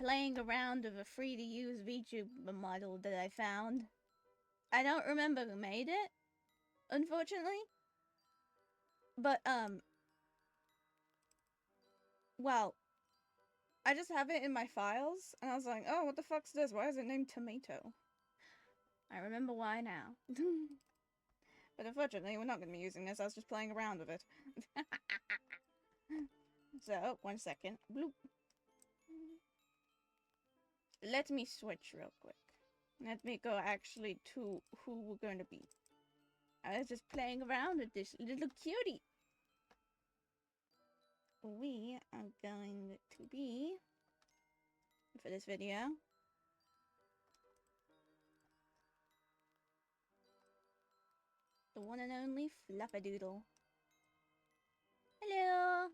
playing around with a free-to-use VTuber model that I found. I don't remember who made it, unfortunately. But, well, I just have it in my files, and I was like, oh, what the fuck's this? Why is it named Tomato? I remember why now. But unfortunately, we're not going to be using this. I was just playing around with it. So, 1 second. Bloop. Let me switch real quick. Let me go actually to who we're going to be. I was just playing around with this little cutie. We are going to be, for this video, the one and only Fluffadoodle. Hello!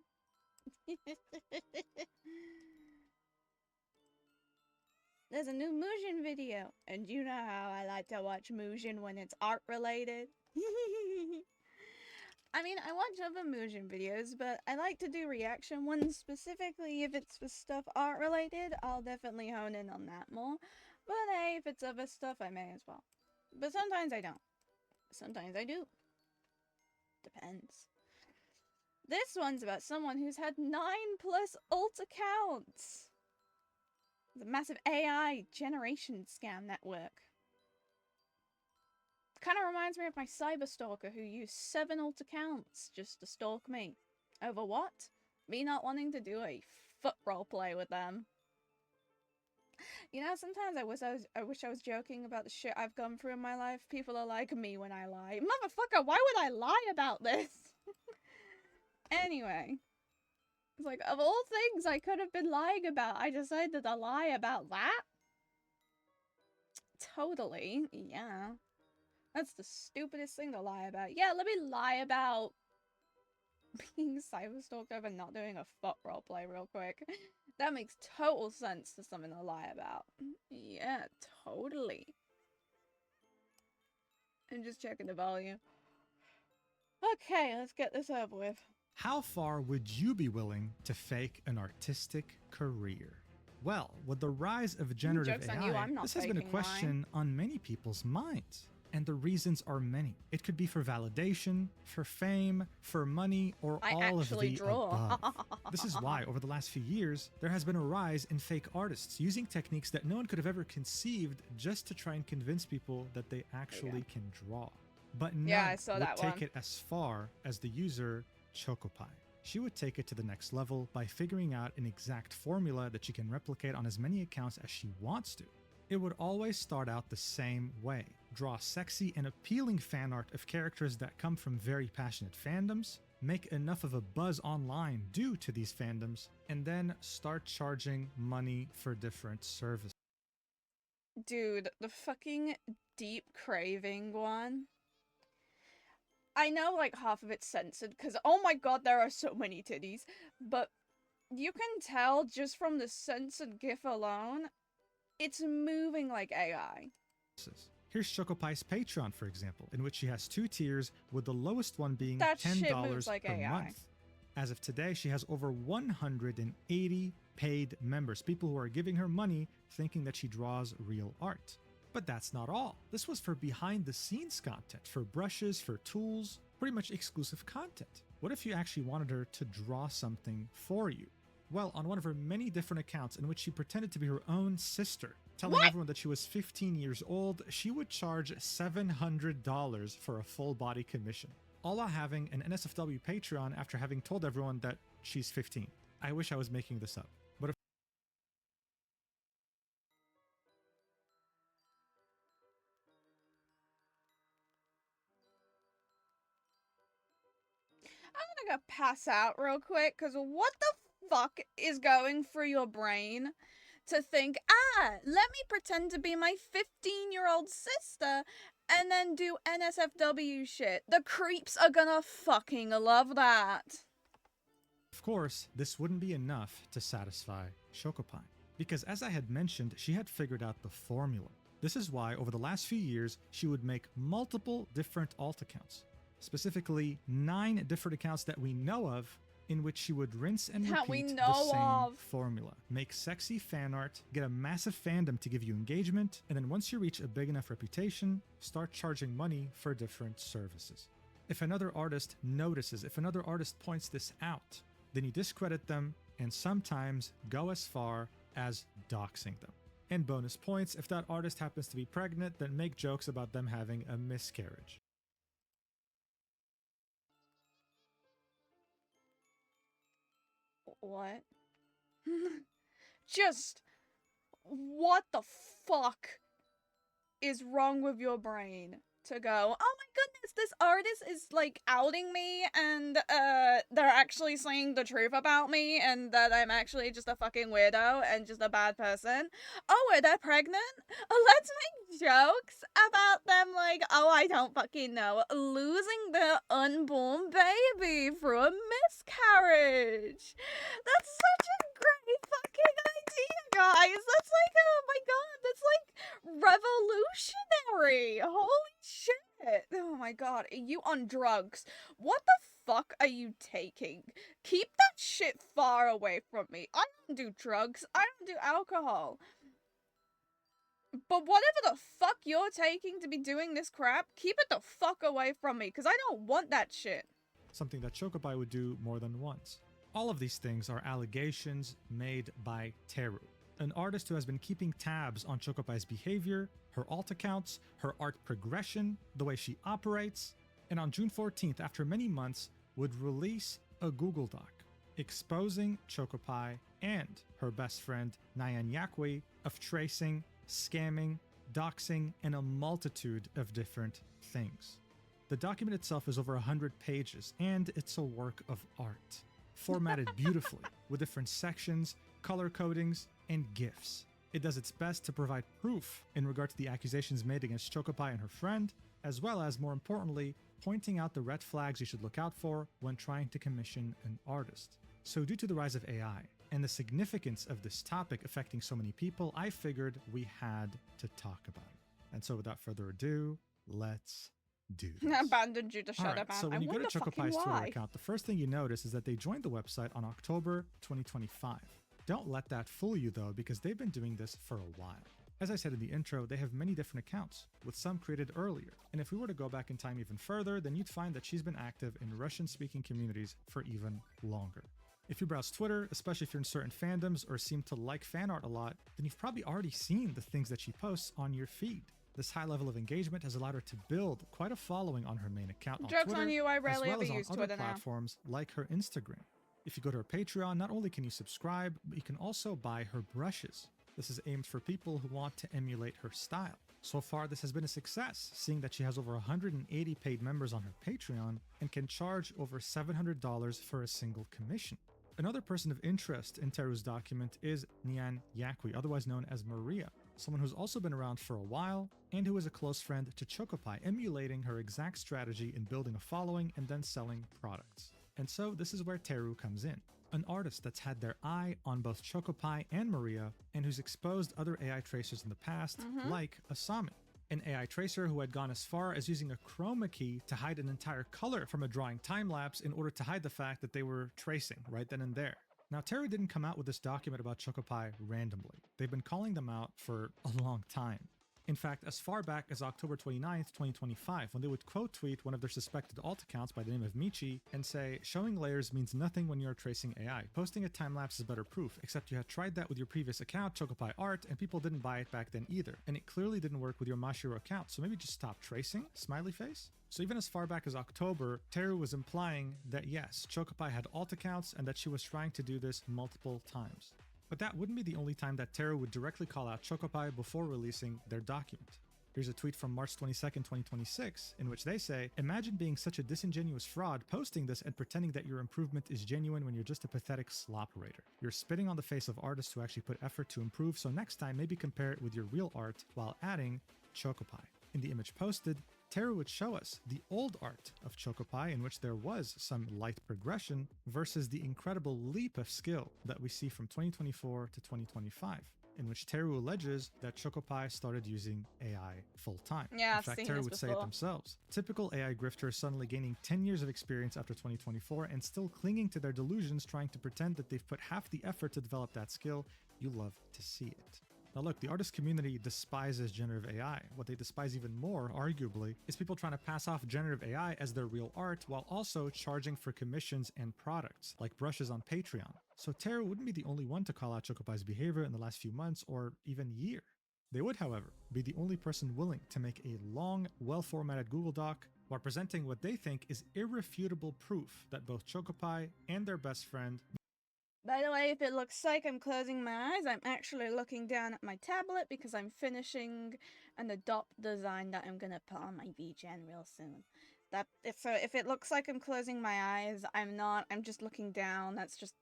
There's a new Muujin video, and you know how I like to watch Muujin when it's art related. I mean, I watch other Muujin videos, but I like to do reaction ones specifically. If it's for stuff art related, I'll definitely hone in on that more. But hey, if it's other stuff, I may as well. But sometimes I don't. Sometimes I do. Depends. This one's about someone who's had 9+ alt accounts. The massive AI generation scam network. Kind of reminds me of my cyberstalker who used 7 alt accounts just to stalk me. Over what? Me not wanting to do a foot roleplay with them. You know, sometimes I wish I was joking about the shit I've gone through in my life. People are like me when I lie. Motherfucker, why would I lie about this? Anyway. It's like, of all things I could have been lying about, I decided to lie about that? Totally, yeah. That's the stupidest thing to lie about. Yeah, let me lie about being cyberstalked over not doing a foot roleplay real quick. That makes total sense to something to lie about. Yeah, totally. I'm just checking the volume. Okay, let's get this over with. How far would you be willing to fake an artistic career? Well, with the rise of generative Joke's on you, AI, I'm not this has been a faking question on many people's minds. And the reasons are many. It could be for validation, for fame, for money, or all of the above. This is why, over the last few years, there has been a rise in fake artists using techniques that no one could have ever conceived just to try and convince people that they actually can draw. But none would take it as far as the user Chokopaii. She would take it to the next level by figuring out an exact formula that she can replicate on as many accounts as she wants to. It would always start out the same way. Draw sexy and appealing fan art of characters that come from very passionate fandoms, make enough of a buzz online due to these fandoms, and then start charging money for different services. Dude, the fucking deep craving one. I know like half of it's censored because oh my god there are so many titties, but you can tell just from the censored gif alone, it's moving like AI. Here's Chokopai's Patreon, for example, in which she has 2 tiers, with the lowest one being $10 per month. As of today, she has over 180 paid members, people who are giving her money thinking that she draws real art. But that's not all. This was for behind-the-scenes content, for brushes, for tools, pretty much exclusive content. What if you actually wanted her to draw something for you? Well, on one of her many different accounts in which she pretended to be her own sister, telling everyone that she was 15 years old, she would charge $700 for a full-body commission, all while having an NSFW Patreon after having told everyone that she's 15. I wish I was making this up. But I'm gonna pass out real quick, because what the fuck is going through your brain to think, let me pretend to be my 15-year-old sister and then do NSFW shit. The creeps are gonna fucking love that. of course, this wouldn't be enough to satisfy Chokopaii, because as I had mentioned, she had figured out the formula. This is why over the last few years, she would make multiple different alt accounts, specifically 9 different accounts that we know of, in which she would rinse and that we repeat know the same of. formula. Make sexy fan art, get a massive fandom to give you engagement, and then once you reach a big enough reputation, start charging money for different services. If another artist notices, if another artist points this out, then you discredit them and sometimes go as far as doxing them. And bonus points, if that artist happens to be pregnant, then make jokes about them having a miscarriage. What? Just what the fuck is wrong with your brain to go, oh my goodness, this artist is like outing me and they're actually saying the truth about me and that I'm actually just a fucking weirdo and just a bad person. Oh, are they pregnant? Oh, let's make jokes about them like, oh, I don't fucking know, losing their unborn baby through a miscarriage. That's such a great fucking idea, guys. That's like, oh my god, that's like revolutionary. Holy shit. Oh my god, are you on drugs? What the fuck are you taking? Keep that shit far away from me. I don't do drugs. I don't do alcohol. But whatever the fuck you're taking to be doing this crap, keep it the fuck away from me, because I don't want that shit. Something that Chokopaii would do more than once. All of these things are allegations made by Teru, an artist who has been keeping tabs on Chokopai's behavior, her alt accounts, her art progression, the way she operates, and on June 14th, after many months, would release a Google Doc exposing Chokopaii and her best friend Nyan Yakwi of tracing, scamming, doxing, and a multitude of different things. The document itself is over 100 pages, and it's a work of art, formatted beautifully with different sections, color codings, and GIFs. It does its best to provide proof in regard to the accusations made against Chokopaii and her friend, as well as, more importantly, pointing out the red flags you should look out for when trying to commission an artist. So due to the rise of AI and the significance of this topic affecting so many people, I figured we had to talk about it. And so without further ado, let's do this. I abandoned you to shut Alright, up. so when you go to Chokopai's Twitter why. account, the first thing you notice is that they joined the website on October 2025. Don't let that fool you though, because they've been doing this for a while. As I said in the intro, they have many different accounts, with some created earlier. And if we were to go back in time even further, then you'd find that she's been active in Russian-speaking communities for even longer. If you browse Twitter, especially if you're in certain fandoms or seem to like fan art a lot, then you've probably already seen the things that she posts on your feed. This high level of engagement has allowed her to build quite a following on her main account on Joke's Twitter, on you, I rarely as well ever as use on Twitter other now. platforms like her Instagram. If you go to her Patreon, not only can you subscribe, but you can also buy her brushes. This is aimed for people who want to emulate her style. So far, this has been a success, seeing that she has over 180 paid members on her Patreon and can charge over $700 for a single commission. Another person of interest in Teru's document is Nyan Yakwi, otherwise known as Maria, someone who's also been around for a while and who is a close friend to Chokopaii, emulating her exact strategy in building a following and then selling products. And so this is where Teru comes in, an artist that's had their eye on both Chokopaii and Maria and who's exposed other AI tracers in the past, like Asami, an AI tracer who had gone as far as using a chroma key to hide an entire color from a drawing time-lapse in order to hide the fact that they were tracing right then and there. Now, Teru didn't come out with this document about Chokopaii randomly. They've been calling them out for a long time. In fact, as far back as October 29th, 2025, when they would quote tweet one of their suspected alt accounts by the name of Michi and say, showing layers means nothing when you're tracing AI. Posting a time-lapse is better proof, except you had tried that with your previous account, Chokopaii Art, and people didn't buy it back then either. And it clearly didn't work with your Mashiro account, so maybe just stop tracing? Smiley face? So even as far back as October, Teru was implying that yes, Chokopaii had alt accounts and that she was trying to do this multiple times. But that wouldn't be the only time that Teru would directly call out Chokopaii before releasing their document. Here's a tweet from March 22nd, 2026, in which they say, imagine being such a disingenuous fraud, posting this and pretending that your improvement is genuine when you're just a pathetic slop-rater. You're spitting on the face of artists who actually put effort to improve, so next time maybe compare it with your real art while adding Chokopaii. In the image posted, Teru would show us the old art of Chokopaii, in which there was some light progression, versus the incredible leap of skill that we see from 2024 to 2025. in which Teru alleges that Chokopaii started using AI full-time. Yeah, in I've fact, seen Teru this would say it before. themselves. Typical AI grifters suddenly gaining 10 years of experience after 2024 and still clinging to their delusions, trying to pretend that they've put half the effort to develop that skill. You love to see it. Now look, the artist community despises generative AI. What they despise even more, arguably, is people trying to pass off generative AI as their real art while also charging for commissions and products, like brushes on Patreon. So Teru wouldn't be the only one to call out Chokopai's behavior in the last few months or even year. They would, however, be the only person willing to make a long, well-formatted Google Doc while presenting what they think is irrefutable proof that both Chokopaii and their best friend. By the way, if it looks like I'm closing my eyes, I'm actually looking down at my tablet because I'm finishing an adopt design that I'm gonna put on my VGen real soon. If it looks like I'm closing my eyes, I'm not. I'm just looking down. That's just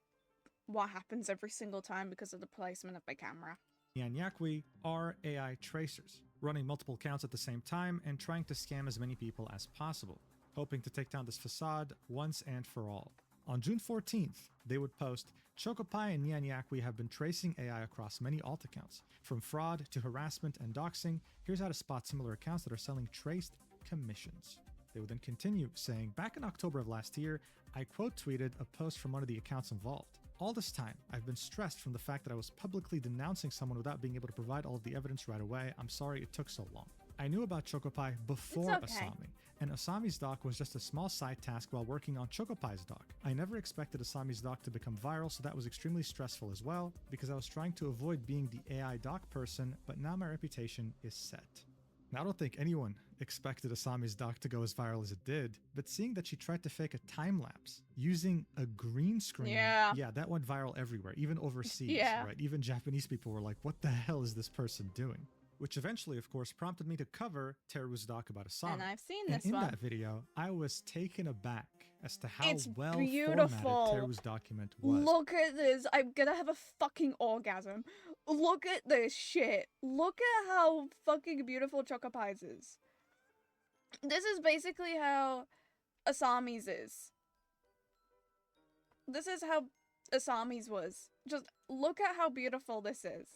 what happens every single time because of the placement of my camera. Nyanyakwi are AI tracers, running multiple accounts at the same time and trying to scam as many people as possible, hoping to take down this facade once and for all. On June 14th, they would post, Chokopaii and Nyanyakwi have been tracing AI across many alt accounts. From fraud to harassment and doxing, here's how to spot similar accounts that are selling traced commissions. They would then continue saying, back in October of last year, I quote tweeted a post from one of the accounts involved. All this time, I've been stressed from the fact that I was publicly denouncing someone without being able to provide all of the evidence right away. I'm sorry it took so long. I knew about Chokopaii before Asami, and Asami's doc was just a small side task while working on Chokopai's doc. I never expected Asami's doc to become viral, so that was extremely stressful as well, because I was trying to avoid being the AI doc person, but now my reputation is set. Now, I don't think anyone expected Asami's doc to go as viral as it did, but seeing that she tried to fake a time-lapse using a green screen, yeah, that went viral everywhere, even overseas, right? Even Japanese people were like, what the hell is this person doing? Which eventually, of course, prompted me to cover Teru's doc about Asami. And I've seen this one. In that video, I was taken aback as to how it's well beautiful. formatted Teru's document was. Look at this. I'm gonna have a fucking orgasm. Look at this shit. Look at how fucking beautiful Chokopai's is. This is basically how Asami's is. This is how Asami's was. Just look at how beautiful this is.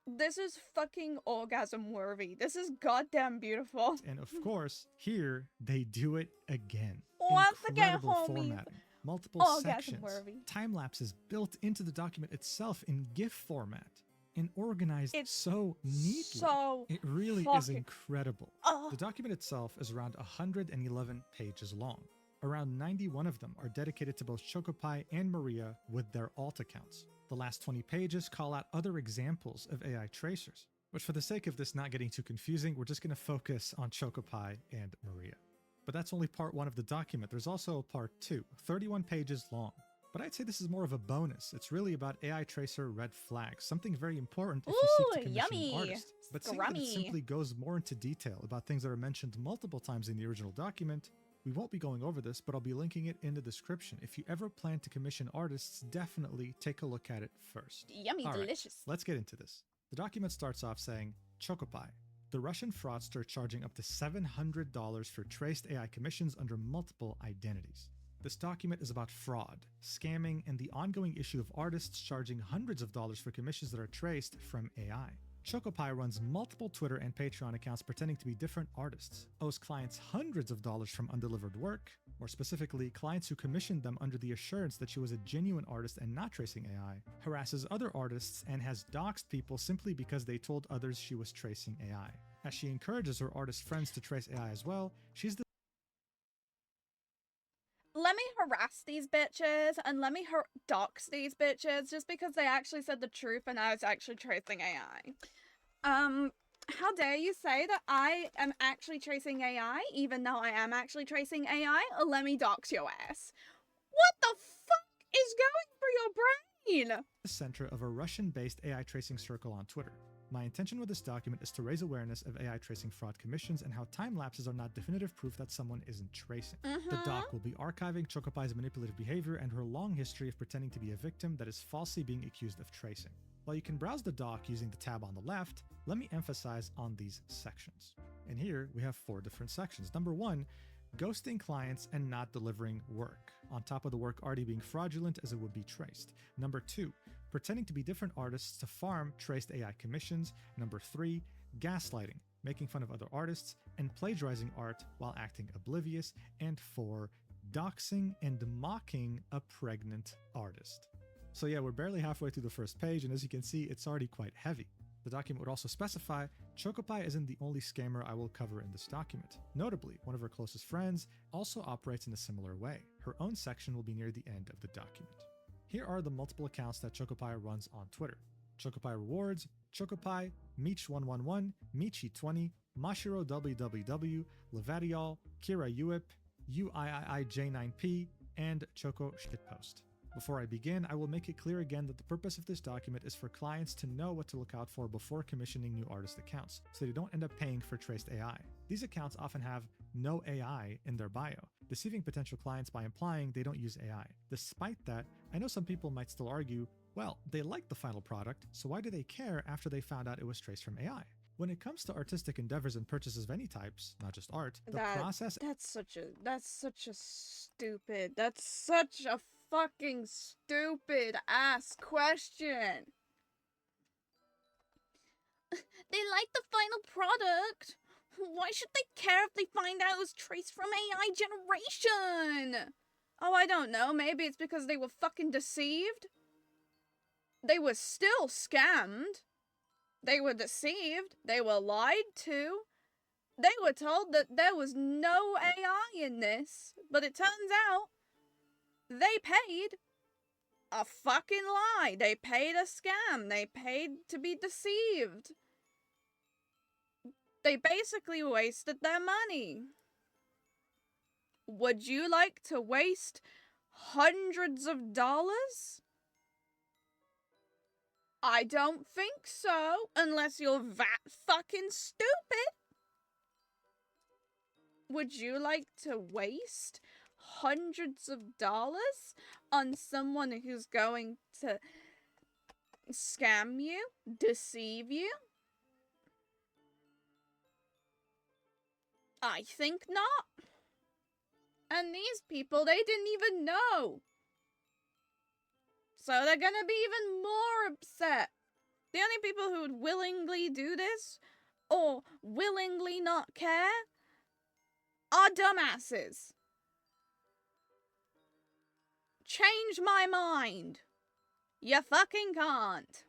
This is fucking orgasm worthy. This is goddamn beautiful. And of course, here they do it again. Once again, Incredible homies. formatting. Multiple sections. Time lapses built into the document itself in GIF format and organized so neatly. It really is incredible. The document itself is around 111 pages long. Around 91 of them are dedicated to both Chokopaii and Maria with their alt accounts. The last 20 pages call out other examples of AI tracers, which for the sake of this not getting too confusing, we're just going to focus on Chokopaii and Maria. But that's only part 1 of the document. There's also a part 2, 31 pages long. But I'd say this is more of a bonus. It's really about AI tracer red flags, something very important if you seek to commission an artist. But seeing that it simply goes more into detail about things that are mentioned multiple times in the original document, we won't be going over this, but I'll be linking it in the description. If you ever plan to commission artists, definitely take a look at it first. Yummy, delicious. Let's get into this. The document starts off saying, Chokopaii, the Russian fraudster charging up to $700 for traced AI commissions under multiple identities. This document is about fraud, scamming, and the ongoing issue of artists charging hundreds of dollars for commissions that are traced from AI. Chokopaii runs multiple Twitter and Patreon accounts pretending to be different artists, owes clients hundreds of dollars from undelivered work, more specifically, clients who commissioned them under the assurance that she was a genuine artist and not tracing AI, harasses other artists, and has doxed people simply because they told others she was tracing AI. As she encourages her artist friends to trace AI as well, she's the let me harass these bitches and let me dox these bitches just because they actually said the truth and I was actually tracing AI. How dare you say that I am actually tracing AI even though I am actually tracing AI? Let me dox your ass. What the fuck is going through your brain? The center of a Russian-based AI tracing circle on Twitter. My intention with this document is to raise awareness of AI tracing fraud commissions and how time lapses are not definitive proof that someone isn't tracing. The doc will be archiving Chokopai's manipulative behavior and her long history of pretending to be a victim that is falsely being accused of tracing. While you can browse the doc using the tab on the left, let me emphasize on these sections. And here we have 4 different sections. Number 1, ghosting clients and not delivering work, on top of the work already being fraudulent as it would be traced. Number 2, pretending to be different artists to farm traced AI commissions. Number 3, gaslighting, making fun of other artists and plagiarizing art while acting oblivious. And 4, doxing and mocking a pregnant artist. So yeah, we're barely halfway through the first page, and as you can see, it's already quite heavy. The document would also specify Chokopaii isn't the only scammer I will cover in this document. Notably, one of her closest friends also operates in a similar way. Her own section will be near the end of the document. Here are the multiple accounts that Chokopaii runs on Twitter. Chokopaii Rewards, Chokopaii, Meech111, Michi20, Mashiro WWW, Levadiol, Kira Uip, UIIJ9P, and Choco Shitpost. Before I begin, I will make it clear again that the purpose of this document is for clients to know what to look out for before commissioning new artist accounts, so they don't end up paying for traced AI. These accounts often have no AI in their bio, deceiving potential clients by implying they don't use AI. Despite that, I know some people might still argue, well, they like the final product, so why do they care after they found out it was traced from AI? When it comes to artistic endeavors and purchases of any types, not just art, That's such a fucking stupid ass question. They like the final product. Why should they care if they find out it was traced from AI generation? Oh, I don't know. Maybe it's because they were fucking deceived. They were still scammed. They were deceived. They were lied to. They were told that there was no AI in this, but it turns out they paid a fucking lie. They paid a scam. They paid to be deceived. They basically wasted their money. Would you like to waste hundreds of dollars? I don't think so, unless you're that fucking stupid. Would you like to waste hundreds of dollars on someone who's going to scam you, deceive you? I think not. And these people, they didn't even know. So they're gonna be even more upset. The only people who would willingly do this, or willingly not care, are dumbasses. Change my mind. You fucking can't.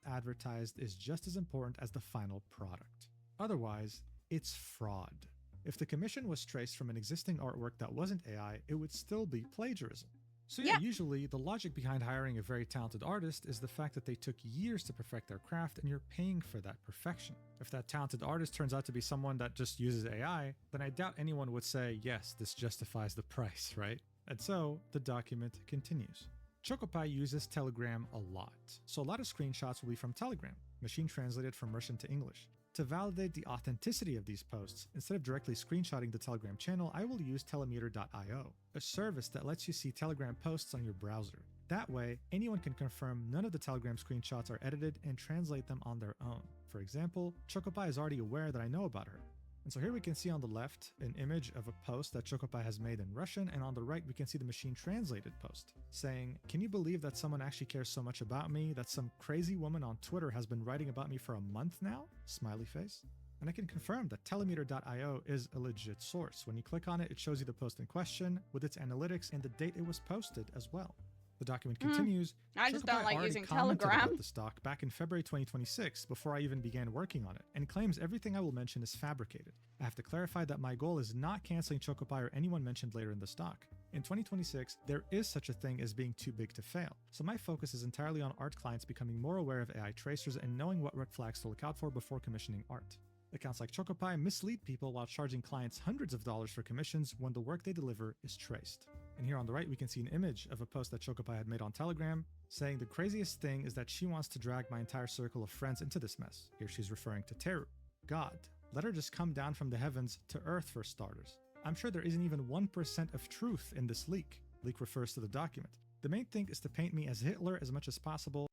Advertised is just as important as the final product. Otherwise, it's fraud. If the commission was traced from an existing artwork that wasn't AI, it would still be plagiarism. So yeah, usually the logic behind hiring a very talented artist is the fact that they took years to perfect their craft and you're paying for that perfection. If that talented artist turns out to be someone that just uses AI, then I doubt anyone would say, yes, this justifies the price, right? And so the document continues. Chokopaii uses Telegram a lot, so a lot of screenshots will be from Telegram, machine translated from Russian to English. To validate the authenticity of these posts, instead of directly screenshotting the Telegram channel, I will use telemeter.io, a service that lets you see Telegram posts on your browser. That way, anyone can confirm none of the Telegram screenshots are edited and translate them on their own. For example, Chokopaii is already aware that I know about her. And so here we can see on the left an image of a post that Chokopaii has made in Russian, and on the right we can see the machine translated post saying, "Can you believe that someone actually cares so much about me that some crazy woman on Twitter has been writing about me for a month now?" Smiley face. And I can confirm that telemeter.io is a legit source. When you click on it, it shows you the post in question with its analytics and the date it was posted as well. The document continues. I just don't like using Telegram. About the stock back in February 2026 before I even began working on it, and claims everything I will mention is fabricated. I have to clarify that my goal is not canceling Chokopaii or anyone mentioned later in the stock. In 2026, there is such a thing as being too big to fail, so my focus is entirely on art clients becoming more aware of AI tracers and knowing what red flags to look out for before commissioning art. Accounts like Chokopaii mislead people while charging clients hundreds of dollars for commissions when the work they deliver is traced. And here on the right, we can see an image of a post that Chokopaii had made on Telegram, saying the craziest thing is that she wants to drag my entire circle of friends into this mess. Here she's referring to Teru. God, let her just come down from the heavens to earth for starters. I'm sure there isn't even 1% of truth in this leak. Leak refers to the document. The main thing is to paint me as Hitler as much as possible.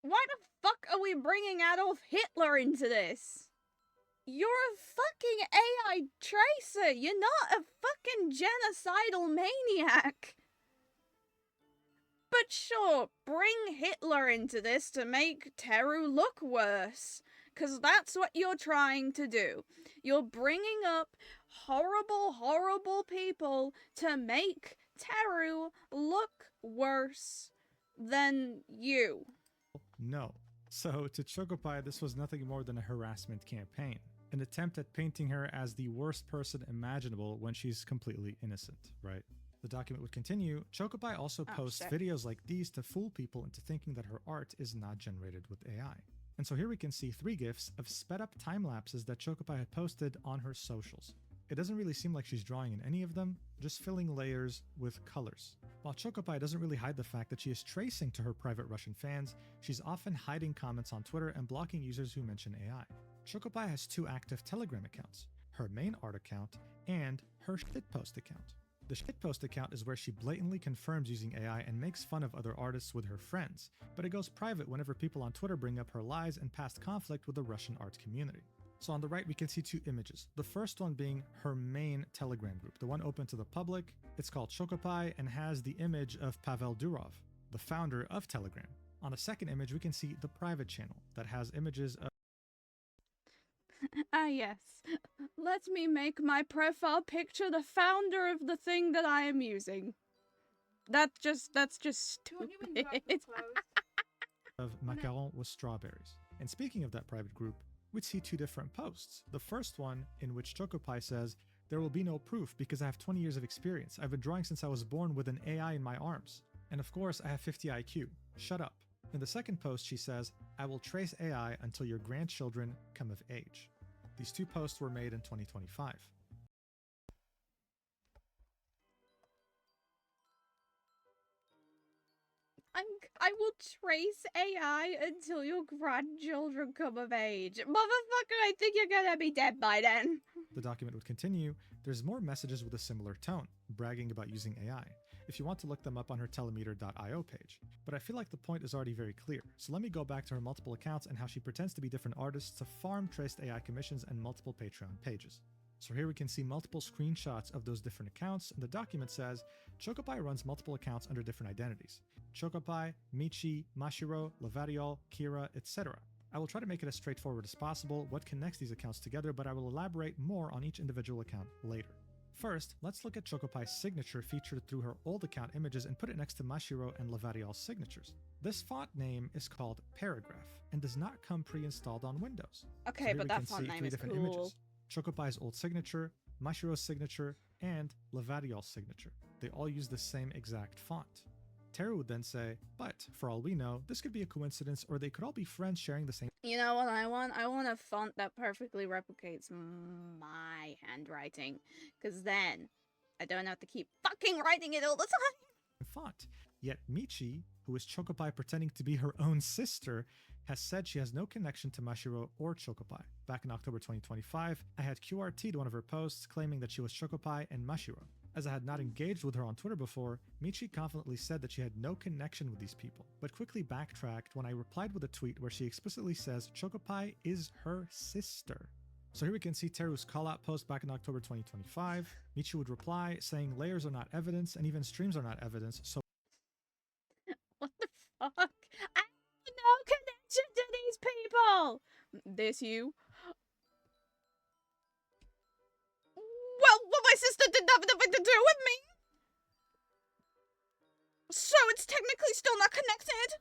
Why the fuck are we bringing Adolf Hitler into this? You're a fucking AI tracer. You're not a fucking genocidal maniac. But sure, bring Hitler into this to make Teru look worse. Because that's what you're trying to do. You're bringing up horrible, horrible people to make Teru look worse than you. No. So, to Chokopaii, this was nothing more than a harassment campaign. An attempt at painting her as the worst person imaginable when she's completely innocent, right? The document would continue. Chokopaii also posts videos like these to fool people into thinking that her art is not generated with AI. And so here we can see 3 GIFs of sped up time lapses that Chokopaii had posted on her socials. It doesn't really seem like she's drawing in any of them, just filling layers with colors. While Chokopaii doesn't really hide the fact that she is tracing to her private Russian fans, she's often hiding comments on Twitter and blocking users who mention AI. Chokopaii has 2 active Telegram accounts, her main art account and her shitpost account. The shitpost account is where she blatantly confirms using AI and makes fun of other artists with her friends, but it goes private whenever people on Twitter bring up her lies and past conflict with the Russian art community. So on the right, we can see 2 images. The first one being her main Telegram group, the one open to the public. It's called Chokopaii and has the image of Pavel Durov, the founder of Telegram. On the second image, we can see the private channel that has images of Ah, yes. Let me make my profile picture the founder of the thing that I am using. That's just stupid. of macaron with strawberries. And speaking of that private group, we'd see 2 different posts. The first one, in which Chokopaii says, "There will be no proof because I have 20 years of experience. I've been drawing since I was born with an AI in my arms. And of course, I have 50 IQ. Shut up." In the second post, she says, "I will trace AI until your grandchildren come of age." These 2 posts were made in 2025. I will trace AI until your grandchildren come of age. Motherfucker, I think you're gonna be dead by then. The document would continue. There's more messages with a similar tone, bragging about using AI. If you want to look them up on her telemeter.io page. But I feel like the point is already very clear, so let me go back to her multiple accounts and how she pretends to be different artists to farm traced AI commissions and multiple Patreon pages. So here we can see multiple screenshots of those different accounts, and the document says, Chokopaii runs multiple accounts under different identities. Chokopaii, Michi, Mashiro, Lavariol, Kira, etc. I will try to make it as straightforward as possible what connects these accounts together, but I will elaborate more on each individual account later. First, let's look at Chokopai's signature featured through her old account images and put it next to Mashiro and Lavariol's signatures. This font name is called Paragraph and does not come pre-installed on Windows. Okay, but that font name is cool. Images. Chokopai's old signature, Mashiro's signature, and Lavariol's signature. They all use the same exact font. Teru would then say, but for all we know, this could be a coincidence or they could all be friends sharing the same. You know what I want? I want a font that perfectly replicates my handwriting. Because then I don't have to keep fucking writing it all the time. Font. Yet Michi, who is Chokopaii pretending to be her own sister, has said she has no connection to Mashiro or Chokopaii. Back in October 2025, I had QRT'd one of her posts claiming that she was Chokopaii and Mashiro. As I had not engaged with her on Twitter before, Michi confidently said that she had no connection with these people, but quickly backtracked when I replied with a tweet where she explicitly says Chokopaii is her sister. So here we can see Teru's call-out post back in October 2025. Michi would reply saying layers are not evidence and even streams are not evidence, so what the fuck? I have no connection to these people! This you? Well, my sister didn't have nothing to do with me! So it's technically still not connected?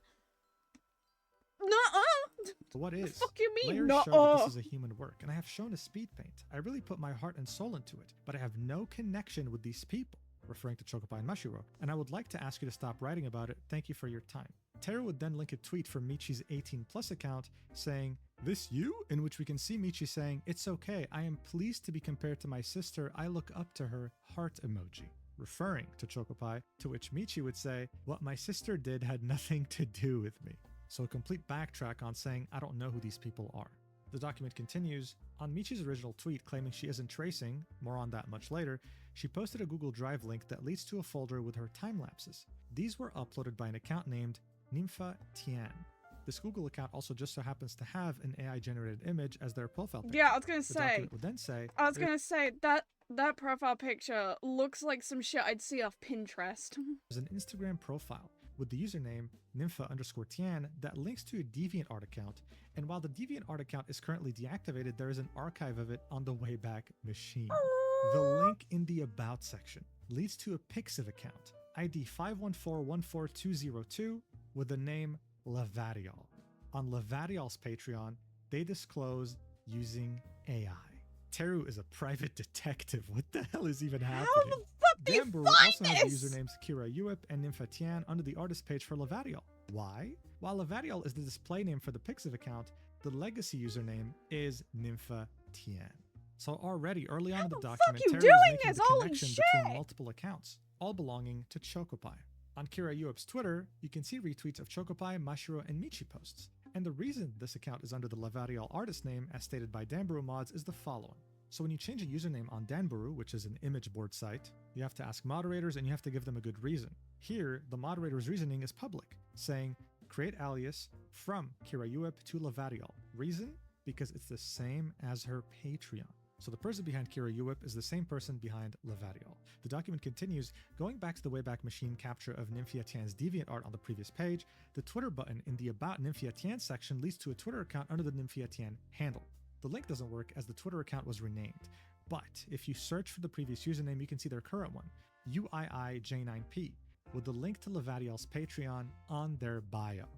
Nuh-uh! What is? The fuck you mean? Layers show that this is a human work, and I have shown a speed paint. I really put my heart and soul into it, but I have no connection with these people, referring to Chokopaii and Mashiro, and I would like to ask you to stop writing about it. Thank you for your time. Teru would then link a tweet from Michi's 18+ account saying, "This you?" in which we can see Michi saying, "It's okay, I am pleased to be compared to my sister, I look up to her," heart emoji, referring to Chokopaii, to which Michi would say, "What my sister did had nothing to do with me." So a complete backtrack on saying, "I don't know who these people are." The document continues, on Michi's original tweet claiming she isn't tracing, more on that much later, she posted a Google Drive link that leads to a folder with her time lapses. These were uploaded by an account named Nympha Tian. This Google account also just so happens to have an AI-generated image as their profile picture. Yeah, I was gonna say. Would then say, that profile picture looks like some shit I'd see off Pinterest. There's an Instagram profile with the username nympha_tian that links to a DeviantArt account, and while the DeviantArt account is currently deactivated, there is an archive of it on the Wayback Machine. The link in the About section leads to a Pixiv account, ID 514-14202, with the name Lavadiol. On Lavadiol's Patreon, they disclose using AI. Teru is a private detective. What the hell is even happening? How the fuck do you Danburu find also has the this? usernames Kira Uip and Nympha Tian under the artist page for Lavadiol. Why? While Lavadiol is the display name for the Pixiv account, the legacy username is Nympha Tian. So already, early on in the document, Teru is making the connection between multiple accounts, all belonging to Chokopaii. On Kira Uip's Twitter, you can see retweets of Chokopaii, Mashiro, and Michi posts. And the reason this account is under the Lavadiol artist name, as stated by Danburu mods, is the following. So when you change a username on Danburu, which is an image board site, you have to ask moderators and you have to give them a good reason. Here, the moderator's reasoning is public, saying, create alias from Kira Uip to Lavadiol. Reason? Because it's the same as her Patreon. So the person behind Kira Uip is the same person behind Lavadiol. The document continues, going back to the Wayback Machine capture of Nymphia Tian's DeviantArt on the previous page, the Twitter button in the About Nymphia Tian section leads to a Twitter account under the Nymphia Tian handle. The link doesn't work as the Twitter account was renamed, but if you search for the previous username, you can see their current one, UIIJ9P, with the link to Lavadiol's Patreon on their bio.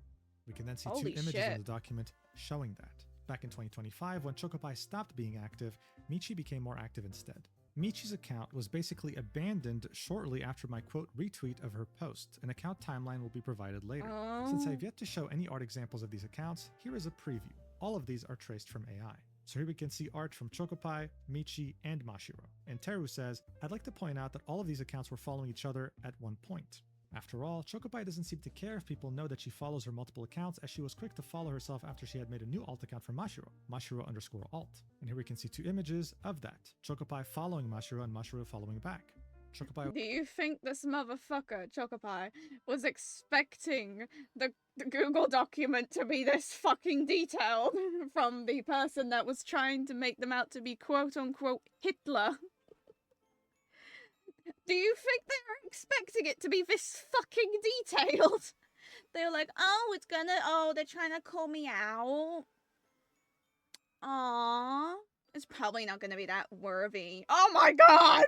We can then see two images in the document showing that. Back in 2025, when Chokopaii stopped being active, Michi became more active instead. Michi's account was basically abandoned shortly after my quote retweet of her post. An account timeline will be provided later. Since I've yet to show any art examples of these accounts, here is a preview. All of these are traced from AI. So here we can see art from Chokopaii, Michi, and Mashiro. And Teru says, I'd like to point out that all of these accounts were following each other at one point. After all, Chokopaii doesn't seem to care if people know that she follows her multiple accounts, as she was quick to follow herself after she had made a new alt account for Mashiro, Mashiro_alt. And here we can see two images of that, Chokopaii following Mashiro and Mashiro following back. Chokopaii. Do you think this motherfucker, Chokopaii, was expecting the Google document to be this fucking detailed from the person that was trying to make them out to be quote-unquote Hitler? Do you think they were expecting it to be this fucking detailed? They're like, they're trying to call me out. Aww. It's probably not gonna be that worthy. Oh my god!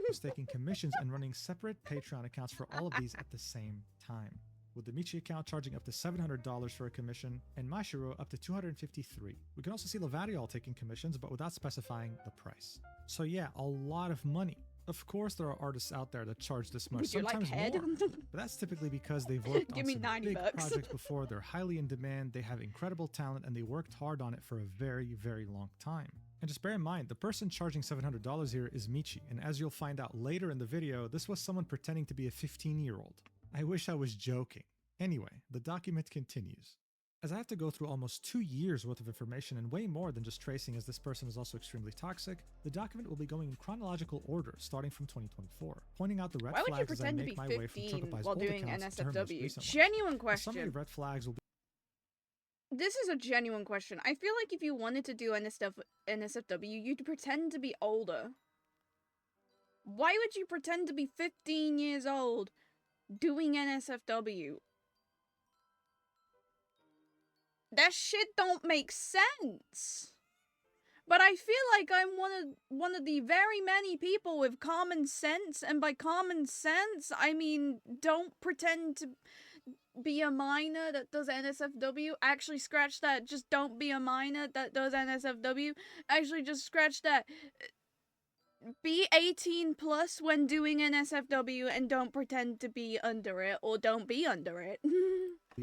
Was taking commissions and running separate Patreon accounts for all of these at the same time, with the Michi account charging up to $700 for a commission, and Mashiro up to $253. We can also see Lavadiol taking commissions, but without specifying the price. So yeah, a lot of money. Of course, there are artists out there that charge this much, sometimes more. But that's typically because they've worked on some big projects before, they're highly in demand, they have incredible talent, and they worked hard on it for a very, very long time. And just bear in mind, the person charging $700 here is Michi, and as you'll find out later in the video, this was someone pretending to be a 15-year-old. I wish I was joking. Anyway, the document continues. As I have to go through almost 2 years worth of information and way more than just tracing, as this person is also extremely toxic, the document will be going in chronological order starting from 2024, pointing out the red flags as I make my way from Chokopaii's old accounts to her most recent Genuine question. Some of the red flags will be. This is a genuine question. I feel like if you wanted to do NSFW, you'd pretend to be older. Why would you pretend to be 15 years old doing NSFW? That shit don't make sense. But I feel like I'm one of the very many people with common sense, and by common sense, I mean don't pretend to be a minor that does NSFW. Actually, scratch that. Just don't be a minor that does NSFW. Actually, just scratch that. Be 18 plus when doing NSFW and don't pretend to be under it, or don't be under it.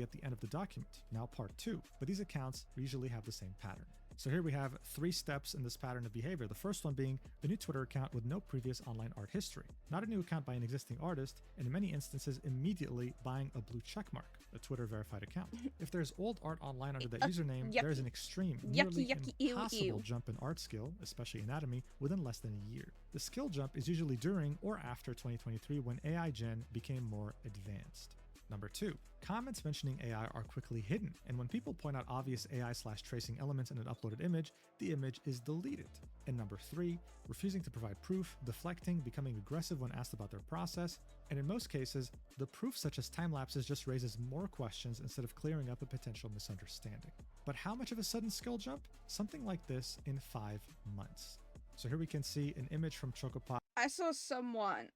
At the end of the document, now part 2, but these accounts usually have the same pattern. So here we have 3 steps in this pattern of behavior. The first one being a new Twitter account with no previous online art history, not a new account by an existing artist, and in many instances immediately buying a blue checkmark, a Twitter verified account. If there's old art online under that username, there is an extreme, nearly impossible jump in art skill, especially anatomy, within less than a year. The skill jump is usually during or after 2023 when AI Gen became more advanced. Number 2, comments mentioning AI are quickly hidden, and when people point out obvious AI/tracing elements in an uploaded image, the image is deleted. And number 3, refusing to provide proof, deflecting, becoming aggressive when asked about their process, and in most cases, the proof such as time lapses just raises more questions instead of clearing up a potential misunderstanding. But how much of a sudden skill jump? Something like this in 5 months. So here we can see an image from Chokopaii. I saw someone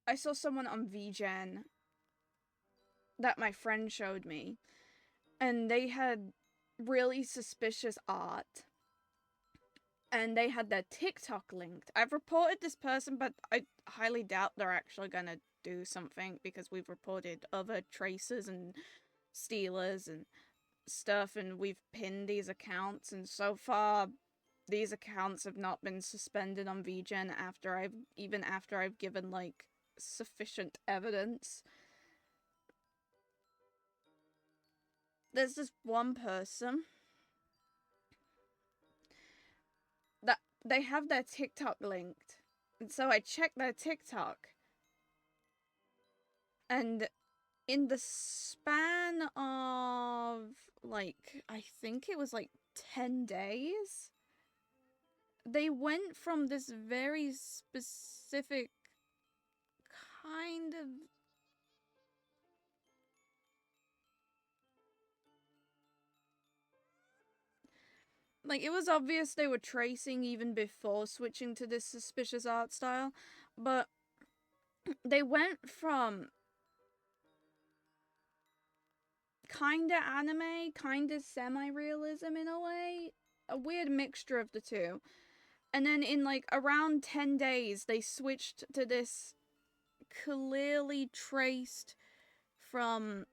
on VGen that my friend showed me, and they had really suspicious art, and they had their TikTok linked. I've reported this person, but I highly doubt they're actually gonna do something, because we've reported other tracers and stealers and stuff, and we've pinned these accounts, and so far these accounts have not been suspended on VGen after I've given like sufficient evidence. There's this one person that they have their TikTok linked, and so I checked their TikTok, and in the span of like, I think it was like 10 days, they went from this very specific kind of like, it was obvious they were tracing even before switching to this suspicious art style, but they went from kinda anime, kinda semi-realism in a way, a weird mixture of the two. And then in like around 10 days, they switched to this clearly traced from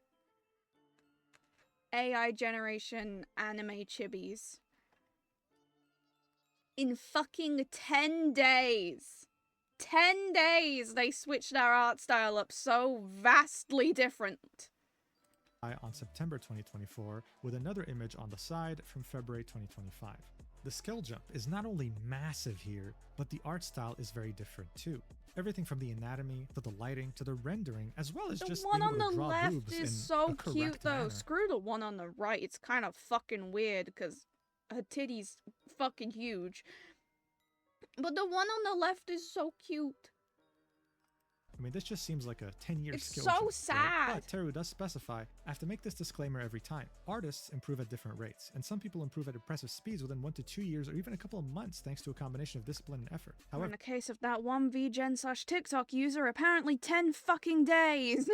AI generation anime chibis. In fucking 10 days. 10 days they switched their art style up so vastly different. On September 2024, with another image on the side from February 2025. The skill jump is not only massive here, but the art style is very different too. Everything from the anatomy, to the lighting, to the rendering, as well as just being able to draw boobs in a correct manner. The one on the left is so cute though. Screw the one on the right, it's kind of fucking weird because her titty's fucking huge. But the one on the left is so cute. I mean, this just seems like a 10-year skill jump. It's so sad. Right? But Teru does specify, I have to make this disclaimer every time. Artists improve at different rates, and some people improve at impressive speeds within 1 to 2 years or even a couple of months thanks to a combination of discipline and effort. However, in the case of that one VGen/TikTok user, apparently 10 fucking days.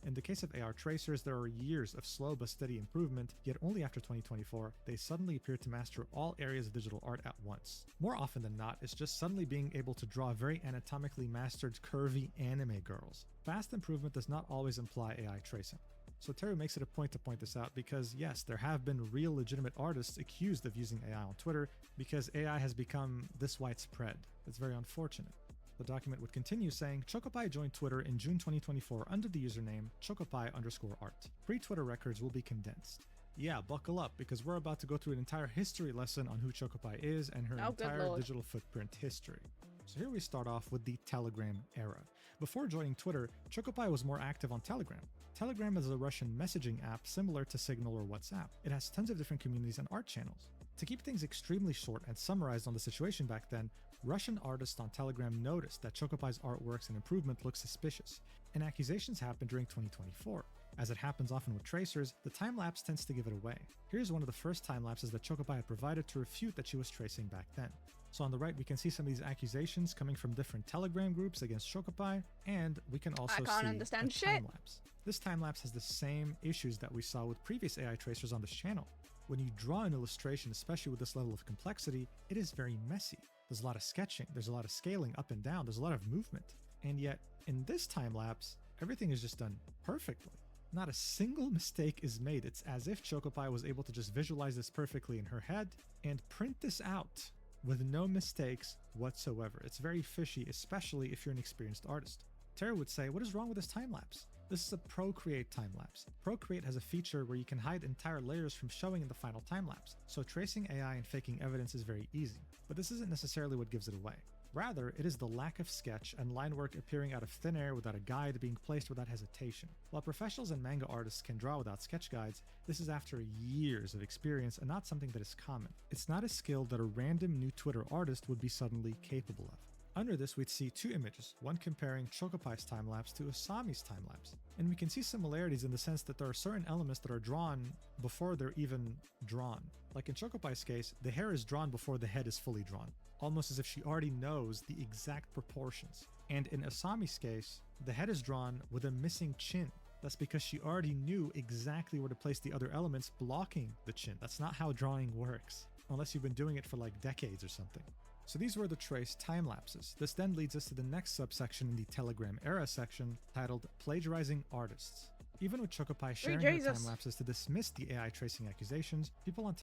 in the case of AR tracers, there are years of slow but steady improvement, yet only after 2024, they suddenly appear to master all areas of digital art at once. More often than not, it's just suddenly being able to draw very anatomically mastered curvy anime girls. Fast improvement does not always imply AI tracing. So Teru makes it a point to point this out because yes, there have been real legitimate artists accused of using AI on Twitter because AI has become this widespread. It's very unfortunate. The document would continue saying, Chokopaii joined Twitter in June 2024 under the username Chokopaii_art. Pre-Twitter records will be condensed. Yeah, buckle up, because we're about to go through an entire history lesson on who Chokopaii is and her entire digital footprint history. So here we start off with the Telegram era. Before joining Twitter, Chokopaii was more active on Telegram. Telegram is a Russian messaging app similar to Signal or WhatsApp. It has tons of different communities and art channels. To keep things extremely short and summarized on the situation back then, Russian artists on Telegram noticed that Chokopaii's artworks and improvement looked suspicious, and accusations happened during 2024. As it happens often with tracers, the time-lapse tends to give it away. Here's one of the first time-lapses that Chokopaii had provided to refute that she was tracing back then. So on the right, we can see some of these accusations coming from different Telegram groups against Chokopaii, and we can also see a time-lapse. This time-lapse has the same issues that we saw with previous AI tracers on this channel. When you draw an illustration, especially with this level of complexity, it is very messy. There's a lot of sketching, there's a lot of scaling up and down, there's a lot of movement. And yet, in this time-lapse, everything is just done perfectly. Not a single mistake is made. It's as if Chokopaii was able to just visualize this perfectly in her head and print this out with no mistakes whatsoever. It's very fishy, especially if you're an experienced artist. Teru would say, what is wrong with this time-lapse? This is a Procreate time-lapse. Procreate has a feature where you can hide entire layers from showing in the final time-lapse, so tracing AI and faking evidence is very easy. But this isn't necessarily what gives it away. Rather, it is the lack of sketch and line work appearing out of thin air without a guide being placed without hesitation. While professionals and manga artists can draw without sketch guides, this is after years of experience and not something that is common. It's not a skill that a random new Twitter artist would be suddenly capable of. Under this, we'd see two images, one comparing Chokopai's time-lapse to Asami's time-lapse. And we can see similarities in the sense that there are certain elements that are drawn before they're even drawn. Like in Chokopai's case, the hair is drawn before the head is fully drawn, almost as if she already knows the exact proportions. And in Asami's case, the head is drawn with a missing chin. That's because she already knew exactly where to place the other elements blocking the chin. That's not how drawing works, unless you've been doing it for like decades or something. So these were the trace time lapses. This then leads us to the next subsection in the Telegram era section titled Plagiarizing Artists. Even with Chokopaii sharing her time lapses to dismiss the AI tracing accusations, people on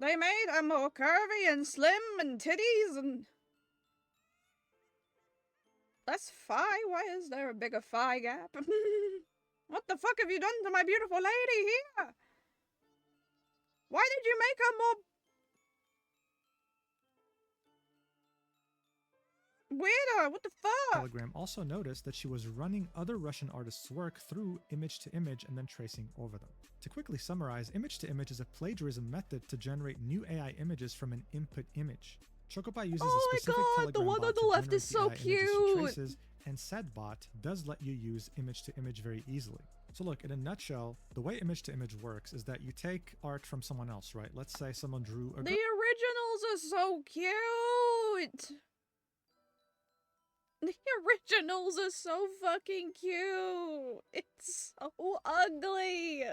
They made her more curvy and slim and titties and... Less thigh? Why is there a bigger thigh gap? What the fuck have you done to my beautiful lady here? Why did you make her more... weirder? What the fuck? Telegram also noticed that she was running other Russian artists' work through image to image and then tracing over them. To quickly summarize, image to image is a plagiarism method to generate new AI images from an input image. Chokopaii uses a specific Telegram the one bot on the to left is generate so the AI images she cute. traces, and said bot does let you use image to image very easily. So look, in a nutshell, the way image to image works is that you take art from someone else, right? Let's say someone drew a... The originals are so cute! The originals are so fucking cute! It's so ugly!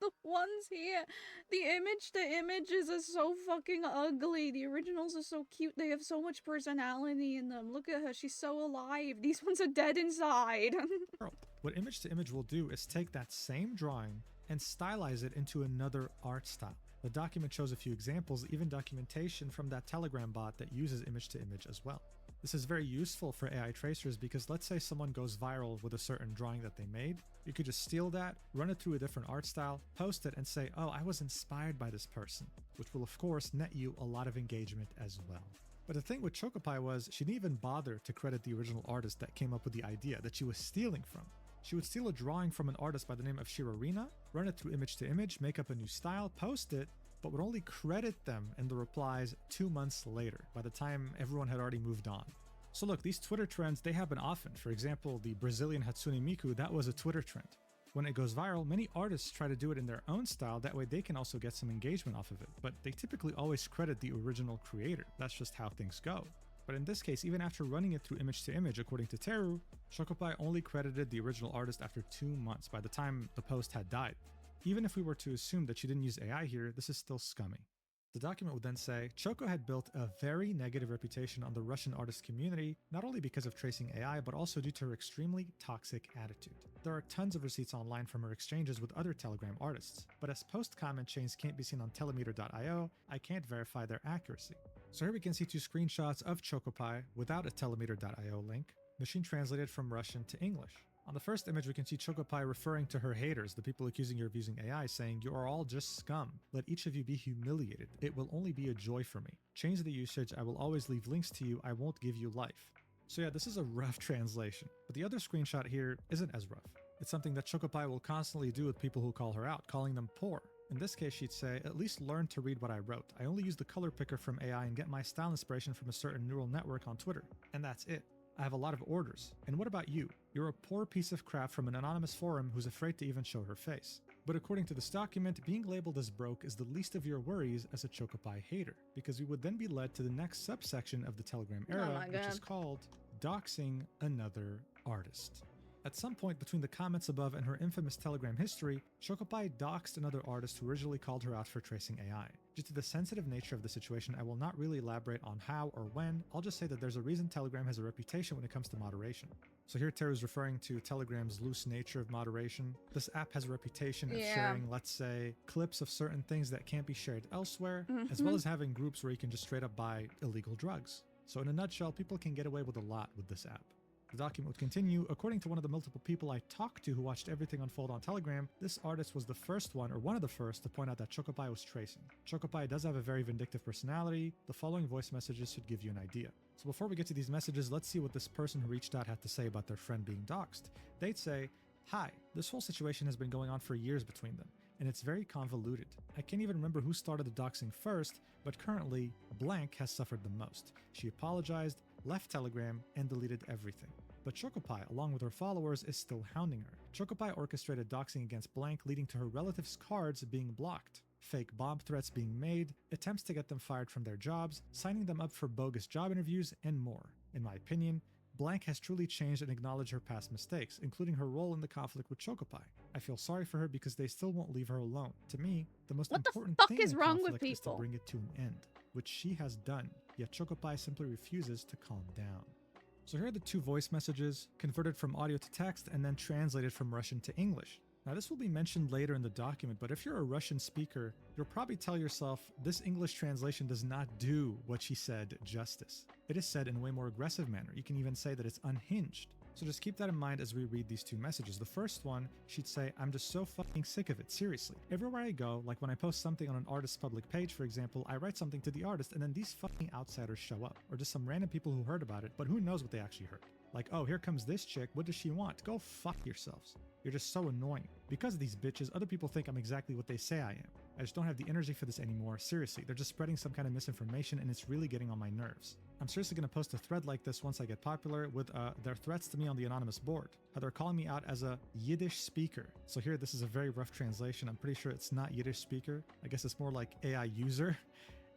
The ones here, the image to images are so fucking ugly. The originals are so cute. They have so much personality in them. Look at her. She's so alive. These ones are dead inside. What image to image will do is take that same drawing and stylize it into another art style. The document shows a few examples, even documentation from that Telegram bot that uses image to image as well. This is very useful for AI tracers because let's say someone goes viral with a certain drawing that they made. You could just steal that, run it through a different art style, post it and say, oh, I was inspired by this person, which will of course net you a lot of engagement as well. But the thing with Chokopaii was she didn't even bother to credit the original artist that came up with the idea that she was stealing from. She would steal a drawing from an artist by the name of Shirorina, run it through image to image, make up a new style, post it, but would only credit them in the replies 2 months later, by the time everyone had already moved on. So look, these Twitter trends, they happen often. For example, the Brazilian Hatsune Miku, that was a Twitter trend. When it goes viral, many artists try to do it in their own style, that way they can also get some engagement off of it, but they typically always credit the original creator. That's just how things go. But in this case, even after running it through image to image, according to Teru, Chokopaii only credited the original artist after 2 months, by the time the post had died. Even if we were to assume that she didn't use AI here, this is still scummy. The document would then say, Choko had built a very negative reputation on the Russian artist community, not only because of tracing AI, but also due to her extremely toxic attitude. There are tons of receipts online from her exchanges with other Telegram artists, but as post-comment chains can't be seen on telemeter.io, I can't verify their accuracy. So here we can see 2 screenshots of Chokopaii without a telemeter.io link, machine translated from Russian to English. On the first image, we can see Chokopaii referring to her haters, the people accusing her of using AI, saying, you are all just scum. Let each of you be humiliated. It will only be a joy for me. Change the usage. I will always leave links to you. I won't give you life. So yeah, this is a rough translation. But the other screenshot here isn't as rough. It's something that Chokopaii will constantly do with people who call her out, calling them poor. In this case, she'd say, at least learn to read what I wrote. I only use the color picker from AI and get my style inspiration from a certain neural network on Twitter. And that's it. I have a lot of orders. And what about you? You're a poor piece of crap from an anonymous forum who's afraid to even show her face. But according to this document, being labeled as broke is the least of your worries as a Chokopaii hater, because we would then be led to the next subsection of the Telegram era, which is called doxing another artist. At some point between the comments above and her infamous Telegram history, Chokopaii doxed another artist who originally called her out for tracing AI. Due to the sensitive nature of the situation, I will not really elaborate on how or when. I'll just say that there's a reason Telegram has a reputation when it comes to moderation. So here Teru is referring to Telegram's loose nature of moderation. This app has a reputation of sharing, let's say, clips of certain things that can't be shared elsewhere, as well as having groups where you can just straight up buy illegal drugs. So in a nutshell, people can get away with a lot with this app. The document would continue. According to one of the multiple people I talked to who watched everything unfold on Telegram, this artist was the first one, or one of the first, to point out that Chokopaii was tracing. Chokopaii does have a very vindictive personality. The following voice messages should give you an idea. So before we get to these messages, let's see what this person who reached out had to say about their friend being doxxed. They'd say, "Hi, this whole situation has been going on for years between them, and it's very convoluted. I can't even remember who started the doxing first, but currently, blank has suffered the most. She apologized, left Telegram, and deleted everything. But Chokopaii, along with her followers, is still hounding her. Chokopaii orchestrated doxing against blank, leading to her relatives' cards being blocked, fake bomb threats being made, attempts to get them fired from their jobs, signing them up for bogus job interviews, and more. In my opinion, blank has truly changed and acknowledged her past mistakes, including her role in the conflict with Chokopaii. I feel sorry for her because they still won't leave her alone. To me, the most important thing in the conflict is to bring it to an end, which she has done, yet Chokopaii simply refuses to calm down." So here are the two voice messages, converted from audio to text and then translated from Russian to English. Now this will be mentioned later in the document, but if you're a Russian speaker, you'll probably tell yourself, this English translation does not do what she said justice. It is said in a way more aggressive manner. You can even say that it's unhinged. So just keep that in mind as we read these two messages. The first one, she'd say, "I'm just so fucking sick of it, seriously. Everywhere I go, like when I post something on an artist's public page, for example, I write something to the artist and then these fucking outsiders show up. Or just some random people who heard about it, but who knows what they actually heard. Like, oh, here comes this chick, what does she want? Go fuck yourselves. You're just so annoying. Because of these bitches, other people think I'm exactly what they say I am. I just don't have the energy for this anymore, seriously. They're just spreading some kind of misinformation and it's really getting on my nerves. I'm seriously going to post a thread like this once I get popular with their threats to me on the anonymous board. How they're calling me out as a Yiddish speaker." So here, this is a very rough translation. I'm pretty sure it's not Yiddish speaker. I guess it's more like AI user.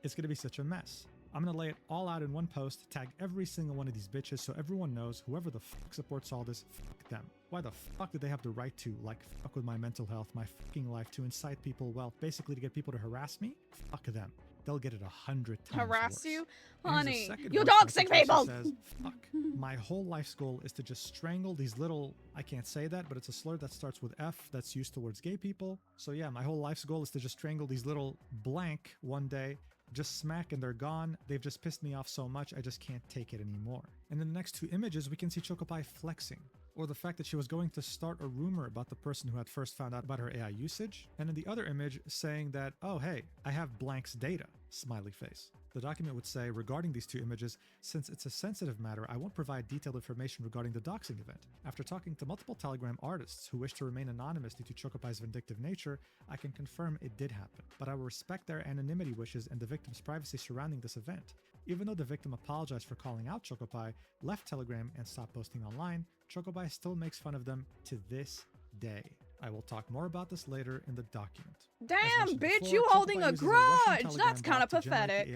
It's going to be such a mess. I'm going to lay it all out in one post, tag every single one of these bitches so everyone knows whoever the fuck supports all this, fuck them. Why the fuck did they have the right to, like, fuck with my mental health, my fucking life, to incite people, well, basically to get people to harass me? Fuck them. They'll get it 100 times Harass worse. you? Honey, you doxing people! Says, fuck. My whole life's goal is to just strangle these little, I can't say that, but it's a slur that starts with F that's used towards gay people. So yeah, my whole life's goal is to just strangle these little blank one day, just smack and they're gone. They've just pissed me off so much, I just can't take it anymore. And in the next two images, we can see Chokopaii flexing, or the fact that she was going to start a rumor about the person who had first found out about her AI usage. And in the other image, saying that, oh hey, I have blank's data, smiley face. The document would say, regarding these two images, since it's a sensitive matter, I won't provide detailed information regarding the doxing event. After talking to multiple Telegram artists who wish to remain anonymous due to Chokopai's vindictive nature, I can confirm it did happen, but I will respect their anonymity wishes and the victim's privacy surrounding this event. Even though the victim apologized for calling out Chokopaii, left Telegram, and stopped posting online, Chokopaii still makes fun of them to this day. I will talk more about this later in the document. Damn, bitch, before, you holding a grudge! That's kind of pathetic.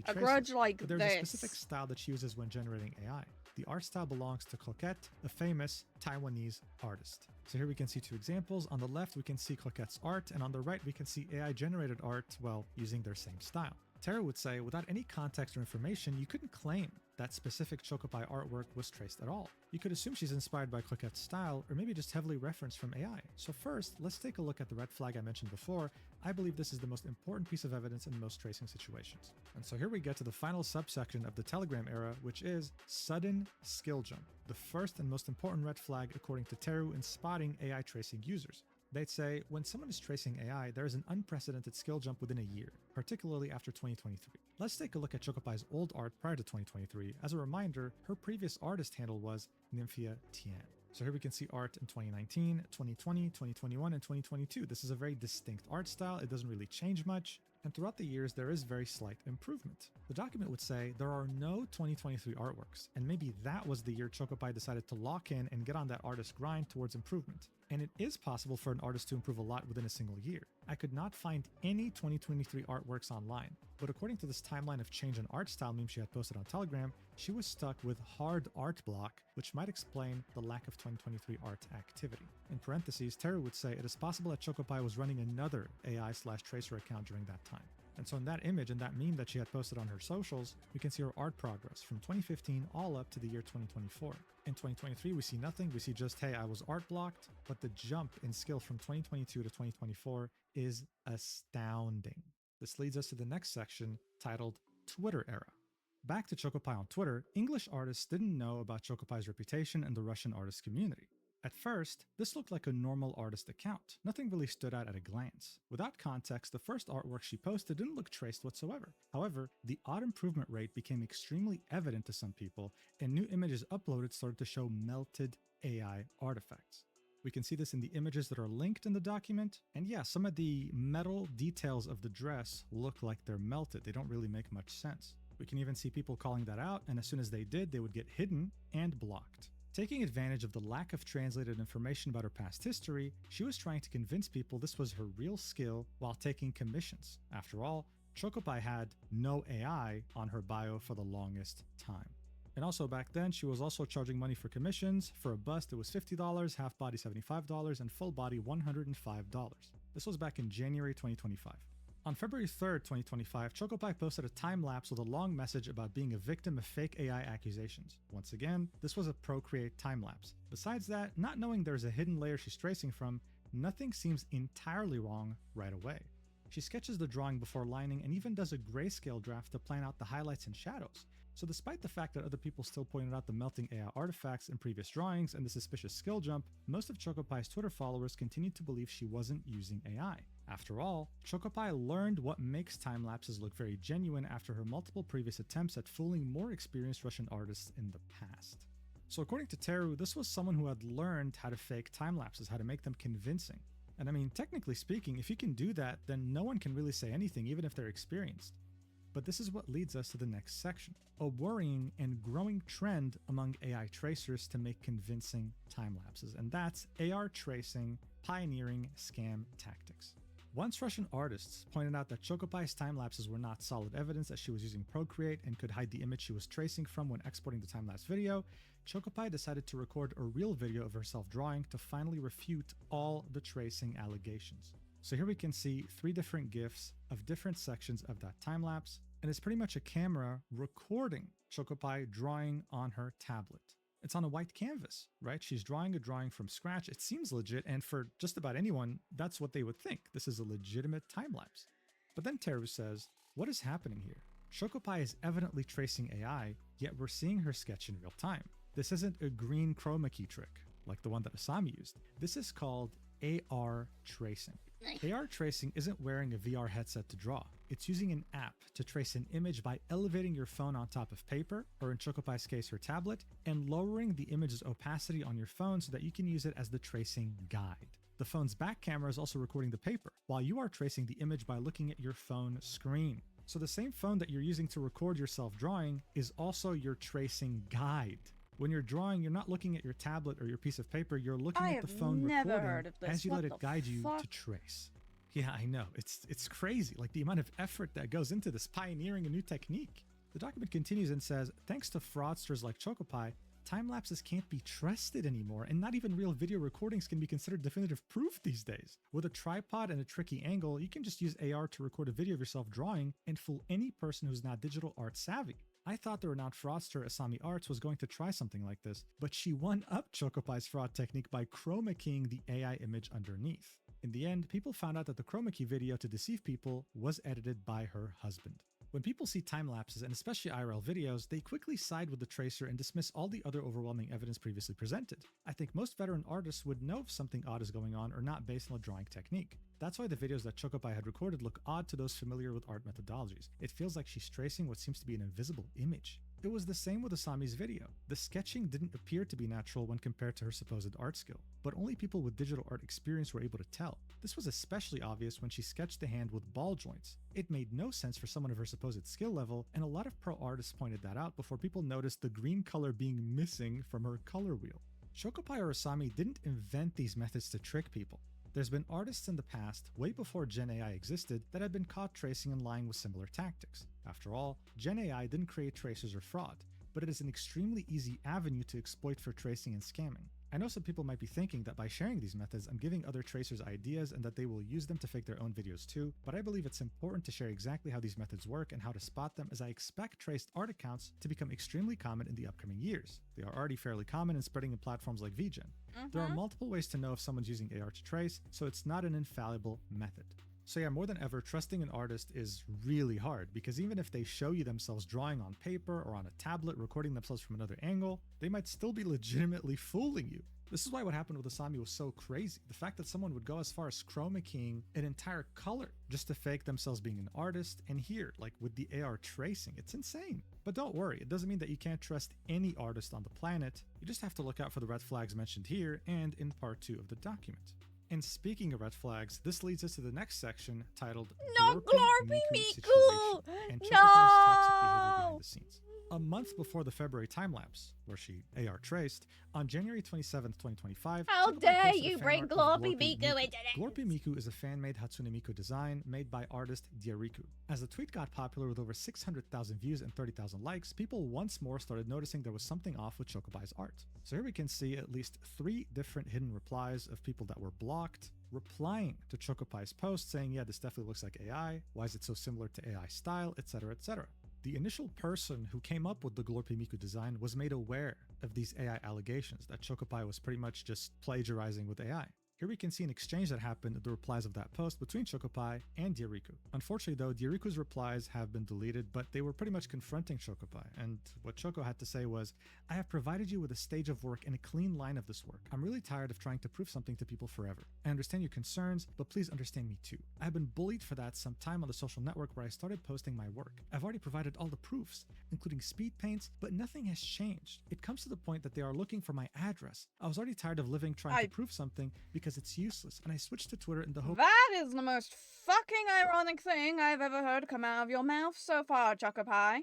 A grudge like but there's a specific style that she uses when generating AI. The art style belongs to Coquette, a famous Taiwanese artist. So here we can see two examples. On the left, we can see Coquette's art, and on the right, we can see AI-generated art, well, using their same style. Teru would say, without any context or information, you couldn't claim that specific Chokopaii artwork was traced at all. You could assume she's inspired by Coquette's style, or maybe just heavily referenced from AI. So first, let's take a look at the red flag I mentioned before. I believe this is the most important piece of evidence in most tracing situations. And so here we get to the final subsection of the Telegram era, which is sudden skill jump, the first and most important red flag according to Teru in spotting AI tracing users. They'd say, when someone is tracing AI, there is an unprecedented skill jump within a year, particularly after 2023. Let's take a look at Chokopai's old art prior to 2023. As a reminder, her previous artist handle was Nymphia Tian. So here we can see art in 2019, 2020, 2021, and 2022. This is a very distinct art style. It doesn't really change much. And throughout the years, there is very slight improvement. The document would say there are no 2023 artworks, and maybe that was the year Chokopaii decided to lock in and get on that artist grind towards improvement. And it is possible for an artist to improve a lot within a single year. I could not find any 2023 artworks online, but according to this timeline of change in art style meme she had posted on Telegram, she was stuck with hard art block, which might explain the lack of 2023 art activity. In parentheses, Teru would say it is possible that Chokopaii was running another AI/tracer account during that time. And so in that image and that meme that she had posted on her socials, we can see her art progress from 2015 all up to the year 2024. In 2023, we see nothing. We see just, hey, I was art blocked, but the jump in skill from 2022 to 2024 is astounding. This leads us to the next section titled Twitter Era. Back to Chokopaii on Twitter, English artists didn't know about Chokopai's reputation in the Russian artist community. At first, this looked like a normal artist account. Nothing really stood out at a glance. Without context, the first artwork she posted didn't look traced whatsoever. However, the odd improvement rate became extremely evident to some people, and new images uploaded started to show melted AI artifacts. We can see this in the images that are linked in the document, and yeah, some of the metal details of the dress look like they're melted. They don't really make much sense. We can even see people calling that out, and as soon as they did, they would get hidden and blocked. Taking advantage of the lack of translated information about her past history, she was trying to convince people this was her real skill while taking commissions. After all, Chokopaii had no AI on her bio for the longest time. And also back then, she was also charging money for commissions. For a bust, it was $50, half body $75, and full body $105. This was back in January 2025. On February 3rd, 2025, Chokopaii posted a time-lapse with a long message about being a victim of fake AI accusations. Once again, this was a Procreate time-lapse. Besides that, not knowing there's a hidden layer she's tracing from, nothing seems entirely wrong right away. She sketches the drawing before lining and even does a grayscale draft to plan out the highlights and shadows. So despite the fact that other people still pointed out the melting AI artifacts in previous drawings and the suspicious skill jump, most of Chokopai's Twitter followers continued to believe she wasn't using AI. After all, Chokopaii learned what makes time-lapses look very genuine after her multiple previous attempts at fooling more experienced Russian artists in the past. So according to Teru, this was someone who had learned how to fake time-lapses, how to make them convincing. And I mean, technically speaking, if you can do that, then no one can really say anything, even if they're experienced. But this is what leads us to the next section, a worrying and growing trend among AI tracers to make convincing time-lapses, and that's AR tracing pioneering scam tactics. Once Russian artists pointed out that Chokopai's time-lapses were not solid evidence that she was using Procreate and could hide the image she was tracing from when exporting the time-lapse video, Chokopaii decided to record a real video of herself drawing to finally refute all the tracing allegations. So here we can see 3 different GIFs of different sections of that time-lapse, and it's pretty much a camera recording Chokopaii drawing on her tablet. It's on a white canvas, right? She's drawing a drawing from scratch. It seems legit, and for just about anyone, that's what they would think. This is a legitimate time-lapse. But then Teru says, what is happening here? Chokopaii is evidently tracing AI, yet we're seeing her sketch in real time. This isn't a green chroma key trick, like the one that Asami used. This is called AR tracing. AR tracing isn't wearing a VR headset to draw. It's using an app to trace an image by elevating your phone on top of paper, or in Chokopai's case, her tablet, and lowering the image's opacity on your phone so that you can use it as the tracing guide. The phone's back camera is also recording the paper, while you are tracing the image by looking at your phone screen. So the same phone that you're using to record yourself drawing is also your tracing guide. When you're drawing, you're not looking at your tablet or your piece of paper, you're looking at the phone recording as you let it guide you to trace. Yeah, I know, it's crazy, like the amount of effort that goes into this, pioneering a new technique. The document continues and says, thanks to fraudsters like Chokopaii, time-lapses can't be trusted anymore, and not even real video recordings can be considered definitive proof these days. With a tripod and a tricky angle, you can just use AR to record a video of yourself drawing and fool any person who's not digital art savvy. I thought the renowned fraudster Asami Arts was going to try something like this, but she one-upped Chokopai's fraud technique by chroma keying the AI image underneath. In the end, people found out that the chroma key video to deceive people was edited by her husband. When people see time-lapses, and especially IRL videos, they quickly side with the tracer and dismiss all the other overwhelming evidence previously presented. I think most veteran artists would know if something odd is going on or not based on a drawing technique. That's why the videos that Chokopaii had recorded look odd to those familiar with art methodologies. It feels like she's tracing what seems to be an invisible image. It was the same with Asami's video. The sketching didn't appear to be natural when compared to her supposed art skill, but only people with digital art experience were able to tell. This was especially obvious when she sketched the hand with ball joints. It made no sense for someone of her supposed skill level, and a lot of pro artists pointed that out before people noticed the green color being missing from her color wheel. Chokopaii or Asami didn't invent these methods to trick people. There's been artists in the past, way before Gen AI existed, that have been caught tracing and lying with similar tactics. After all, Gen AI didn't create tracers or fraud, but it is an extremely easy avenue to exploit for tracing and scamming. I know some people might be thinking that by sharing these methods, I'm giving other tracers ideas and that they will use them to fake their own videos too, but I believe it's important to share exactly how these methods work and how to spot them, as I expect traced art accounts to become extremely common in the upcoming years. They are already fairly common and spreading in platforms like VGen. There are multiple ways to know if someone's using AR to trace, so it's not an infallible method. So yeah, more than ever, trusting an artist is really hard because even if they show you themselves drawing on paper or on a tablet, recording themselves from another angle, they might still be legitimately fooling you. This is why what happened with Asami was so crazy. The fact that someone would go as far as chroma keying an entire color just to fake themselves being an artist, and here, like with the AR tracing, it's insane. But don't worry, it doesn't mean that you can't trust any artist on the planet. You just have to look out for the red flags mentioned here and in part 2 of the document. And speaking of red flags, this leads us to the next section titled No, Glorpy Miku! Situation and Chokopai's toxic behavior behind the scenes. A month before the February time-lapse, where she AR traced, on January 27th, 2025, How Chokopai dare posted a you fan bring art of Glorpy Miku into this? Glorpy Miku is a fan-made Hatsune Miku design made by artist Teru. As the tweet got popular with over 600,000 views and 30,000 likes, people once more started noticing there was something off with Chokopai's art. So here we can see at least 3 different hidden replies of people that were blocked, replying to Chokopai's post saying, yeah, this definitely looks like AI, why is it so similar to AI style, etc, etc. The initial person who came up with the Glorpy Miku design was made aware of these AI allegations that Chokopai was pretty much just plagiarizing with AI. Here we can see an exchange that happened in the replies of that post between Chokopai and Teru. Unfortunately though, Teru's replies have been deleted, but they were pretty much confronting Chokopai, and what Choco had to say was, I have provided you with a stage of work and a clean line of this work. I'm really tired of trying to prove something to people forever. I understand your concerns, but please understand me too. I have been bullied for that some time on the social network where I started posting my work. I've already provided all the proofs, including speed paints, but nothing has changed. It comes to the point that they are looking for my address. I was already tired of living trying to prove something because it's useless, and I switched to Twitter in the hope— That is the most fucking ironic thing I've ever heard come out of your mouth so far, Chokopai.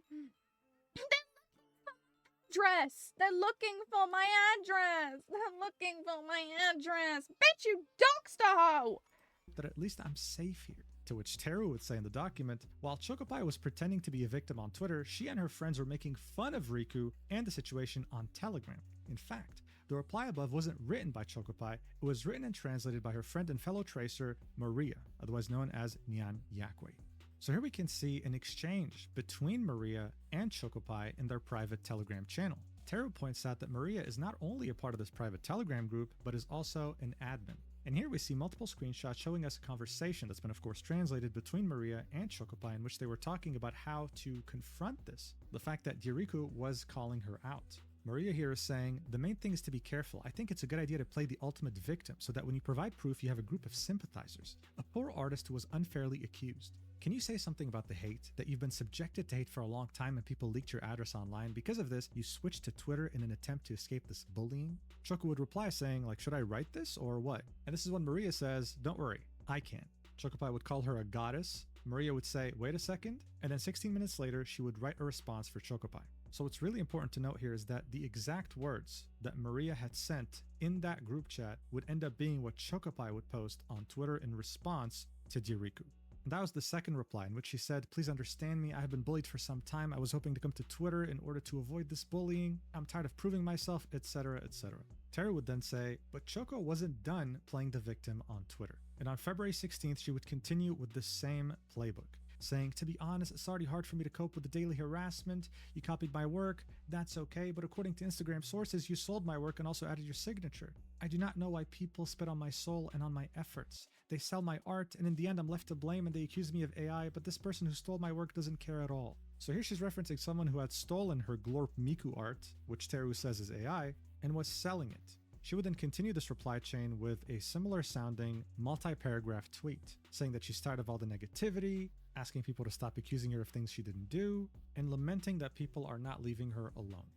Address! They're looking for my address! They're looking for my address! Bitch, you doxed a hoe! that at least I'm safe here. To which Teru would say in the document, while Chokopai was pretending to be a victim on Twitter, she and her friends were making fun of Riku and the situation on Telegram. In fact, the reply above wasn't written by Chokopai, it was written and translated by her friend and fellow tracer, Maria, otherwise known as Nyan Yakwe. So here we can see an exchange between Maria and Chokopai in their private Telegram channel. Teru points out that Maria is not only a part of this private Telegram group, but is also an admin. And here we see multiple screenshots showing us a conversation that's been of course translated between Maria and Chokopai, in which they were talking about how to confront this. The fact that Teru was calling her out. Maria here is saying, the main thing is to be careful. I think it's a good idea to play the ultimate victim so that when you provide proof, you have a group of sympathizers. A poor artist who was unfairly accused. Can you say something about the hate? That you've been subjected to hate for a long time and people leaked your address online. Because of this, you switched to Twitter in an attempt to escape this bullying? Choco would reply saying, like, should I write this or what? And this is when Maria says, don't worry, I can. Chokopai would call her a goddess. Maria would say, wait a second. And then 16 minutes later, she would write a response for Chokopai. So what's really important to note here is that the exact words that Maria had sent in that group chat would end up being what Chokopai would post on Twitter in response to Teru. And that was the second reply, in which she said, please understand me, I have been bullied for some time. I was hoping to come to Twitter in order to avoid this bullying. I'm tired of proving myself, etc, etc. Teru would then say, but Choco wasn't done playing the victim on Twitter. And on February 16th, she would continue with the same playbook, saying, to be honest, it's already hard for me to cope with the daily harassment. You copied my work, that's okay, but according to Instagram sources, you sold my work and also added your signature. I do not know why people spit on my soul and on my efforts. They sell my art, and in the end I'm left to blame and they accuse me of AI, but this person who stole my work doesn't care at all. So here she's referencing someone who had stolen her Glorp Miku art, which Teru says is AI, and was selling it. She would then continue this reply chain with a similar sounding multi-paragraph tweet, saying that she's tired of all the negativity, asking people to stop accusing her of things she didn't do, and lamenting that people are not leaving her alone.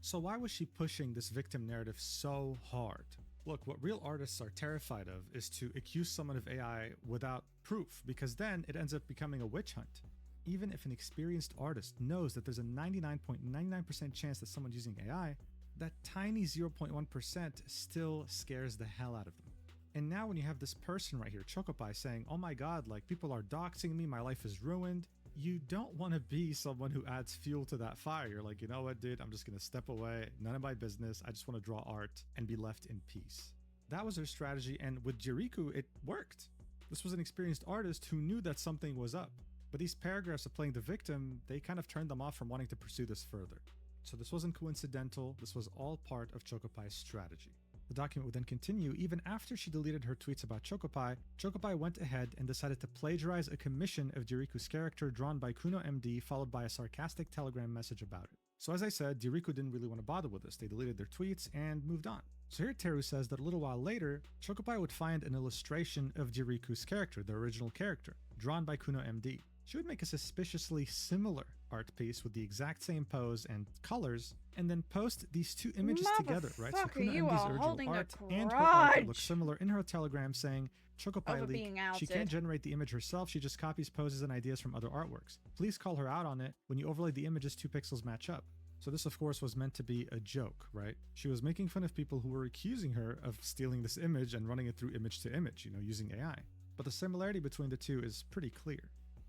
So why was she pushing this victim narrative so hard? Look, what real artists are terrified of is to accuse someone of AI without proof, because then it ends up becoming a witch hunt. Even if an experienced artist knows that there's a 99.99% chance that someone's using AI, that tiny 0.1% still scares the hell out of them. And now when you have this person right here, Chokopai, saying, oh my god, like people are doxing me, my life is ruined, you don't want to be someone who adds fuel to that fire. You're like, you know what, dude, I'm just going to step away, none of my business, I just want to draw art and be left in peace. That was her strategy, and with Teru, it worked. This was an experienced artist who knew that something was up. But these paragraphs of playing the victim, they kind of turned them off from wanting to pursue this further. So this wasn't coincidental, this was all part of Chokopai's strategy. The document would then continue. Even after she deleted her tweets about Chokopaii, Chokopaii went ahead and decided to plagiarize a commission of Diriku's character drawn by Kuno MD, followed by a sarcastic telegram message about it. So as I said, Diriku didn't really want to bother with this. They deleted their tweets and moved on. So here Teru says that a little while later, Chokopaii would find an illustration of Diriku's character, the original character, drawn by Kuno MD. She would make a suspiciously similar art piece with the exact same pose and colors, and then post these two images together, right? So Kuno MD's original art and her art that looks similar in her telegram saying, Chokopaii leak, she can't generate the image herself, she just copies poses and ideas from other artworks. Please call her out on it. When you overlay the images, 2 pixels match up. So this of course was meant to be a joke, right? She was making fun of people who were accusing her of stealing this image and running it through image to image, using AI. But the similarity between the two is pretty clear.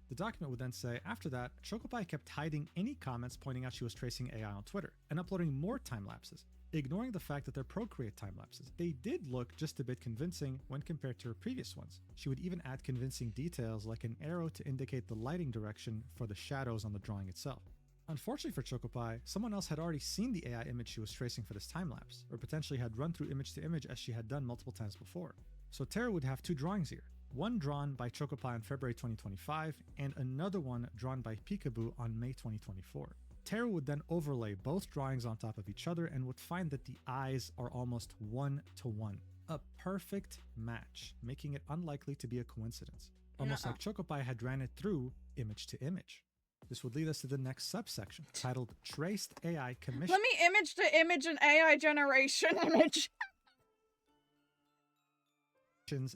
The document would then say, after that, Chokopaii kept hiding any comments pointing out she was tracing AI on Twitter and uploading more time lapses, ignoring the fact that they're Procreate time lapses. They did look just a bit convincing when compared to her previous ones. She would even add convincing details like an arrow to indicate the lighting direction for the shadows on the drawing itself. Unfortunately for Chokopaii, someone else had already seen the AI image she was tracing for this time-lapse, or potentially had run through image to image as she had done multiple times before. So Teru would have 2 drawings here, one drawn by Chokopaii in February 2025, and another one drawn by Peekaboo on May 2024. Teru would then overlay both drawings on top of each other and would find that the eyes are almost 1-to-1. A perfect match, making it unlikely to be a coincidence. Almost like Chokopaii had ran it through image to image. This would lead us to the next subsection, titled Traced AI Commission. Let me image to image an AI generation image.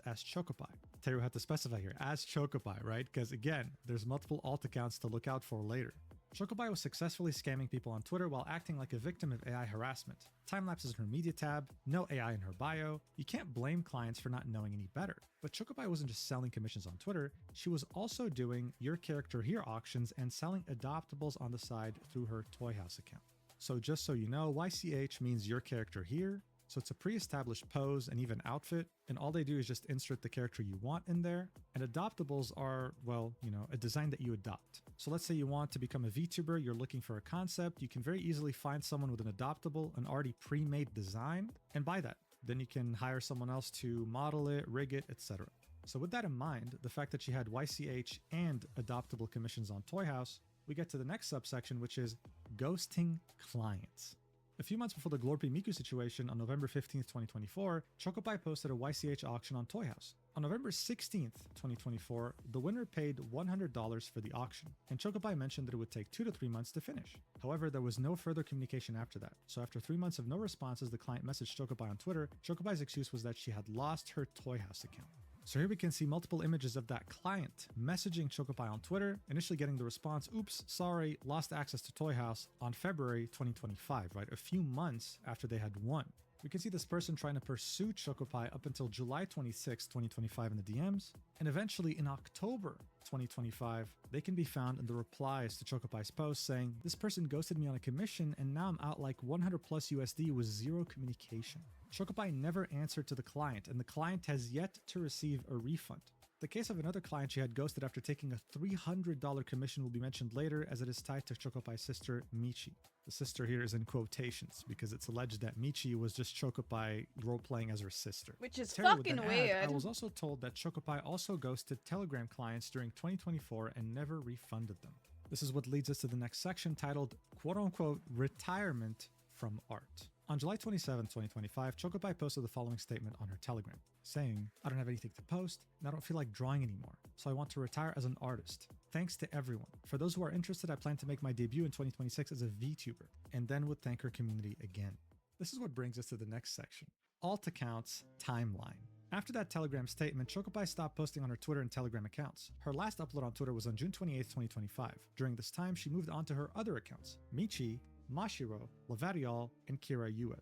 As Chokopaii. Teru had to specify here, as Chokopaii, right? Because again, there's multiple alt accounts to look out for later. Chokopaii was successfully scamming people on Twitter while acting like a victim of AI harassment. Time-lapses in her media tab, no AI in her bio. You can't blame clients for not knowing any better. But Chokopaii wasn't just selling commissions on Twitter, she was also doing Your Character Here auctions and selling adoptables on the side through her Toy House account. So just so you know, YCH means Your Character Here. So it's a pre-established pose and even outfit, and all they do is just insert the character you want in there. And adoptables are, well, a design that you adopt. So let's say you want to become a VTuber, you're looking for a concept, you can very easily find someone with an adoptable, an already pre-made design, and buy that. Then you can hire someone else to model it, rig it, etc. So with that in mind, the fact that she had YCH and adoptable commissions on Toy House, we get to the next subsection, which is ghosting clients. A few months before the Glorpy Miku situation, on November 15th, 2024, Chokopaii posted a YCH auction on Toy House. On November 16th, 2024, the winner paid $100 for the auction, and Chokopaii mentioned that it would take 2 to 3 months to finish. However, there was no further communication after that. So after 3 months of no responses, the client messaged Chokopaii on Twitter. Chokopai's excuse was that she had lost her Toy House account. So here we can see multiple images of that client messaging Chokopaii on Twitter, initially getting the response, oops, sorry, lost access to Toy House on February 2025, right? A few months after they had won. We can see this person trying to pursue Chokopaii up until July 26, 2025 in the DMs, and eventually in October 2025, they can be found in the replies to Chokopai's post saying, this person ghosted me on a commission and now I'm out like 100 plus USD with zero communication. Chokopaii never answered to the client, and the client has yet to receive a refund. The case of another client she had ghosted after taking a $300 commission will be mentioned later, as it is tied to Chokopai's sister, Michi. The sister here is in quotations, because it's alleged that Michi was just Chokopaii role-playing as her sister. Which is Teru fucking weird. I was also told that Chokopaii also ghosted Telegram clients during 2024 and never refunded them. This is what leads us to the next section, titled, quote-unquote, retirement from art. On July 27, 2025, Chokopaii posted the following statement on her Telegram, saying, I don't have anything to post, and I don't feel like drawing anymore, so I want to retire as an artist. Thanks to everyone. For those who are interested, I plan to make my debut in 2026 as a VTuber, and then would thank her community again. This is what brings us to the next section, alt accounts timeline. After that Telegram statement, Chokopaii stopped posting on her Twitter and Telegram accounts. Her last upload on Twitter was on June 28, 2025. During this time, she moved on to her other accounts, Michi, Mashiro, Lavarial, and Kira Uep.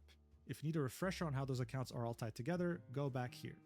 If you need a refresher on how those accounts are all tied together, go back here.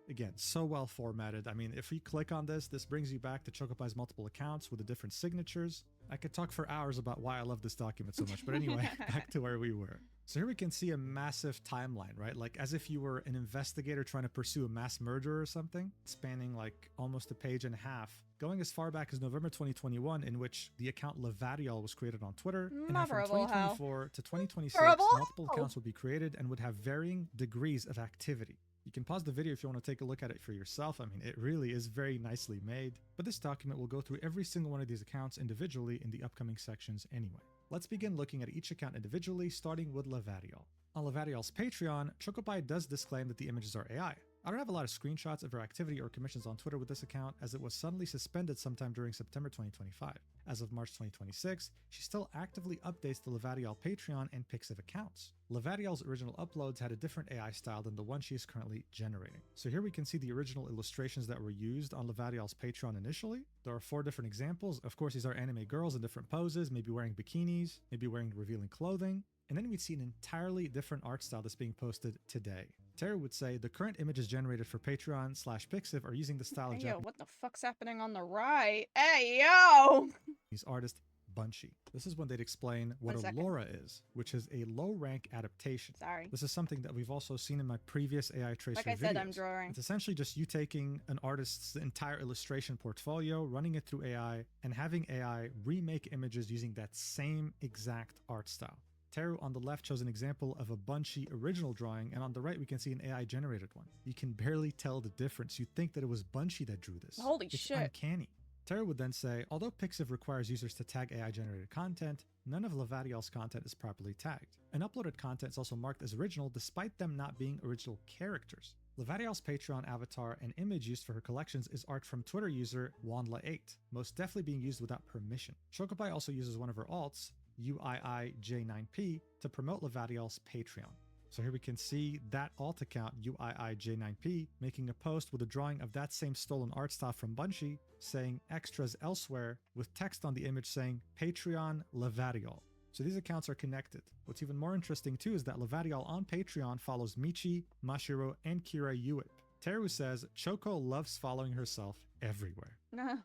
Again, so well formatted. I mean, if we click on this, this brings you back to Chokopai's multiple accounts with the different signatures. I could talk for hours about why I love this document so much, but anyway, back to where we were. So here we can see a massive timeline, right? Like as if you were an investigator trying to pursue a mass murder or something, spanning like almost a page and a half, going as far back as November 2021, in which the account Levadiol was created on Twitter. And from 2024 to 2026, multiple accounts would be created and would have varying degrees of activity. You can pause the video if you want to take a look at it for yourself. I mean, it really is very nicely made. But this document will go through every single one of these accounts individually in the upcoming sections anyway. Let's begin looking at each account individually, starting with Levadiol. On Levadiol's Patreon, Chokopaii does disclaim that the images are AI. I don't have a lot of screenshots of her activity or commissions on Twitter with this account, as it was suddenly suspended sometime during September 2025. As of March 2026, she still actively updates the Levadiol Patreon and Pixiv accounts. Levadiol's original uploads had a different AI style than the one she is currently generating. So here we can see the original illustrations that were used on Levadiol's Patreon initially. There are 4 different examples. Of course, these are anime girls in different poses, maybe wearing bikinis, maybe wearing revealing clothing. And then we'd see an entirely different art style that's being posted today. Teru would say the current images generated for Patreon/Pixiv are using the style of Yo, what the fuck's happening on the right? Hey, yo! Japanese artist Bunshi. This is when they'd explain what a Laura is, which is a low-rank adaptation. Sorry. This is something that we've also seen in my previous AI Tracer videos. Like I said, I'm drawing. It's essentially just you taking an artist's entire illustration portfolio, running it through AI, and having AI remake images using that same exact art style. Teru on the left shows an example of a Bunshi original drawing, and on the right we can see an AI generated one. You can barely tell the difference. You'd think that it was Bunshi that drew this. Holy it's shit. Uncanny. Teru would then say, although Pixiv requires users to tag AI generated content, none of Levadiol's content is properly tagged. And uploaded content is also marked as original despite them not being original characters. Levadiol's Patreon avatar and image used for her collections is art from Twitter user Wanla8, most definitely being used without permission. Chokopaii also uses one of her alts, UIIJ9P, to promote Levadiol's Patreon. So here we can see that alt account, UIIJ9P, making a post with a drawing of that same stolen art style from Bunshi, saying extras elsewhere, with text on the image saying Patreon Levadiol. So these accounts are connected. What's even more interesting too is that Levadiol on Patreon follows Michi, Mashiro, and Kira Uip. Teru says Choco loves following herself everywhere.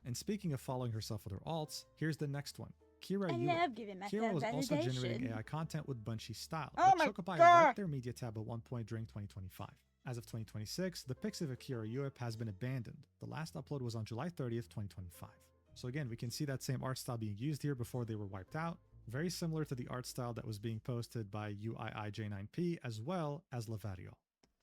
And speaking of following herself with her alts, here's the next one. Kira was also generating AI content with Bunshi style, but Chokopaii wiped their media tab at one point during 2025. As of 2026, the Pixiv of Kira Uip has been abandoned. The last upload was on July 30th, 2025. So again, we can see that same art style being used here before they were wiped out, very similar to the art style that was being posted by UIIJ9P as well as Levadiol.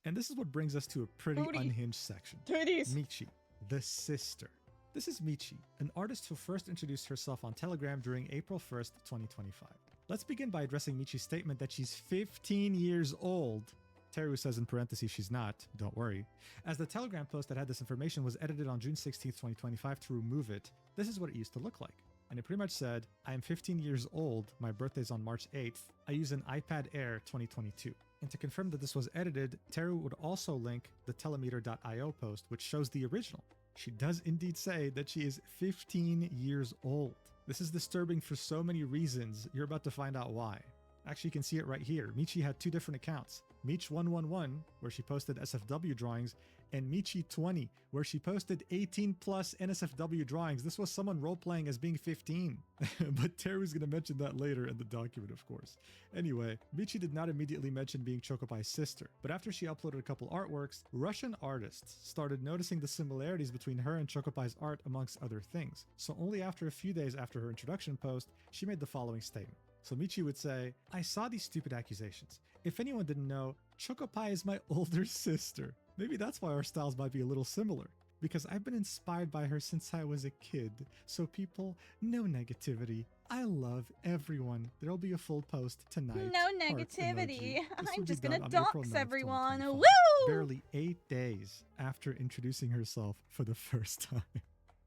And this is what brings us to a pretty unhinged section. Michi, the sister. This is Michi, an artist who first introduced herself on Telegram during April 1st, 2025. Let's begin by addressing Michi's statement that she's 15 years old. Teru says in parentheses she's not, don't worry. As the Telegram post that had this information was edited on June 16th, 2025 to remove it, this is what it used to look like. And it pretty much said, I am 15 years old, my birthday's on March 8th, I use an iPad Air 2022. And to confirm that this was edited, Teru would also link the telemeter.io post, which shows the original. She does indeed say that she is 15 years old. This is disturbing for so many reasons. You're about to find out why. Actually, you can see it right here. Michi had 2 different accounts. Mich111, where she posted SFW drawings, and Michi20, where she posted 18 plus NSFW drawings. This was someone role-playing as being 15. But Teru's gonna mention that later in the document, of course. Anyway, Michi did not immediately mention being Chokopai's sister, but after she uploaded a couple artworks, Russian artists started noticing the similarities between her and Chokopai's art amongst other things. So only after a few days after her introduction post, she made the following statement. So Michi would say, I saw these stupid accusations. If anyone didn't know, Chokopaii is my older sister. Maybe that's why our styles might be a little similar. Because I've been inspired by her since I was a kid. So people, no negativity. I love everyone. There'll be a full post tonight. No negativity. I'm just gonna on dox everyone. Woo! Barely 8 days after introducing herself for the first time.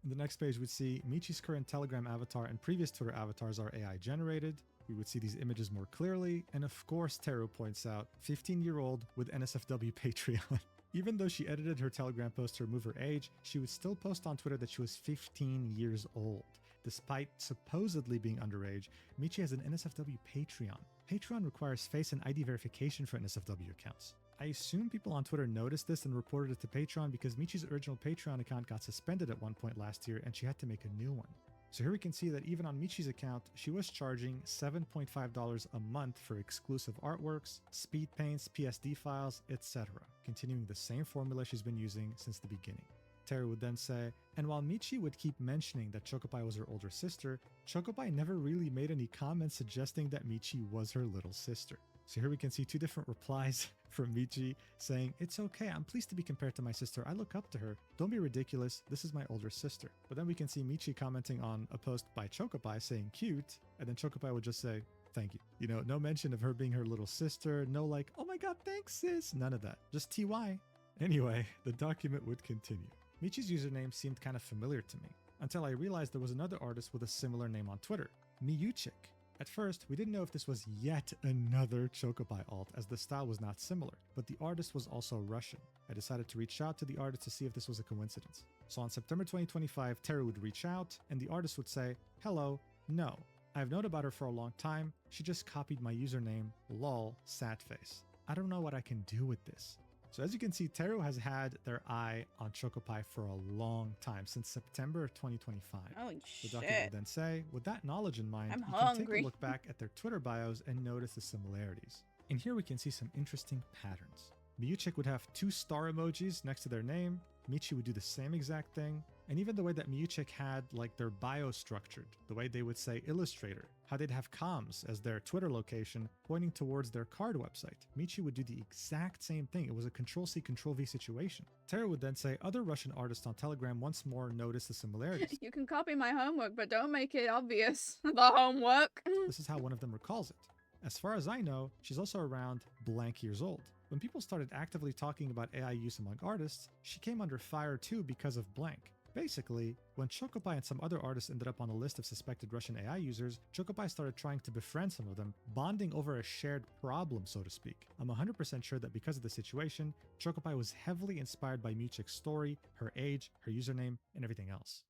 On the next page, we'd see Michi's current Telegram avatar and previous Twitter avatars are AI generated. We would see these images more clearly. And of course, Teru points out, 15-year-old with NSFW Patreon. Even though she edited her Telegram post to remove her age, she would still post on Twitter that she was 15 years old. Despite supposedly being underage, Michi has an NSFW Patreon. Patreon requires face and ID verification for NSFW accounts. I assume people on Twitter noticed this and reported it to Patreon because Michi's original Patreon account got suspended at one point last year and she had to make a new one. So here we can see that even on Michi's account, she was charging $7.5 a month for exclusive artworks, speed paints, PSD files, etc., continuing the same formula she's been using since the beginning. Teru would then say, and while Michi would keep mentioning that Chokopaii was her older sister, Chokopaii never really made any comments suggesting that Michi was her little sister. So here we can see two different replies from Michi saying, it's okay, I'm pleased to be compared to my sister, I look up to her, don't be ridiculous, this is my older sister. But then we can see Michi commenting on a post by Chokopaii saying cute, and then Chokopaii would just say, thank you. You know, no mention of her being her little sister, no like, oh my god, thanks sis, none of that, just TY. Anyway, the document would continue. Michi's username seemed kind of familiar to me, until I realized there was another artist with a similar name on Twitter, Miyuchik. At first, we didn't know if this was yet another Chokopaii alt, as the style was not similar, but the artist was also Russian. I decided to reach out to the artist to see if this was a coincidence. So on September 2025, Teru would reach out, and the artist would say, hello, no, I've known about her for a long time, she just copied my username, lol, sad face. I don't know what I can do with this. So as you can see, Teru has had their eye on Chokopaii for a long time, since September of 2025. Holy The shit. document would then say, with that knowledge in mind, I'm you can take hungry. a look back at their Twitter bios and notice the similarities. And here we can see some interesting patterns. Miyuchik would have 2 star emojis next to their name, Michi would do the same exact thing, and even the way that Miyuchik had like their bio structured, the way they would say Illustrator, how they'd have comms as their Twitter location pointing towards their card website. Michi would do the exact same thing. It was a Control-C, Control-V situation. Teru would then say other Russian artists on Telegram once more noticed the similarities. You can copy my homework, but don't make it obvious. The homework. This is how one of them recalls it. As far as I know, she's also around blank years old. When people started actively talking about AI use among artists, she came under fire too because of blank. Basically, when Chokopaii and some other artists ended up on a list of suspected Russian AI users, Chokopaii started trying to befriend some of them, bonding over a shared problem, so to speak. I'm 100% sure that because of the situation, Chokopaii was heavily inspired by Miyuchik's story, her age, her username, and everything else.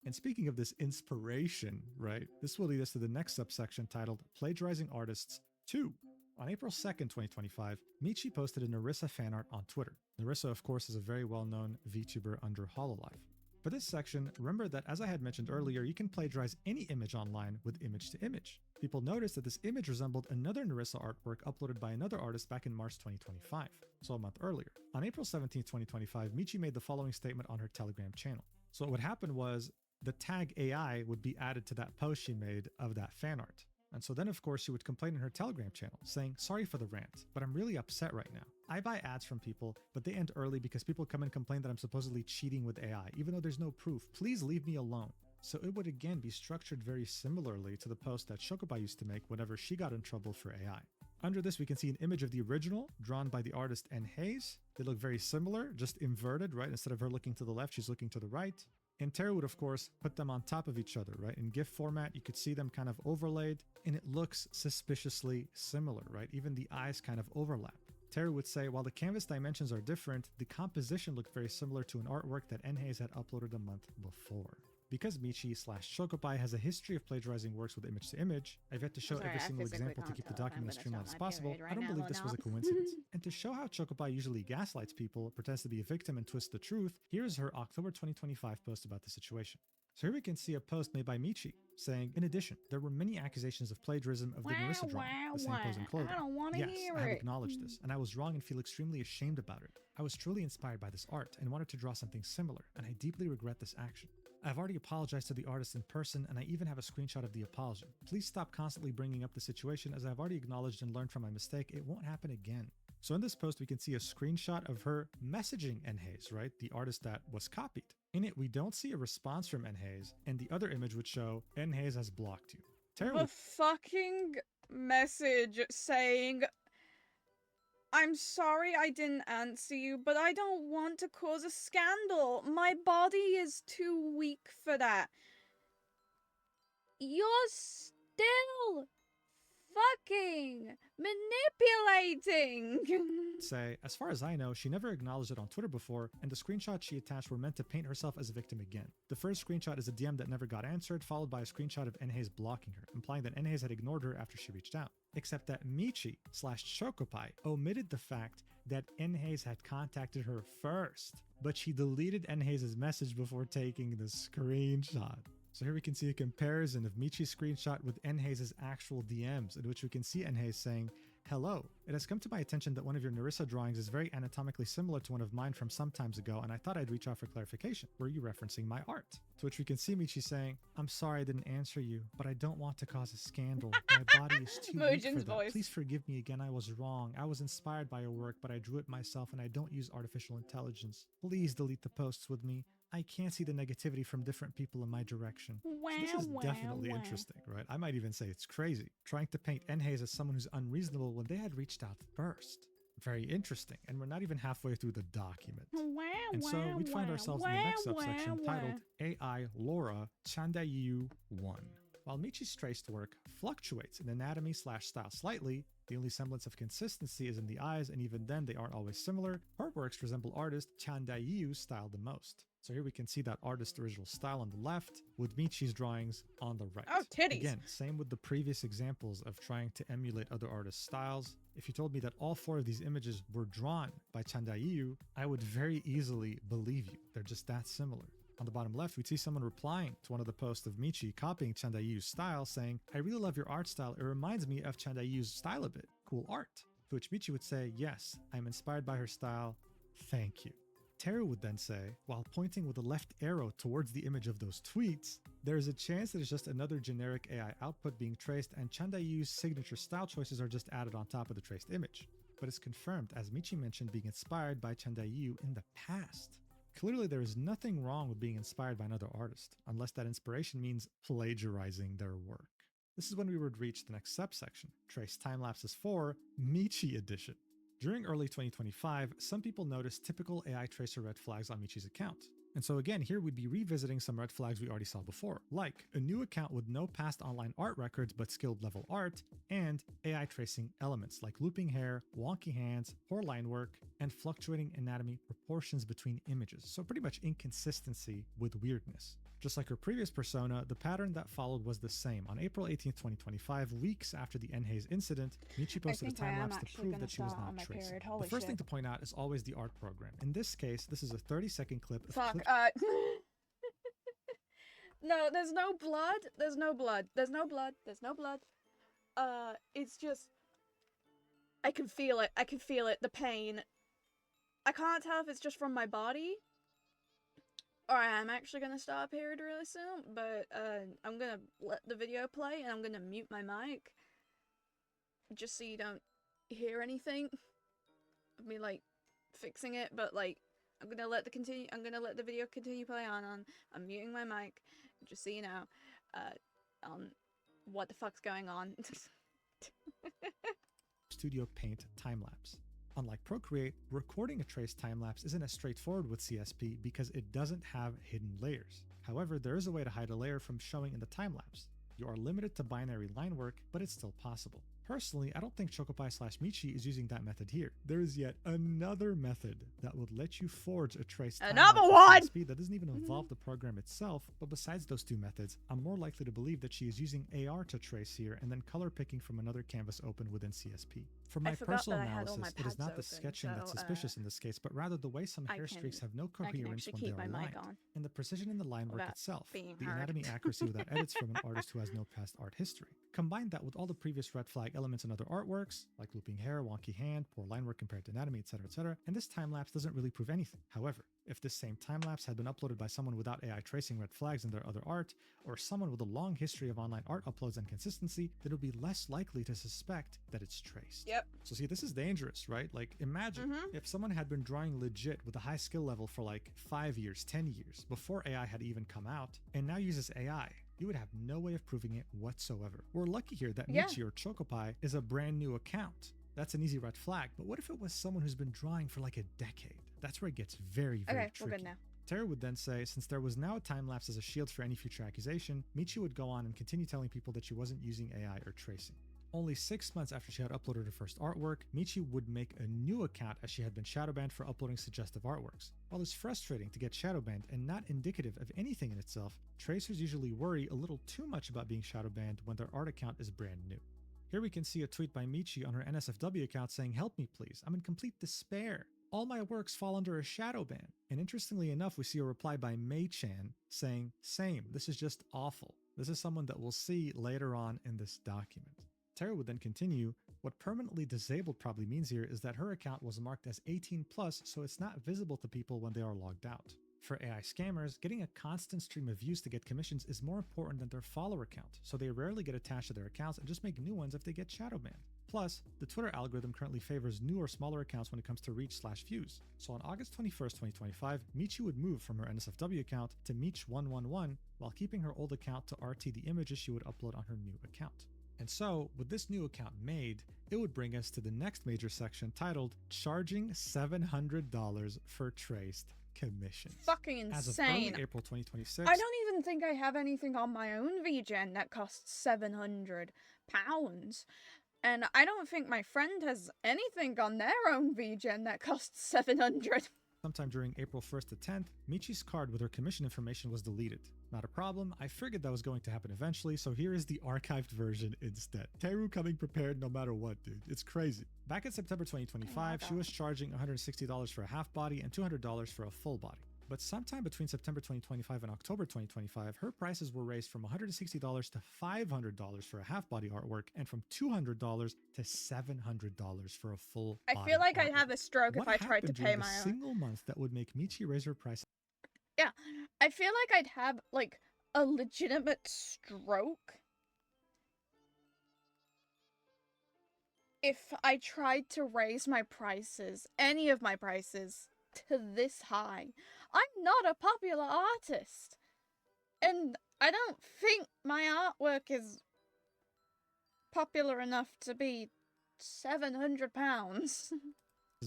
And speaking of this inspiration, right, this will lead us to the next subsection titled Plagiarizing Artists 2. On April 2nd, 2025, Michi posted a Narissa fanart on Twitter. Narissa, of course, is a very well-known VTuber under Hololive. For this section, remember that as I had mentioned earlier, you can plagiarize any image online with image to image. People noticed that this image resembled another Narissa artwork uploaded by another artist back in March 2025, so a month earlier. On April 17, 2025, Michi made the following statement on her Telegram channel. So what would happen was the tag AI would be added to that post she made of that fan art. And so then, of course, she would complain in her Telegram channel, saying, sorry for the rant, but I'm really upset right now. I buy ads from people, but they end early because people come and complain that I'm supposedly cheating with AI, even though there's no proof. Please leave me alone. So it would again be structured very similarly to the post that Chokopaii used to make whenever she got in trouble for AI. Under this, we can see an image of the original, drawn by the artist N. Hayes. They look very similar, just inverted, right? Instead of her looking to the left, she's looking to the right. And Teru would, of course, put them on top of each other, right? In GIF format, you could see them kind of overlaid, and it looks suspiciously similar, right? Even the eyes kind of overlap. Teru would say, while the canvas dimensions are different, the composition looked very similar to an artwork that N-Haze had uploaded a month before. Because Michi/Chokopaii has a history of plagiarizing works with image to image, I've yet to show every single example to keep the document as streamlined as possible. I don't believe this was a coincidence. And to show how Chokopaii usually gaslights people, pretends to be a victim, and twists the truth, here's her October 2025 post about the situation. So here we can see a post made by Michi saying, in addition, there were many accusations of plagiarism of the Narissa drawing, the same pose and clothing. I don't want to Yes, hear I have it. acknowledged this, and I was wrong and feel extremely ashamed about it. I was truly inspired by this art and wanted to draw something similar, and I deeply regret this action. I've already apologized to the artist in person, and I even have a screenshot of the apology. Please stop constantly bringing up the situation, as I've already acknowledged and learned from my mistake. It won't happen again. So in this post, we can see a screenshot of her messaging N-Haze, right? The artist that was copied. In it, we don't see a response from N-Haze, and the other image would show N-Haze has blocked you. Teru A fucking message saying, I'm sorry I didn't answer you, but I don't want to cause a scandal. My body is too weak for that. You're still fucking manipulating. say, as far as I know, she never acknowledged it on Twitter before, and the screenshots she attached were meant to paint herself as a victim again. The first screenshot is a DM that never got answered, followed by a screenshot of N-Haze blocking her, implying that N-Haze had ignored her after she reached out. Except that Michi/Chokopaii omitted the fact that N-Haze had contacted her first, but she deleted N-Haze's message before taking the screenshot. So here we can see a comparison of Michi's screenshot with Enhei's actual DMs, in which we can see Enhei saying, "Hello, it has come to my attention that one of your Narissa drawings is very anatomically similar to one of mine from some times ago, and I thought I'd reach out for clarification. Were you referencing my art?" To which we can see Michi saying, "I'm sorry I didn't answer you, but I don't want to cause a scandal. My body is too weak for that. Voice. Please forgive me again, I was wrong. I was inspired by your work, but I drew it myself and I don't use artificial intelligence. Please delete the posts with me. I can't see the negativity from different people in my direction." Wow, So this is wow, definitely wow. interesting, right? I might even say it's crazy, trying to paint Enhei as someone who's unreasonable when they had reached out first. Very interesting, and we're not even halfway through the document. Wow, And so we'd find ourselves in the next subsection titled wow. AI Laura Chandayu 1. While Michi's traced work fluctuates in anatomy/style slightly, the only semblance of consistency is in the eyes, and even then they aren't always similar. Her works resemble artist Chandayu's style the most. So here we can see that artist's original style on the left, with Michi's drawings on the right. Oh, titties! Again, same with the previous examples of trying to emulate other artists' styles. If you told me that all 4 of these images were drawn by Chandayu, I would very easily believe you. They're just that similar. On the bottom left, we'd see someone replying to one of the posts of Michi copying Chandayu's style, saying, "I really love your art style. It reminds me of Chandayu's style a bit. Cool art." To which Michi would say, "Yes, I'm inspired by her style. Thank you." Teru would then say, while pointing with the left arrow towards the image of those tweets, "There is a chance that it's just another generic AI output being traced and Chandayu's signature style choices are just added on top of the traced image." But it's confirmed, as Michi mentioned being inspired by Chandayu in the past. Clearly, there is nothing wrong with being inspired by another artist, unless that inspiration means plagiarizing their work. This is when we would reach the next subsection, Trace Timelapses 4, Michi Edition. During early 2025, some people noticed typical AI tracer red flags on Michi's account. And so again, here we'd be revisiting some red flags we already saw before, like a new account with no past online art records but skilled level art, and AI tracing elements like looping hair, wonky hands, poor line work, and fluctuating anatomy proportions between images. So pretty much inconsistency with weirdness. Just like her previous persona, the pattern that followed was the same. On April 18th, 2025, weeks after the Enhei's incident, Michi posted a time-lapse to prove that she was not tracing. The first thing to point out is always the art program. In this case, this is a 30-second clip of No, there's no blood. There's no blood. There's no blood. There's no blood. It's just... I can feel it. I can feel it. The pain. I can't tell if it's just from my body, or I'm actually gonna stop here really soon, but I'm gonna let the video play and I'm gonna mute my mic just so you don't hear anything of me like fixing it, but like I'm gonna let the video continue play on. I'm muting my mic just so you know on what the fuck's going on. Studio Paint time-lapse. Unlike Procreate, recording a trace time-lapse isn't as straightforward with CSP because it doesn't have hidden layers. However, there is a way to hide a layer from showing in the time-lapse. You are limited to binary line work, but it's still possible. Personally, I don't think Chokopaii/Michi is using that method here. There is yet another method that would let you forge a trace time-lapse CSP that doesn't even involve the program itself, but besides those 2 methods, I'm more likely to believe that she is using AR to trace here and then color picking from another canvas open within CSP. From my personal analysis, it is not the sketching that's suspicious in this case, but rather the way some hair streaks have no coherence when they are aligned, and the precision in the line work itself, the anatomy accuracy without edits from an artist who has no past art history. Combine that with all the previous red flag elements in other artworks, like looping hair, wonky hand, poor line work compared to anatomy, etc., and this time-lapse doesn't really prove anything. However, if this same time-lapse had been uploaded by someone without AI tracing red flags in their other art, or someone with a long history of online art uploads and consistency, then it would be less likely to suspect that it's traced. Yep. So see, this is dangerous, right? Like, imagine if someone had been drawing legit with a high skill level for like 5 years, 10 years, before AI had even come out, and now uses AI. You would have no way of proving it whatsoever. We're lucky here that Michi or Chokopaii is a brand new account. That's an easy red flag, but what if it was someone who's been drawing for like a decade? That's where it gets very, very tricky. We're good now. Teru would then say, since there was now a time-lapse as a shield for any future accusation, Michi would go on and continue telling people that she wasn't using AI or tracing. Only 6 months after she had uploaded her first artwork, Michi would make a new account as she had been shadow banned for uploading suggestive artworks. While it's frustrating to get shadow banned and not indicative of anything in itself, tracers usually worry a little too much about being shadow banned when their art account is brand new. Here we can see a tweet by Michi on her NSFW account saying, "Help me please, I'm in complete despair. all my works fall under a shadow ban. And interestingly enough, we see a reply by Mei-chan saying, same, this is just awful. This is someone that we'll see later on in this document. Teru would then continue, what permanently disabled probably means here is that her account was marked as 18+, so it's not visible to people when they are logged out. For AI scammers, getting a constant stream of views to get commissions is more important than their follower count, so they rarely get attached to their accounts and just make new ones if they get shadow banned. Plus, the Twitter algorithm currently favors new or smaller accounts when it comes to reach/views. So on August 21st, 2025, Michi would move from her NSFW account to Meech111 while keeping her old account to RT the images she would upload on her new account. And so, with this new account made, it would bring us to the next major section titled Charging $700 for Traced Commissions. Fucking insane. As of early April 2026, I don't even think I have anything on my own VGen that costs £700. And I don't think my friend has anything on their own VGen that costs 700. Sometime during April 1st to 10th, Michi's card with her commission information was deleted. Not a problem, I figured that was going to happen eventually, so here is the archived version instead. Teru coming prepared no matter what, dude. It's crazy. Back in September 2025, she was charging $160 for a half body and $200 for a full body. But sometime between September 2025 and October 2025, her prices were raised from $160 to $500 for a half-body artwork and from $200 to $700 for a full body I feel like artwork. I'd have a stroke if I tried to pay my own. Single month that would make Michi raise her price. Yeah, I feel like I'd have, like, a legitimate stroke if I tried to raise my prices, any of my prices, to this high. I'm not a popular artist, and I don't think my artwork is popular enough to be £700.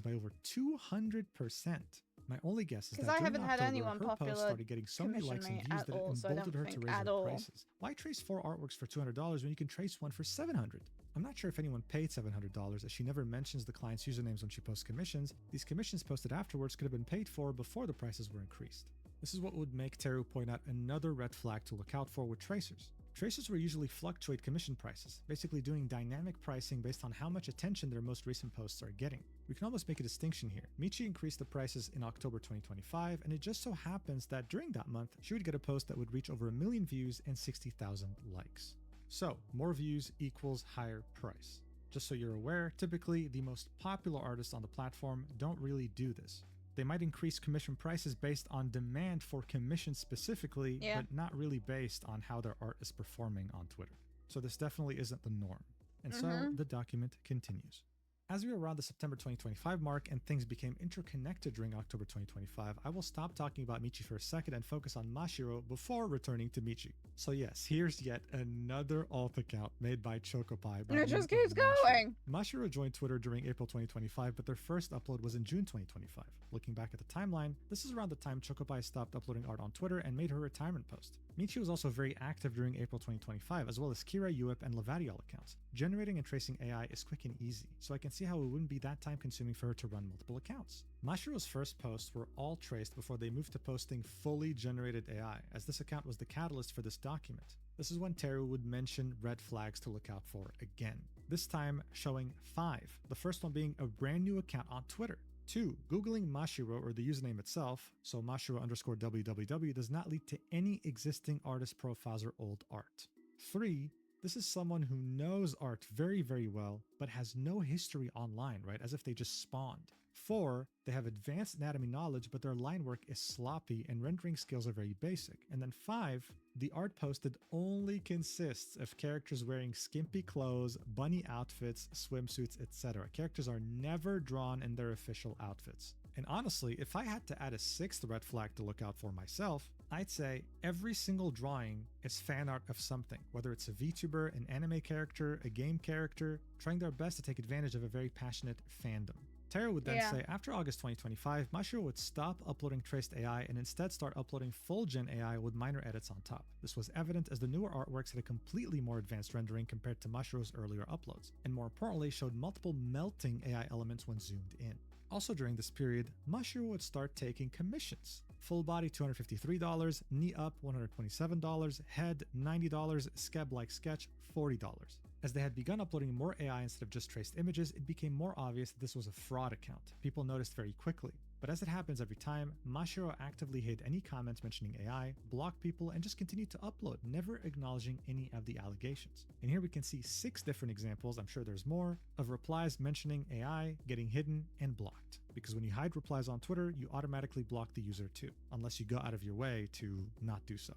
By over 200%. My only guess is that I during haven't had October, anyone her popular post started getting so many likes and views that it emboldened her to raise her prices. Why trace 4 artworks for $200 when you can trace one for $700? I'm not sure if anyone paid $700, as she never mentions the client's usernames when she posts commissions. These commissions posted afterwards could have been paid for before the prices were increased. This is what would make Teru point out another red flag to look out for with tracers. Tracers will usually fluctuate commission prices, basically doing dynamic pricing based on how much attention their most recent posts are getting. We can almost make a distinction here. Michi increased the prices in October 2025, and it just so happens that during that month, she would get a post that would reach over 1 million views and 60,000 likes. So, more views equals higher price. Just so you're aware, typically the most popular artists on the platform don't really do this. They might increase commission prices based on demand for commissions specifically, but not really based on how their art is performing on Twitter. So this definitely isn't the norm. And so the document continues. As we were around the September 2025 mark and things became interconnected during October 2025, I will stop talking about Michi for a second and focus on Mashiro before returning to Michi. So yes, here's yet another alt account made by Chokopaii. And it just keeps going! Mashiro joined Twitter during April 2025, but their first upload was in June 2025. Looking back at the timeline, this is around the time Chokopaii stopped uploading art on Twitter and made her retirement post. Michi was also very active during April 2025, as well as Kira, Uip, and Levadiel accounts. Generating and tracing AI is quick and easy, so I can see how it wouldn't be that time consuming for her to run multiple accounts. Mashiro's first posts were all traced before they moved to posting fully generated AI, as this account was the catalyst for this document. This is when Teru would mention red flags to look out for again, this time showing 5, the first one being a brand new account on Twitter. 2. Googling Mashiro or the username itself, so Mashiro_www, does not lead to any existing artist profiles or old art. 3. This is someone who knows art very, very well, but has no history online, right? As if they just spawned. 4. They have advanced anatomy knowledge, but their line work is sloppy and rendering skills are very basic. And then 5. The art posted only consists of characters wearing skimpy clothes, bunny outfits, swimsuits, etc. Characters are never drawn in their official outfits. And honestly, if I had to add a 6th red flag to look out for myself, I'd say every single drawing is fan art of something, whether it's a VTuber, an anime character, a game character, trying their best to take advantage of a very passionate fandom. Teru would then say after August 2025, Mashiro would stop uploading traced AI and instead start uploading full gen AI with minor edits on top. This was evident as the newer artworks had a completely more advanced rendering compared to Mashiro's earlier uploads, and more importantly showed multiple melting AI elements when zoomed in. Also during this period, Mashiro would start taking commissions. Full body $253, knee up $127, head $90, skeb like sketch $40. As they had begun uploading more AI instead of just traced images, it became more obvious that this was a fraud account. People noticed very quickly. But as it happens every time, Mashiro actively hid any comments mentioning AI, blocked people, and just continued to upload, never acknowledging any of the allegations. And here we can see 6 different examples, I'm sure there's more, of replies mentioning AI, getting hidden, and blocked. Because when you hide replies on Twitter, you automatically block the user too, unless you go out of your way to not do so.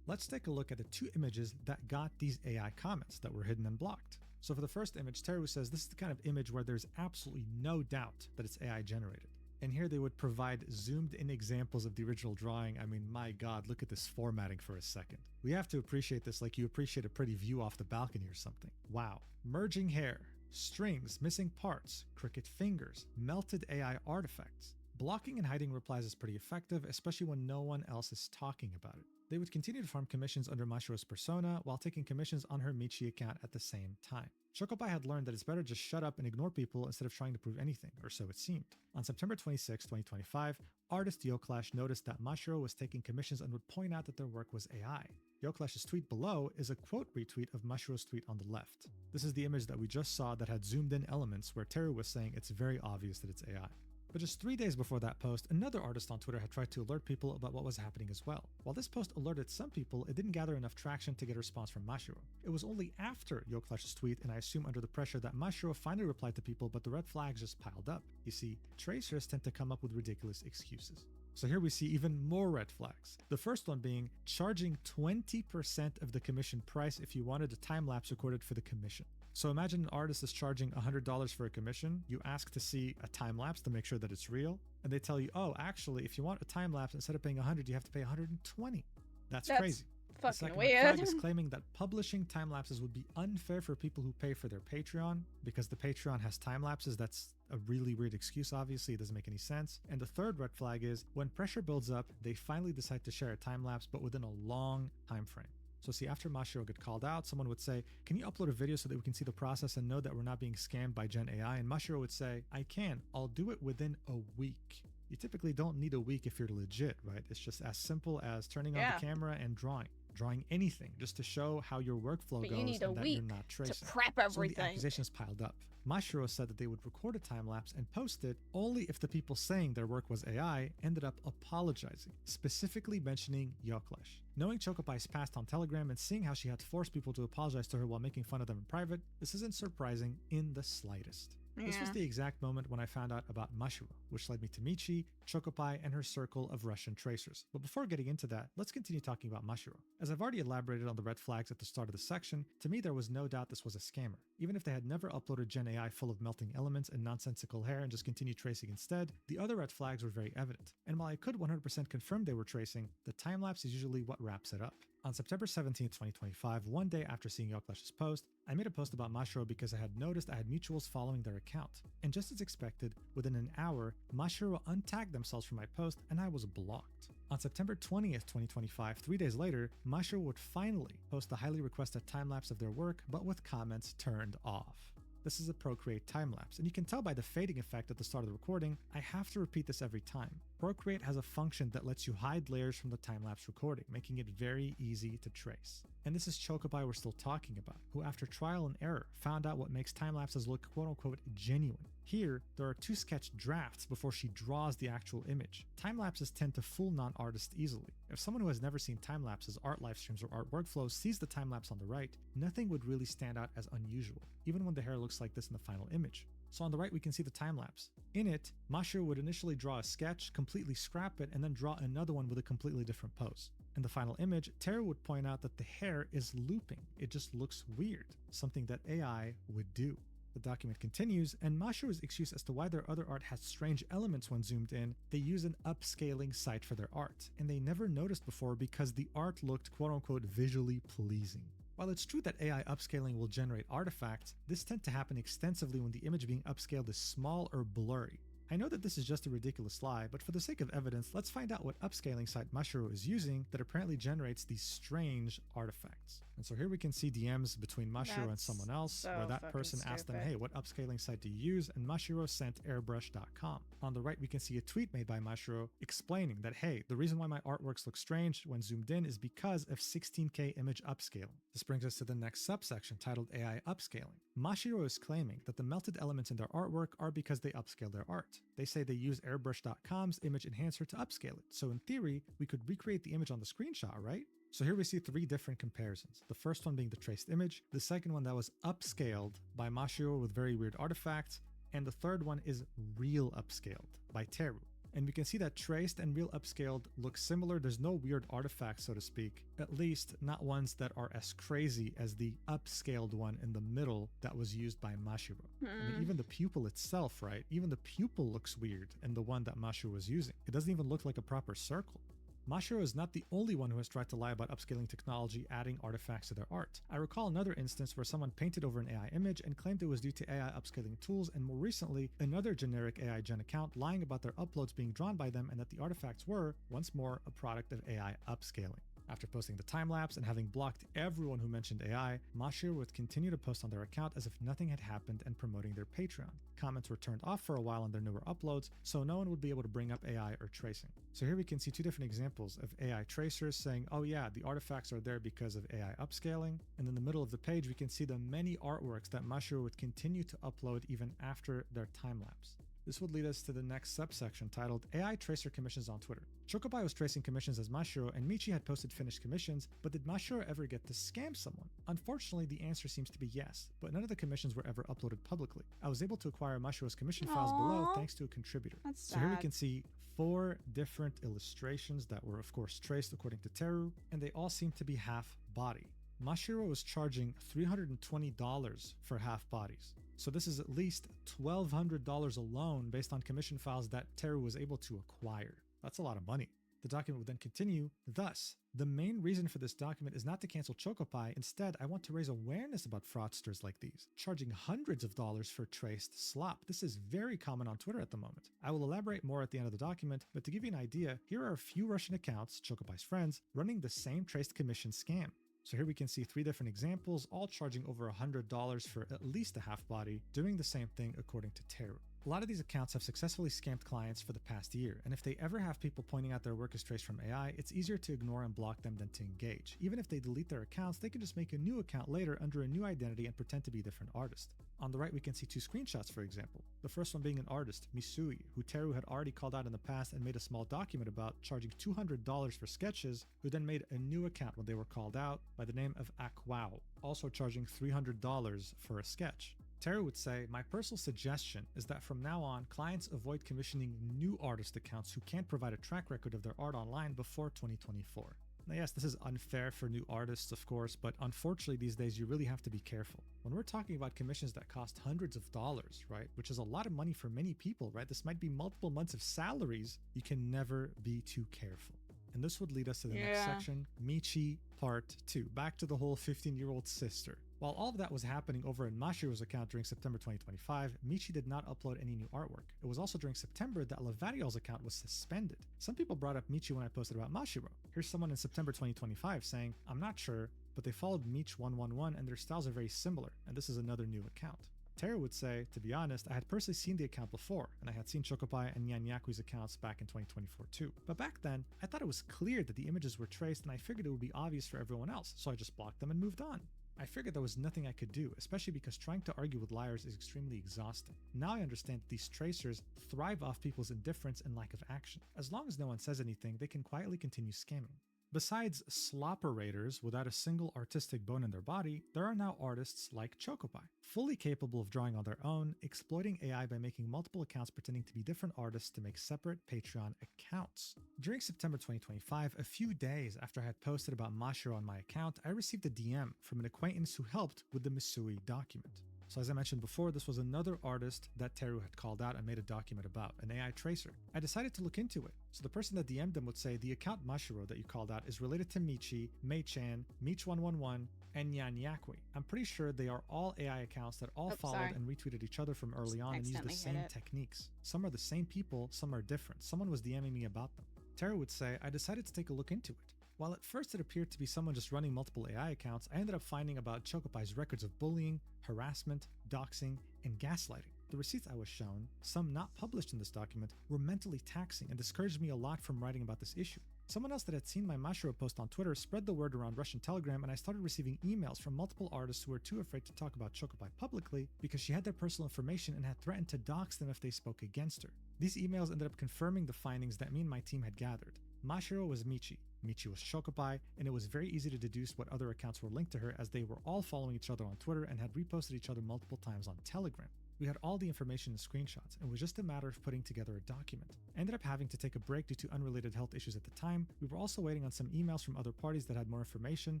Let's take a look at the 2 images that got these AI comments that were hidden and blocked. So for the first image, Teru says this is the kind of image where there's absolutely no doubt that it's AI generated. And here they would provide zoomed in examples of the original drawing. I mean, my God, look at this formatting for a second. We have to appreciate this like you appreciate a pretty view off the balcony or something. Wow. Merging hair, strings, missing parts, crooked fingers, melted AI artifacts. Blocking and hiding replies is pretty effective, especially when no one else is talking about it. They would continue to farm commissions under Mashiro's persona while taking commissions on her Michi account at the same time. Chokopaii had learned that it's better just shut up and ignore people instead of trying to prove anything, or so it seemed. On September 26, 2025, artist YoClash noticed that Mashiro was taking commissions and would point out that their work was AI. YoClash's tweet below is a quote retweet of Mashiro's tweet on the left. This is the image that we just saw that had zoomed in elements where Teru was saying it's very obvious that it's AI. But just 3 days before that post, another artist on Twitter had tried to alert people about what was happening as well. While this post alerted some people, it didn't gather enough traction to get a response from Mashiro. It was only after YoClash's tweet, and I assume under the pressure, that Mashiro finally replied to people, but the red flags just piled up. You see, tracers tend to come up with ridiculous excuses. So here we see even more red flags. The first one being charging 20% of the commission price if you wanted a time-lapse recorded for the commission. So imagine an artist is charging $100 for a commission, you ask to see a time-lapse to make sure that it's real, and they tell you, oh, actually, if you want a time-lapse, instead of paying $100, you have to pay $120. That's crazy. Fucking the second weird. red flag is claiming that publishing time-lapses would be unfair for people who pay for their Patreon, because the Patreon has time-lapses. That's a really weird excuse, obviously. It doesn't make any sense. And the third red flag is, when pressure builds up, they finally decide to share a time-lapse, but within a long time frame. So see, after Mashiro got called out, someone would say, can you upload a video so that we can see the process and know that we're not being scammed by Gen AI? And Mashiro would say, I can. I'll do it within a week. You typically don't need a week if you're legit, right? It's just as simple as turning on the camera and drawing anything just to show how your workflow goes and that you're not tracing. To prep everything. So the accusations piled up. Mashiro said that they would record a time-lapse and post it only if the people saying their work was AI ended up apologizing, specifically mentioning YoClash. Knowing Chokopai's past on Telegram and seeing how she had forced people to apologize to her while making fun of them in private, this isn't surprising in the slightest. Yeah. This was the exact moment when I found out about Mashiro, which led me to Michi, Chokopaii, and her circle of Russian tracers. But before getting into that, let's continue talking about Mashiro. As I've already elaborated on the red flags at the start of the section, to me there was no doubt this was a scammer. Even if they had never uploaded Gen AI full of melting elements and nonsensical hair and just continued tracing instead, the other red flags were very evident. And while I could 100% confirm they were tracing, the time-lapse is usually what wraps it up. On September 17, 2025, one day after seeing YoClash's post, I made a post about Mashiro because I had noticed I had mutuals following their account. And just as expected, within an hour, Mashiro untagged themselves from my post and I was blocked. On September 20th, 2025, 3 days later, Mashiro would finally post the highly requested time-lapse of their work, but with comments turned off. This is a Procreate time-lapse, and you can tell by the fading effect at the start of the recording, I have to repeat this every time. Procreate has a function that lets you hide layers from the time-lapse recording, making it very easy to trace. And this is Chokopaii we're still talking about, who after trial and error found out what makes time-lapses look quote-unquote genuine. Here, there are 2 sketch drafts before she draws the actual image. Time-lapses tend to fool non-artists easily. If someone who has never seen time-lapses, art live streams, or art workflows sees the time-lapse on the right, nothing would really stand out as unusual, even when the hair looks like this in the final image. So on the right we can see the time-lapse. In it, Mashiro would initially draw a sketch, completely scrap it, and then draw another one with a completely different pose. In the final image, Teru would point out that the hair is looping. It just looks weird, something that AI would do. The document continues, and Mashiro's excuse as to why their other art has strange elements when zoomed in, they use an upscaling site for their art, and they never noticed before because the art looked quote-unquote visually pleasing. While it's true that AI upscaling will generate artifacts, this tends to happen extensively when the image being upscaled is small or blurry. I know that this is just a ridiculous lie, but for the sake of evidence, let's find out what upscaling site Mashiro is using that apparently generates these strange artifacts. And so here we can see DMs between Mashiro and someone else, where that person asked them, hey, what upscaling site do you use? And Mashiro sent airbrush.com. On the right, we can see a tweet made by Mashiro explaining that, hey, the reason why my artworks look strange when zoomed in is because of 16K image upscaling. This brings us to the next subsection titled AI upscaling. Mashiro is claiming that the melted elements in their artwork are because they upscale their art. They say they use airbrush.com's image enhancer to upscale it. So in theory, we could recreate the image on the screenshot, right? So here we see 3 different comparisons. The first one being the traced image, the second one that was upscaled by Mashiro with very weird artifacts, and the third one is real upscaled by Teru. And we can see that traced and real upscaled look similar. There's no weird artifacts, so to speak, at least not ones that are as crazy as the upscaled one in the middle that was used by Mashiro. I mean, even the pupil itself, right? Even the pupil looks weird in the one that Mashiro was using. It doesn't even look like a proper circle. Mashiro is not the only one who has tried to lie about upscaling technology, adding artifacts to their art. I recall another instance where someone painted over an AI image and claimed it was due to AI upscaling tools, and more recently, another generic AI gen account lying about their uploads being drawn by them and that the artifacts were, once more, a product of AI upscaling. After posting the time-lapse and having blocked everyone who mentioned AI, Mashiro would continue to post on their account as if nothing had happened and promoting their Patreon. Comments were turned off for a while on their newer uploads, so no one would be able to bring up AI or tracing. So here we can see 2 different examples of AI tracers saying, oh yeah, the artifacts are there because of AI upscaling, and in the middle of the page we can see the many artworks that Mashiro would continue to upload even after their time-lapse. This would lead us to the next subsection titled AI Tracer Commissions on Twitter. Chokopaii was tracing commissions as Mashiro, and Michi had posted finished commissions, but did Mashiro ever get to scam someone? Unfortunately, the answer seems to be yes, but none of the commissions were ever uploaded publicly. I was able to acquire Mashiro's commission files below thanks to a contributor. So here we can see 4 different illustrations that were of course traced according to Teru, and they all seem to be half body. Mashiro was charging $320 for half bodies. So this is at least $1,200 alone based on commission files that Teru was able to acquire. That's a lot of money. The document would then continue, thus, the main reason for this document is not to cancel Chokopaii. Instead, I want to raise awareness about fraudsters like these, charging hundreds of dollars for traced slop. This is very common on Twitter at the moment. I will elaborate more at the end of the document, but to give you an idea, here are a few Russian accounts, Chokopaii's friends, running the same traced commission scam. So here we can see 3 different examples, all charging over $100 for at least a half body, doing the same thing according to Teru. A lot of these accounts have successfully scammed clients for the past year, and if they ever have people pointing out their work is traced from AI, it's easier to ignore and block them than to engage. Even if they delete their accounts, they can just make a new account later under a new identity and pretend to be a different artist. On the right, we can see 2 screenshots, for example. The first one being an artist, Misui, who Teru had already called out in the past and made a small document about, charging $200 for sketches, who then made a new account when they were called out by the name of Akwao, also charging $300 for a sketch. Teru would say, my personal suggestion is that from now on, clients avoid commissioning new artist accounts who can't provide a track record of their art online before 2024. Now yes, this is unfair for new artists, of course, but unfortunately these days you really have to be careful. When we're talking about commissions that cost hundreds of dollars, right, which is a lot of money for many people, right, this might be multiple months of salaries, you can never be too careful. And this would lead us to the next section, Michi Part 2, back to the whole 15-year-old sister. While all of that was happening over in Mashiro's account during September 2025, Michi did not upload any new artwork. It was also during September that Lavariel's account was suspended. Some people brought up Michi when I posted about Mashiro. Here's someone in September 2025 saying, I'm not sure, but they followed Mich111 and their styles are very similar, and this is another new account. Teru would say, to be honest, I had personally seen the account before, and I had seen Chokopaii and Nyanyakui's accounts back in 2024 too. But back then, I thought it was clear that the images were traced and I figured it would be obvious for everyone else, so I just blocked them and moved on. I figured there was nothing I could do, especially because trying to argue with liars is extremely exhausting. Now I understand that these tracers thrive off people's indifference and lack of action. As long as no one says anything, they can quietly continue scamming. Besides slopperators without a single artistic bone in their body, there are now artists like Chokopaii, fully capable of drawing on their own, exploiting AI by making multiple accounts pretending to be different artists to make separate Patreon accounts. During September 2025, a few days after I had posted about Mashiro on my account, I received a DM from an acquaintance who helped with the Misui document. So as I mentioned before, this was another artist that Teru had called out and made a document about, an AI tracer. I decided to look into it. So the person that DM'd them would say, the account Mashiro that you called out is related to Michi, Mei-chan, Mich111, and Nyanyakui. I'm pretty sure they are all AI accounts that all followed and retweeted each other from early on and used the same techniques. Some are the same people, some are different. Someone was DMing me about them. Teru would say, I decided to take a look into it. While at first it appeared to be someone just running multiple AI accounts, I ended up finding about Chokopai's records of bullying, harassment, doxing, and gaslighting. The receipts I was shown, some not published in this document, were mentally taxing and discouraged me a lot from writing about this issue. Someone else that had seen my Mashiro post on Twitter spread the word around Russian Telegram, and I started receiving emails from multiple artists who were too afraid to talk about Chokopaii publicly because she had their personal information and had threatened to dox them if they spoke against her. These emails ended up confirming the findings that me and my team had gathered. Mashiro was Michi, Michi was Chokopaii, and it was very easy to deduce what other accounts were linked to her as they were all following each other on Twitter and had reposted each other multiple times on Telegram. We had all the information and screenshots, and it was just a matter of putting together a document. I ended up having to take a break due to unrelated health issues at the time. We were also waiting on some emails from other parties that had more information,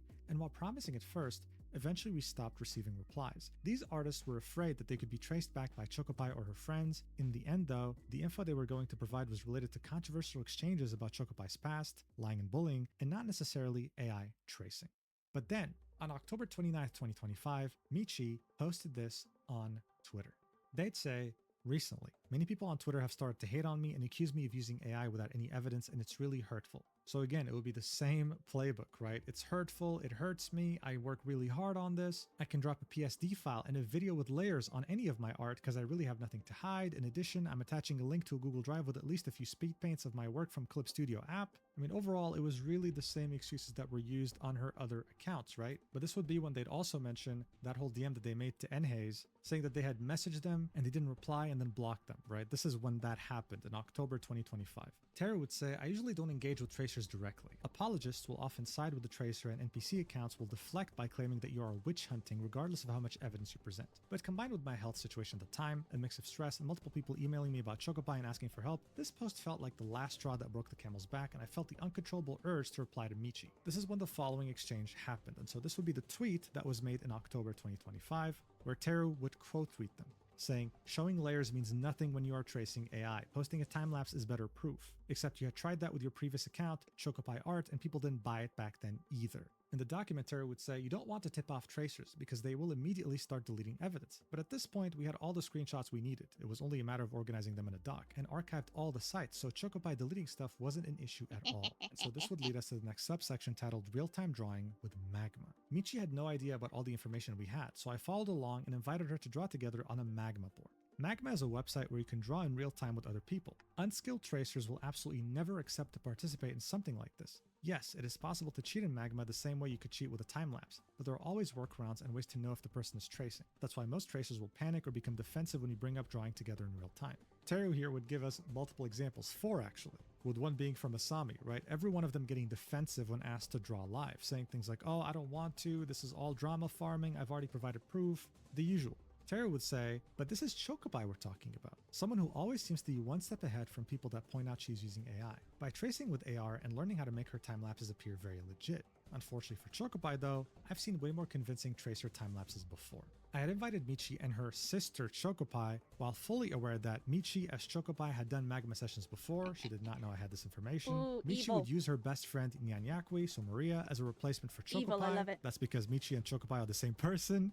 and while promising at first, eventually we stopped receiving replies. These artists were afraid that they could be traced back by Chokopaii or her friends. In the end though, the info they were going to provide was related to controversial exchanges about Chokopai's past, lying and bullying, and not necessarily AI tracing. But then, on October 29th, 2025, Michi posted this on Twitter. They'd say, recently, many people on Twitter have started to hate on me and accuse me of using AI without any evidence, and it's really hurtful. So again, it would be the same playbook, right? It's hurtful, it hurts me, I work really hard on this. I can drop a PSD file and a video with layers on any of my art because I really have nothing to hide. In addition, I'm attaching a link to a Google Drive with at least a few speed paints of my work from Clip Studio app. I mean, overall, it was really the same excuses that were used on her other accounts, right? But this would be when they'd also mention that whole DM that they made to Enhaze, saying that they had messaged them and they didn't reply and then blocked them, right? This is when that happened in October 2025. Teru would say, I usually don't engage with tracers directly. Apologists will often side with the tracer, and NPC accounts will deflect by claiming that you are witch hunting regardless of how much evidence you present. But combined with my health situation at the time, a mix of stress, and multiple people emailing me about Chokopaii and asking for help, this post felt like the last straw that broke the camel's back, and I felt the uncontrollable urge to reply to Michi. This is when the following exchange happened, and so this would be the tweet that was made in October 2025, where Teru would quote tweet them, saying, showing layers means nothing when you are tracing AI. Posting a time-lapse is better proof. Except you had tried that with your previous account, Chokopaii Art, and people didn't buy it back then either. In the document, Teru would say, you don't want to tip off tracers because they will immediately start deleting evidence. But at this point, we had all the screenshots we needed. It was only a matter of organizing them in a doc and archived all the sites, so Chokopaii deleting stuff wasn't an issue at all. And so this would lead us to the next subsection titled Real-Time Drawing with Magma. Michi had no idea about all the information we had, so I followed along and invited her to draw together on a Magma board. Magma is a website where you can draw in real time with other people. Unskilled tracers will absolutely never accept to participate in something like this. Yes, it is possible to cheat in Magma the same way you could cheat with a time-lapse, but there are always workarounds and ways to know if the person is tracing. That's why most tracers will panic or become defensive when you bring up drawing together in real time. Teru here would give us multiple examples, 4 actually, with one being from Asami, right? Every one of them getting defensive when asked to draw live, saying things like, oh, I don't want to, this is all drama farming, I've already provided proof, the usual. Teru would say, but this is Chokopaii we're talking about. Someone who always seems to be one step ahead from people that point out she's using AI. By tracing with AR and learning how to make her time-lapses appear very legit. Unfortunately for Chokopaii though, I've seen way more convincing tracer time-lapses before. I had invited Michi and her sister Chokopaii, while fully aware that Michi as Chokopaii had done Magma sessions before. She did not know I had this information. Ooh, Michi evil. would use her best friend Nyanyakwi, so Maria, as a replacement for Chokopaii. Evil, I love it. That's because Michi and Chokopaii are the same person.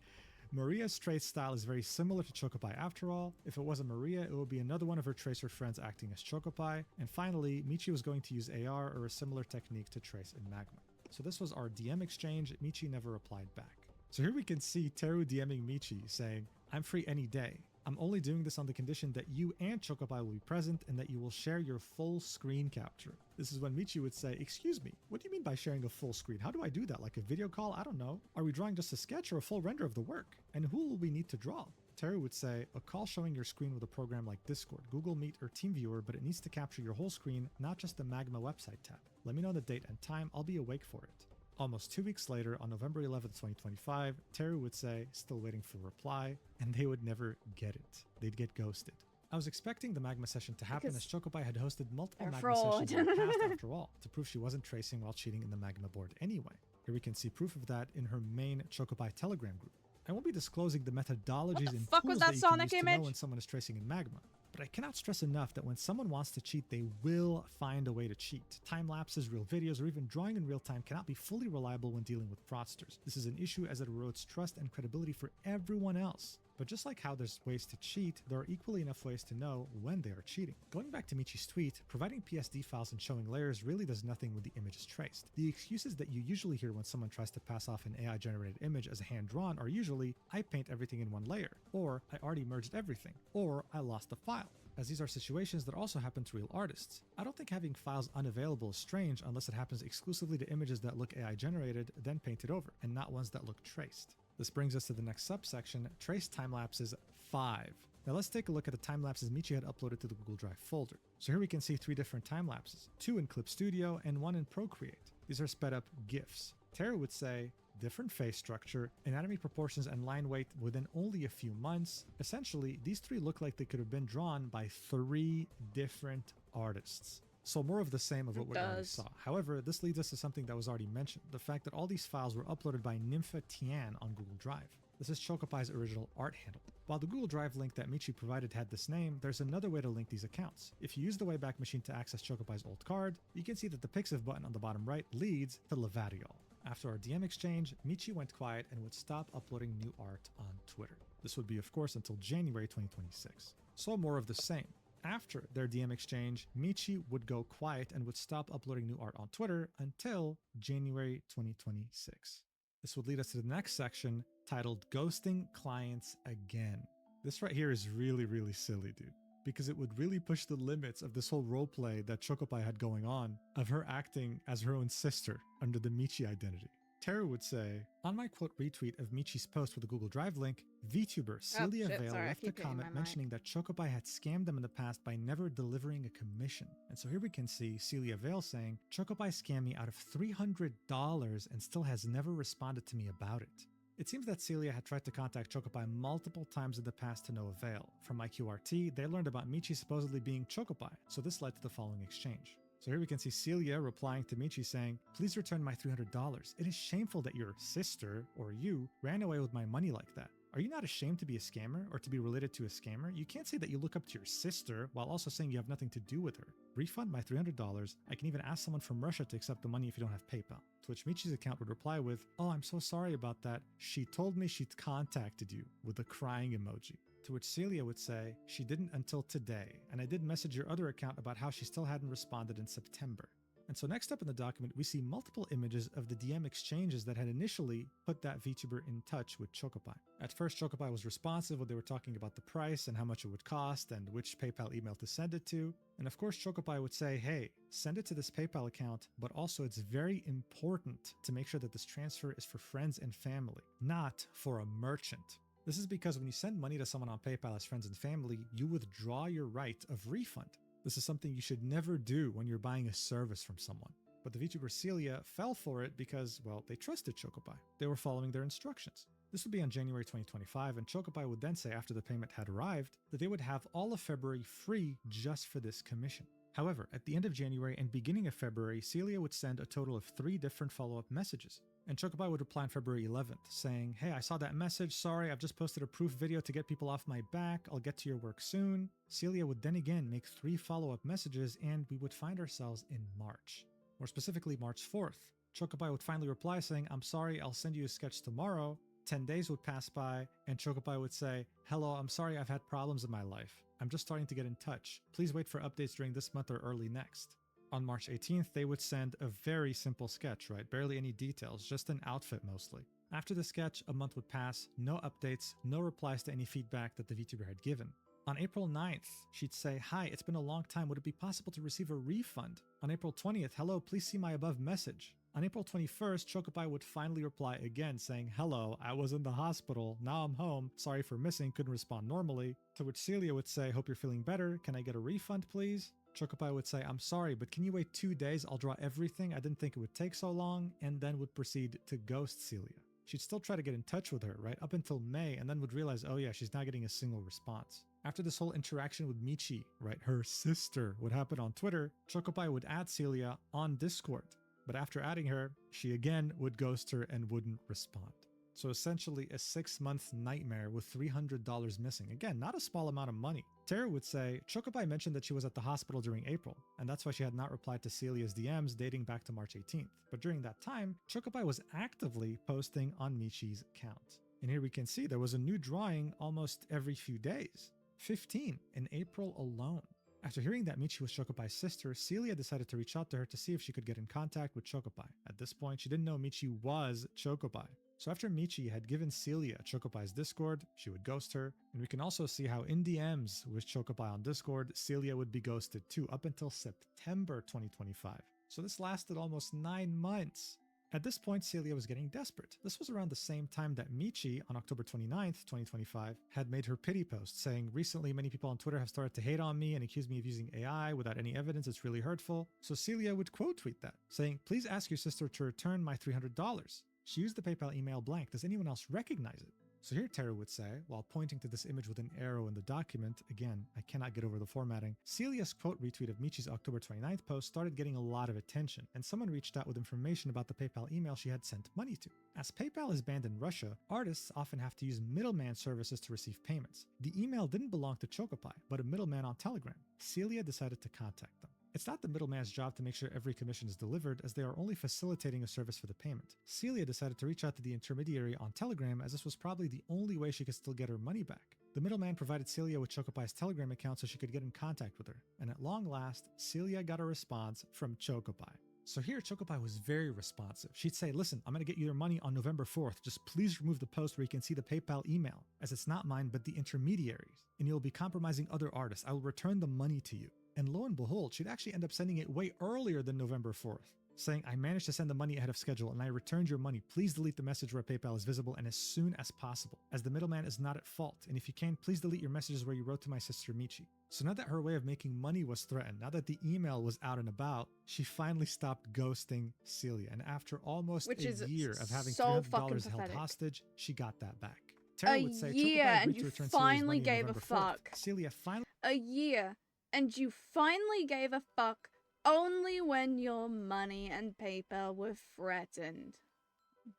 Maria's trace style is very similar to Chokopaii after all. If it wasn't Maria, it would be another one of her tracer friends acting as Chokopaii. And finally, Michi was going to use AR or a similar technique to trace in Magma. So this was our DM exchange. Michi never replied back. So here we can see Teru DMing Michi saying, I'm free any day. I'm only doing this on the condition that you and Chokopaii will be present and that you will share your full screen capture. This is when Michi would say, excuse me, what do you mean by sharing a full screen? How do I do that? Like a video call? I don't know. Are we drawing just a sketch or a full render of the work? And who will we need to draw? Teru would say, a call showing your screen with a program like Discord, Google Meet, or TeamViewer, but it needs to capture your whole screen, not just the Magma website tab. Let me know the date and time. I'll be awake for it. Almost 2 weeks later, on November 11th, 2025, Teru would say, still waiting for a reply, and they would never get it. They'd get ghosted. I was expecting the Magma session to happen as Chokopaii had hosted multiple Magma sessions in the past after all, to prove she wasn't tracing while cheating in the Magma board anyway. Here we can see proof of that in her main Chokopaii Telegram group. I won't be disclosing the methodologies and tools that you can use to know when someone is tracing in Magma. But I cannot stress enough that when someone wants to cheat, they will find a way to cheat. Time lapses, real videos, or even drawing in real time cannot be fully reliable when dealing with fraudsters. This is an issue as it erodes trust and credibility for everyone else. But just like how there's ways to cheat, there are equally enough ways to know when they are cheating. Going back to Michi's tweet, providing PSD files and showing layers really does nothing when the image is traced. The excuses that you usually hear when someone tries to pass off an AI-generated image as a hand-drawn are usually, I paint everything in one layer, or I already merged everything, or I lost a file, as these are situations that also happen to real artists. I don't think having files unavailable is strange unless it happens exclusively to images that look AI generated, then painted over, and not ones that look traced. This brings us to the next subsection, Trace Timelapses 5. Now let's take a look at the time-lapses Michi had uploaded to the Google Drive folder. So here we can see 3 different time-lapses, 2 in Clip Studio and 1 in Procreate. These are sped up GIFs. Teru would say, different face structure, anatomy proportions, and line weight within only a few months. Essentially, these 3 look like they could have been drawn by 3 different artists. So more of the same of what we already saw. However, this leads us to something that was already mentioned, the fact that all these files were uploaded by Nympha Tian on Google Drive. This is Chokopai's original art handle. While the Google Drive link that Michi provided had this name, there's another way to link these accounts. If you use the Wayback Machine to access Chokopai's old card, you can see that the Pixiv button on the bottom right leads to Levadiol. After our DM exchange, Michi went quiet and would stop uploading new art on Twitter. This would be, of course, until January 2026. So more of the same. After their DM exchange, Michi would go quiet and would stop uploading new art on Twitter until January 2026. This would lead us to the next section titled Ghosting Clients Again. This right here is really, really silly, dude, because it would really push the limits of this whole roleplay that Chokopaii had going on of her acting as her own sister under the Michi identity. Teru would say, on my quote retweet of Michi's post with the Google Drive link, VTuber Celia Vale left a comment mentioning that Chokopaii had scammed them in the past by never delivering a commission. And so here we can see Celia Vale saying, Chokopaii scammed me out of $300 and still has never responded to me about it. It seems that Celia had tried to contact Chokopaii multiple times in the past to no avail. From my QRT, they learned about Michi supposedly being Chokopaii, so this led to the following exchange. So here we can see Celia replying to Michi saying, please return my $300. It is shameful that your sister, or you, ran away with my money like that. Are you not ashamed to be a scammer or to be related to a scammer? You can't say that you look up to your sister while also saying you have nothing to do with her. Refund my $300. I can even ask someone from Russia to accept the money if you don't have PayPal. To which Michi's account would reply with, oh, I'm so sorry about that. She told me she'd contacted you, with a crying emoji. To which Celia would say, she didn't until today, and I did message your other account about how she still hadn't responded in September. And so next up in the document, we see multiple images of the DM exchanges that had initially put that VTuber in touch with Chokopaii. At first, Chokopaii was responsive when they were talking about the price and how much it would cost and which PayPal email to send it to. And of course, Chokopaii would say, hey, send it to this PayPal account, but also it's very important to make sure that this transfer is for friends and family, not for a merchant. This is because when you send money to someone on PayPal as friends and family, you withdraw your right of refund. This is something you should never do when you're buying a service from someone. But the VTuber Celia fell for it because, well, they trusted Chokopaii. They were following their instructions. This would be on January 2025, and Chokopaii would then say after the payment had arrived that they would have all of February free just for this commission. However, at the end of January and beginning of February, Celia would send a total of 3 different follow-up messages. And Chokopaii would reply on February 11th, saying, hey, I saw that message, sorry, I've just posted a proof video to get people off my back, I'll get to your work soon. Celia would then again make 3 follow-up messages, and we would find ourselves in March. More specifically, March 4th. Chokopaii would finally reply saying, I'm sorry, I'll send you a sketch tomorrow. 10 days would pass by, and Chokopaii would say, hello, I'm sorry I've had problems in my life. I'm just starting to get in touch. Please wait for updates during this month or early next. On March 18th, they would send a very simple sketch, right? Barely any details, just an outfit mostly. After the sketch, a month would pass, no updates, no replies to any feedback that the VTuber had given. On April 9th, she'd say, hi, it's been a long time, would it be possible to receive a refund? On April 20th, hello, please see my above message. On April 21st, Chokopaii would finally reply again saying, hello, I was in the hospital, now I'm home, sorry for missing, couldn't respond normally. To which Celia would say, hope you're feeling better, can I get a refund please? Chokopaii would say, I'm sorry, but can you wait 2 days? I'll draw everything. I didn't think it would take so long, and then would proceed to ghost Celia. She'd still try to get in touch with her, right, up until May, and then would realize, oh yeah, she's not getting a single response. After this whole interaction with Michi, right, her sister, would happen on Twitter, Chokopaii would add Celia on Discord. But after adding her, she again would ghost her and wouldn't respond. So essentially a 6-month nightmare with $300 missing. Again, not a small amount of money. Teru would say, Chokopaii mentioned that she was at the hospital during April, and that's why she had not replied to Celia's DMs dating back to March 18th. But during that time, Chokopaii was actively posting on Michi's account. And here we can see there was a new drawing almost every few days. 15 in April alone. After hearing that Michi was Chokopai's sister, Celia decided to reach out to her to see if she could get in contact with Chokopaii. At this point, she didn't know Michi was Chokopaii. So after Michi had given Celia Chokopai's Discord, she would ghost her, and we can also see how in DMs with Chokopaii on Discord, Celia would be ghosted too, up until September 2025. So this lasted almost 9 months. At this point, Celia was getting desperate. This was around the same time that Michi, on October 29th, 2025, had made her pity post saying, recently many people on Twitter have started to hate on me and accuse me of using AI without any evidence. It's really hurtful. So Celia would quote tweet that, saying, please ask your sister to return my $300. She used the PayPal email blank. Does anyone else recognize it? So here Teru would say, while pointing to this image with an arrow in the document, again, I cannot get over the formatting, Celia's quote retweet of Michi's October 29th post started getting a lot of attention, and someone reached out with information about the PayPal email she had sent money to. As PayPal is banned in Russia, artists often have to use middleman services to receive payments. The email didn't belong to Chokopaii, but a middleman on Telegram. Celia decided to contact them. It's not the middleman's job to make sure every commission is delivered, as they are only facilitating a service for the payment. Celia decided to reach out to the intermediary on Telegram, as this was probably the only way she could still get her money back. The middleman provided Celia with Chokopai's Telegram account so she could get in contact with her, and at long last, Celia got a response from Chokopaii. So here, Chokopaii was very responsive. She'd say, listen, I'm going to get you your money on November 4th. Just please remove the post where you can see the PayPal email, as it's not mine but the intermediaries, and you'll be compromising other artists. I will return the money to you. And lo and behold, she'd actually end up sending it way earlier than November 4th, saying, I managed to send the money ahead of schedule and I returned your money. Please delete the message where PayPal is visible and as soon as possible, as the middleman is not at fault. And if you can, please delete your messages where you wrote to my sister Michi. So now that her way of making money was threatened, now that the email was out and about, she finally stopped ghosting Celia. And after almost a year of having $300 held hostage, she got that back. Teru would say, a year and you finally gave a fuck. Celia finally... A year. And you finally gave a fuck only when your money and PayPal were threatened.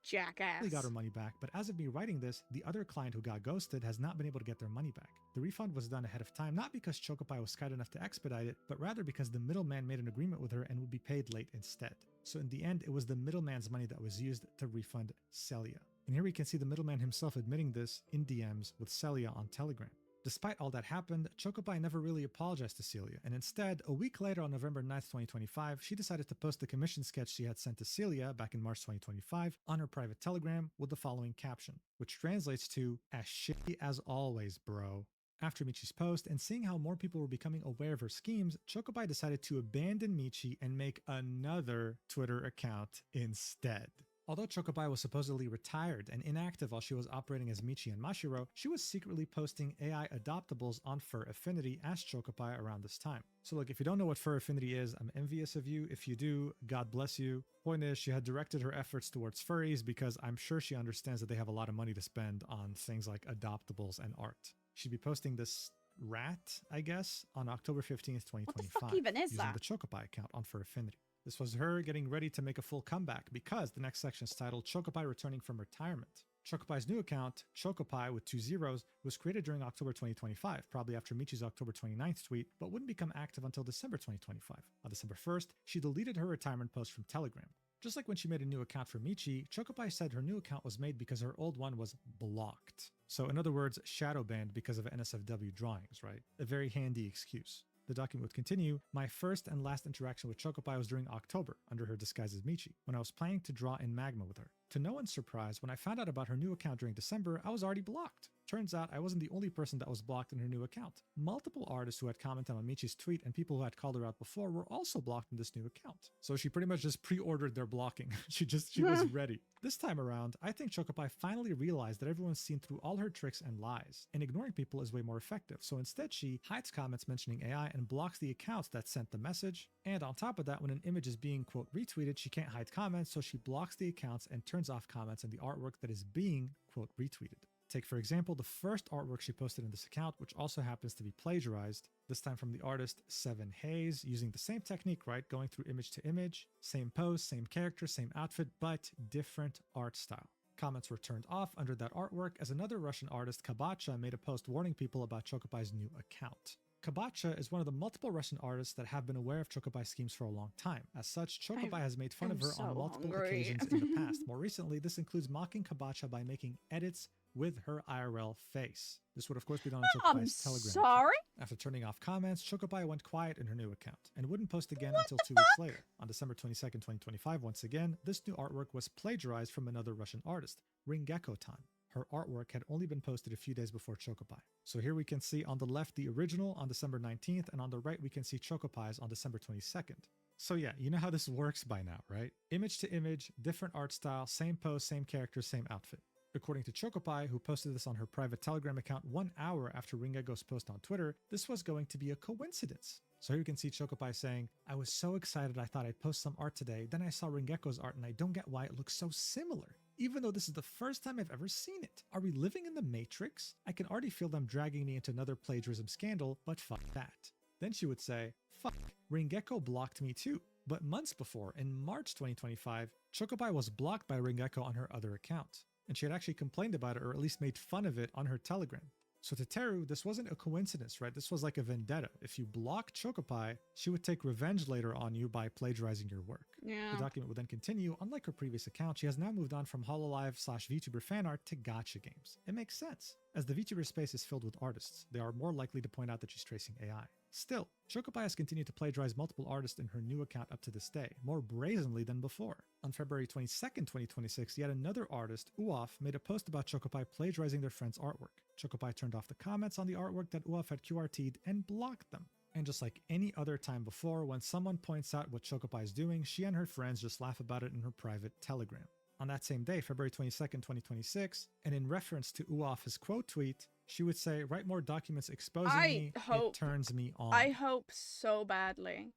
Jackass. They got her money back, but as of me writing this, the other client who got ghosted has not been able to get their money back. The refund was done ahead of time, not because Chokopaii was kind enough to expedite it, but rather because the middleman made an agreement with her and would be paid late instead. So in the end, it was the middleman's money that was used to refund Celia. And here we can see the middleman himself admitting this in DMs with Celia on Telegram. Despite all that happened, Chokopaii never really apologized to Celia, and instead, a week later on November 9th, 2025, she decided to post the commission sketch she had sent to Celia back in March 2025 on her private Telegram with the following caption, which translates to, as shitty as always, bro. After Michi's post and seeing how more people were becoming aware of her schemes, Chokopaii decided to abandon Michi and make another Twitter account instead. Although Chokopaii was supposedly retired and inactive while she was operating as Michi and Mashiro, she was secretly posting AI adoptables on Fur Affinity as Chokopaii around this time. So look, if you don't know what Fur Affinity is, I'm envious of you. If you do, God bless you. Point is, she had directed her efforts towards furries because I'm sure she understands that they have a lot of money to spend on things like adoptables and art. She'd be posting this rat, I guess, on October 15th, 2025. What the fuck even is using that? the Chokopaii account on Fur Affinity. This was her getting ready to make a full comeback because the next section is titled Chokopaii Returning from Retirement. Chokopai's new account, Chokopaii with 2 zeros, was created during October 2025, probably after Michi's October 29th tweet, but wouldn't become active until December 2025. On December 1st, she deleted her retirement post from Telegram. Just like when she made a new account for Michi, Chokopaii said her new account was made because her old one was blocked. So in other words, shadow banned because of NSFW drawings, right? A very handy excuse. The document would continue, my first and last interaction with Chokopaii was during October, under her disguise as Michi, when I was planning to draw in Magma with her. To no one's surprise, when I found out about her new account during December, I was already blocked. Turns out I wasn't the only person that was blocked in her new account. Multiple artists who had commented on Michi's tweet and people who had called her out before were also blocked in this new account. So she pretty much just pre-ordered their blocking. she was ready. This time around, I think Chokopaii finally realized that everyone's seen through all her tricks and lies, and ignoring people is way more effective. So instead she hides comments mentioning AI and blocks the accounts that sent the message. And on top of that, when an image is being quote retweeted, she can't hide comments, so she blocks the accounts and turns off comments in the artwork that is being quote retweeted. Take, for example, the first artwork she posted in this account, which also happens to be plagiarized, this time from the artist Seven Hayes, using the same technique, right? Going through image to image, same pose, same character, same outfit, but different art style. Comments were turned off under that artwork as another Russian artist, Kabacha, made a post warning people about Chokopai's new account. Kabacha is one of the multiple Russian artists that have been aware of Chokopai's schemes for a long time. As such, Chokopaii has made fun of her on multiple occasions in the past. More recently, this includes mocking Kabacha by making edits with her IRL face. This would of course be done on I'm Chokopai's Telegram sorry? account. After turning off comments, Chokopaii went quiet in her new account and wouldn't post again until 2 weeks later. On December 22nd, 2025, once again, this new artwork was plagiarized from another Russian artist, Ringekko-tan. Her artwork had only been posted a few days before Chokopaii. So here we can see on the left the original on December 19th, and on the right we can see Chokopai's on December 22nd. So yeah, you know how this works by now, right? Image to image, different art style, same pose, same character, same outfit. According to Chokopaii, who posted this on her private Telegram account 1 hour after Ringekko's post on Twitter, this was going to be a coincidence. So here you can see Chokopaii saying, I was so excited I thought I'd post some art today, then I saw Ringekko's art and I don't get why it looks so similar. Even though this is the first time I've ever seen it. Are we living in the Matrix? I can already feel them dragging me into another plagiarism scandal, but fuck that. Then she would say, fuck, Ringekko blocked me too. But months before, in March 2025, Chokopaii was blocked by Ringekko on her other account. And she had actually complained about it, or at least made fun of it on her Telegram. So to Teru, this wasn't a coincidence, right? This was like a vendetta. If you block Chokopaii, she would take revenge later on you by plagiarizing your work. Yeah. The document would then continue. Unlike her previous account, she has now moved on from Hololive/VTuber fan art to gacha games. It makes sense. As the VTuber space is filled with artists, they are more likely to point out that she's tracing AI. Still, Chokopaii has continued to plagiarize multiple artists in her new account up to this day, more brazenly than before. On February 22nd, 2026, yet another artist, Uof, made a post about Chokopaii plagiarizing their friend's artwork. Chokopaii turned off the comments on the artwork that Uof had QRT'd and blocked them. And just like any other time before, when someone points out what Chokopaii is doing, she and her friends just laugh about it in her private Telegram. On that same day, February 22nd, 2026, and in reference to Uof's quote tweet, she would say, write more documents exposing me, it turns me on. I hope so badly.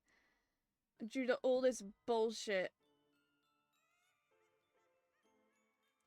Due to all this bullshit,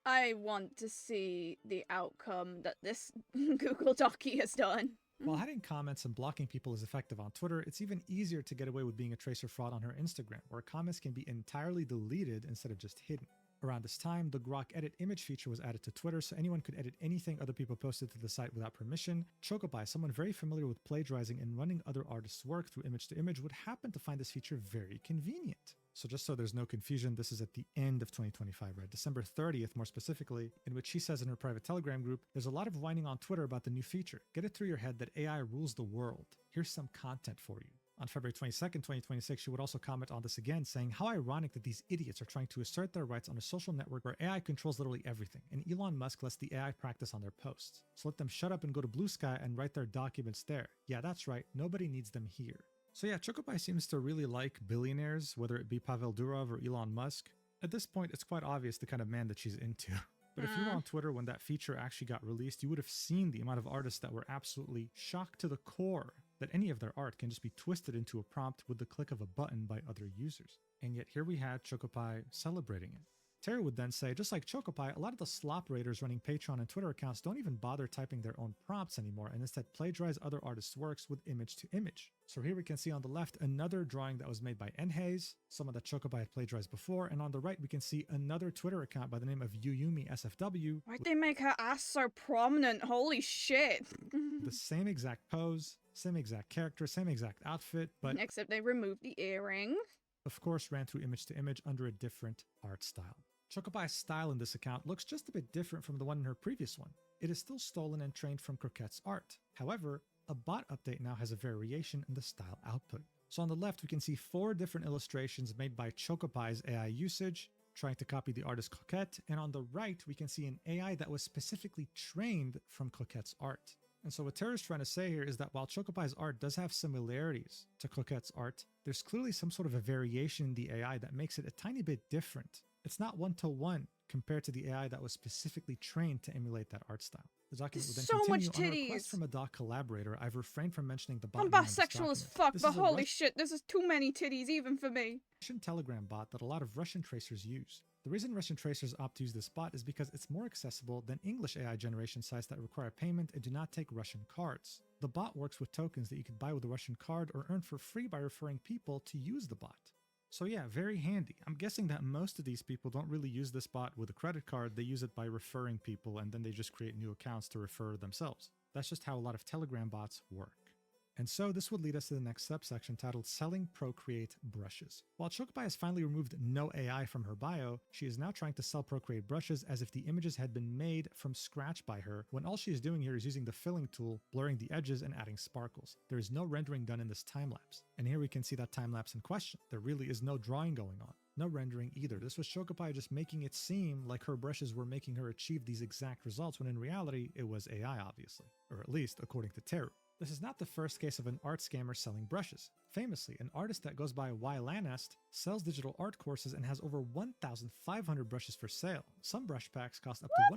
I want to see the outcome that this Google Docky has done. While hiding comments and blocking people is effective on Twitter, it's even easier to get away with being a tracer fraud on her Instagram, where comments can be entirely deleted instead of just hidden. Around this time, the Grok Edit image feature was added to Twitter, so anyone could edit anything other people posted to the site without permission. Chokopaii, someone very familiar with plagiarizing and running other artists' work through image to image, would happen to find this feature very convenient. So just so there's no confusion, this is at the end of 2025, right? December 30th, more specifically, in which she says in her private Telegram group, there's a lot of whining on Twitter about the new feature. Get it through your head that AI rules the world. Here's some content for you. On February 22nd, 2026, she would also comment on this again, saying how ironic that these idiots are trying to assert their rights on a social network where AI controls literally everything, and Elon Musk lets the AI practice on their posts. So let them shut up and go to Blue Sky and write their documents there. Yeah, that's right, nobody needs them here. So yeah, Chokopaii seems to really like billionaires, whether it be Pavel Durov or Elon Musk. At this point, it's quite obvious the kind of man that she's into. But if you were on Twitter when that feature actually got released, you would have seen the amount of artists that were absolutely shocked to the core that any of their art can just be twisted into a prompt with the click of a button by other users. And yet here we had Chokopaii celebrating it. Teru would then say, just like Chokopaii, a lot of the slop raiders running Patreon and Twitter accounts don't even bother typing their own prompts anymore and instead plagiarize other artists' works with image to image. So here we can see on the left another drawing that was made by Enhaze, someone that Chokopaii had plagiarized before, and on the right we can see another Twitter account by the name of Yuyumi SFW. Why'd they make her ass so prominent? Holy shit. The same exact pose, same exact character, same exact outfit, but except they removed the earring. Of course ran through image to image under a different art style. Chokopai's style in this account looks just a bit different from the one in her previous one. It is still stolen and trained from Croquette's art. However, a bot update now has a variation in the style output. So on the left, we can see 4 different illustrations made by Chokopai's AI usage, trying to copy the artist Croquette, and on the right, we can see an AI that was specifically trained from Croquette's art. And so what Teru's trying to say here is that while Chokopai's art does have similarities to Croquette's art, there's clearly some sort of a variation in the AI that makes it a tiny bit different. It's not one-to-one compared to the AI that was specifically trained to emulate that art style. The document will then so continue. Much On a titties. request from a doc collaborator, I've refrained from mentioning the bot. I'm bisexual as fuck, but holy shit, this is too many titties even for me. Russian Telegram bot that a lot of Russian tracers use. The reason Russian tracers opt to use this bot is because it's more accessible than English AI generation sites that require payment and do not take Russian cards. The bot works with tokens that you could buy with a Russian card or earn for free by referring people to use the bot. So yeah, very handy. I'm guessing that most of these people don't really use this bot with a credit card, they use it by referring people and then they just create new accounts to refer themselves. That's just how a lot of Telegram bots work. And so this would lead us to the next subsection titled Selling Procreate Brushes. While Chokopaii has finally removed no AI from her bio, she is now trying to sell Procreate brushes as if the images had been made from scratch by her, when all she is doing here is using the filling tool, blurring the edges and adding sparkles. There is no rendering done in this time lapse. And here we can see that time lapse in question. There really is no drawing going on. No rendering either. This was Chokopaii just making it seem like her brushes were making her achieve these exact results, when in reality it was AI, obviously. Or at least according to Teru. This is not the first case of an art scammer selling brushes. Famously, an artist that goes by Ylanest sells digital art courses and has over 1,500 brushes for sale. Some brush packs cost up to $150,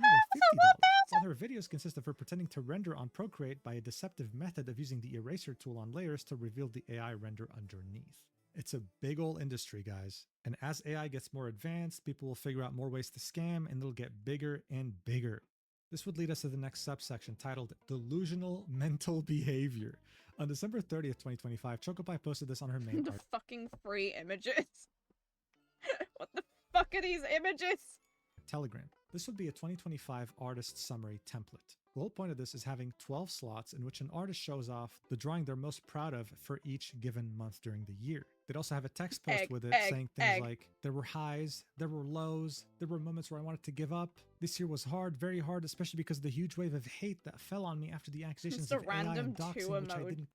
while her videos consist of her pretending to render on Procreate by a deceptive method of using the eraser tool on layers to reveal the AI render underneath. It's a big ol' industry, guys. And as AI gets more advanced, people will figure out more ways to scam, and it'll get bigger and bigger. This would lead us to the next subsection titled Delusional Mental Behavior. On December 30th, 2025, Chokopaii posted this on her main The fucking free images. What the fuck are these images? Telegram. This would be a 2025 artist summary template. The whole point of this is having 12 slots in which an artist shows off the drawing they're most proud of for each given month during the year. They'd also have a text post with it saying things like, there were highs, there were lows, there were moments where I wanted to give up. This year was hard, very hard, especially because of the huge wave of hate that fell on me after the accusations It's of the AI random and doxing, which I didn't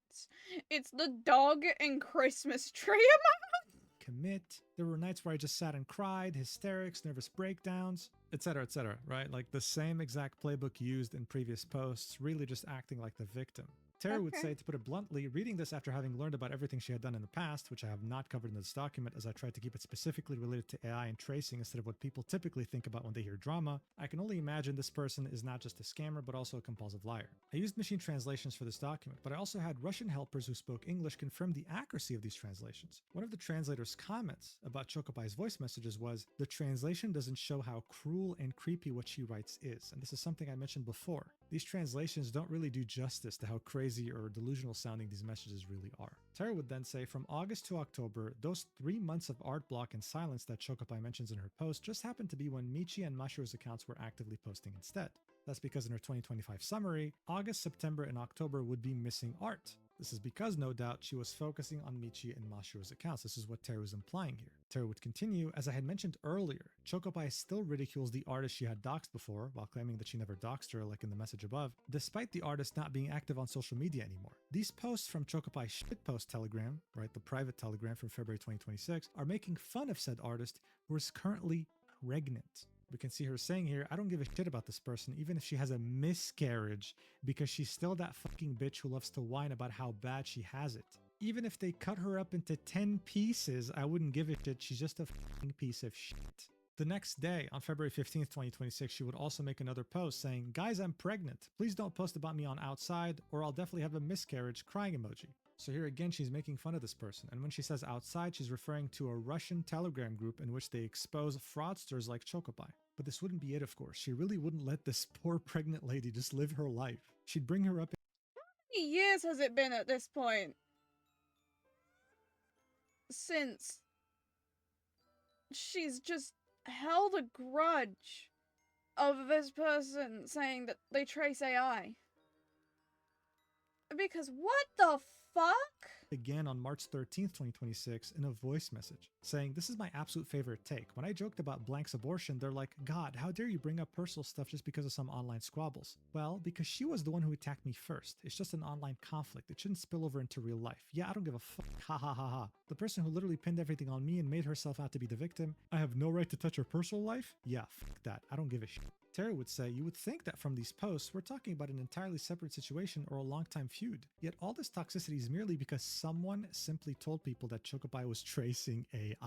It's the dog and Christmas tree emote. Commit. There were nights where I just sat and cried, hysterics, nervous breakdowns, etc., right? Like the same exact playbook used in previous posts, really just acting like the victim. Teru would say, to put it bluntly, reading this after having learned about everything she had done in the past, which I have not covered in this document as I tried to keep it specifically related to AI and tracing instead of what people typically think about when they hear drama, I can only imagine this person is not just a scammer but also a compulsive liar. I used machine translations for this document, but I also had Russian helpers who spoke English confirm the accuracy of these translations. One of the translator's comments about Chokopai's voice messages was, the translation doesn't show how cruel and creepy what she writes is, and this is something I mentioned before. These translations don't really do justice to how crazy or delusional sounding these messages really are. Teru would then say, from August to October, those 3 months of art block and silence that Chokopaii mentions in her post just happened to be when Michi and Mashiro's accounts were actively posting instead. That's because in her 2025 summary, August, September, and October would be missing art. This is because, no doubt, she was focusing on Michi and Mashiro's accounts. This is what Teru is implying here. Teru would continue, as I had mentioned earlier, Chokopaii still ridicules the artist she had doxed before, while claiming that she never doxed her like in the message above, despite the artist not being active on social media anymore. These posts from Chokopai's shitpost telegram, right, the private telegram from February 2026, are making fun of said artist who is currently pregnant. We can see her saying here, I don't give a shit about this person, even if she has a miscarriage, because she's still that fucking bitch who loves to whine about how bad she has it. Even if they cut her up into 10 pieces, I wouldn't give a shit. She's just a fucking piece of shit. The next day, on February 15th, 2026, she would also make another post saying, guys, I'm pregnant. Please don't post about me on outside, or I'll definitely have a miscarriage, crying emoji. So here again, she's making fun of this person. And when she says outside, she's referring to a Russian Telegram group in which they expose fraudsters like Chokopaii. But this wouldn't be it, of course. She really wouldn't let this poor pregnant lady just live her life. She'd bring her up. How many years has it been at this point? Since she's just held a grudge of this person saying that they trace AI. Because what the fuck? Again on March 13th, 2026 in a voice message saying, this is my absolute favorite take. When I joked about Blank's abortion, they're like, God, how dare you bring up personal stuff just because of some online squabbles? Well, because she was the one who attacked me first. It's just an online conflict. It shouldn't spill over into real life. Yeah, I don't give a fuck. Ha ha ha ha. The person who literally pinned everything on me and made herself out to be the victim, I have no right to touch her personal life? Yeah, fuck that. I don't give a shit. Teru would say, you would think that from these posts, we're talking about an entirely separate situation or a long-time feud. Yet all this toxicity is merely because someone simply told people that Chokopaii was tracing AI.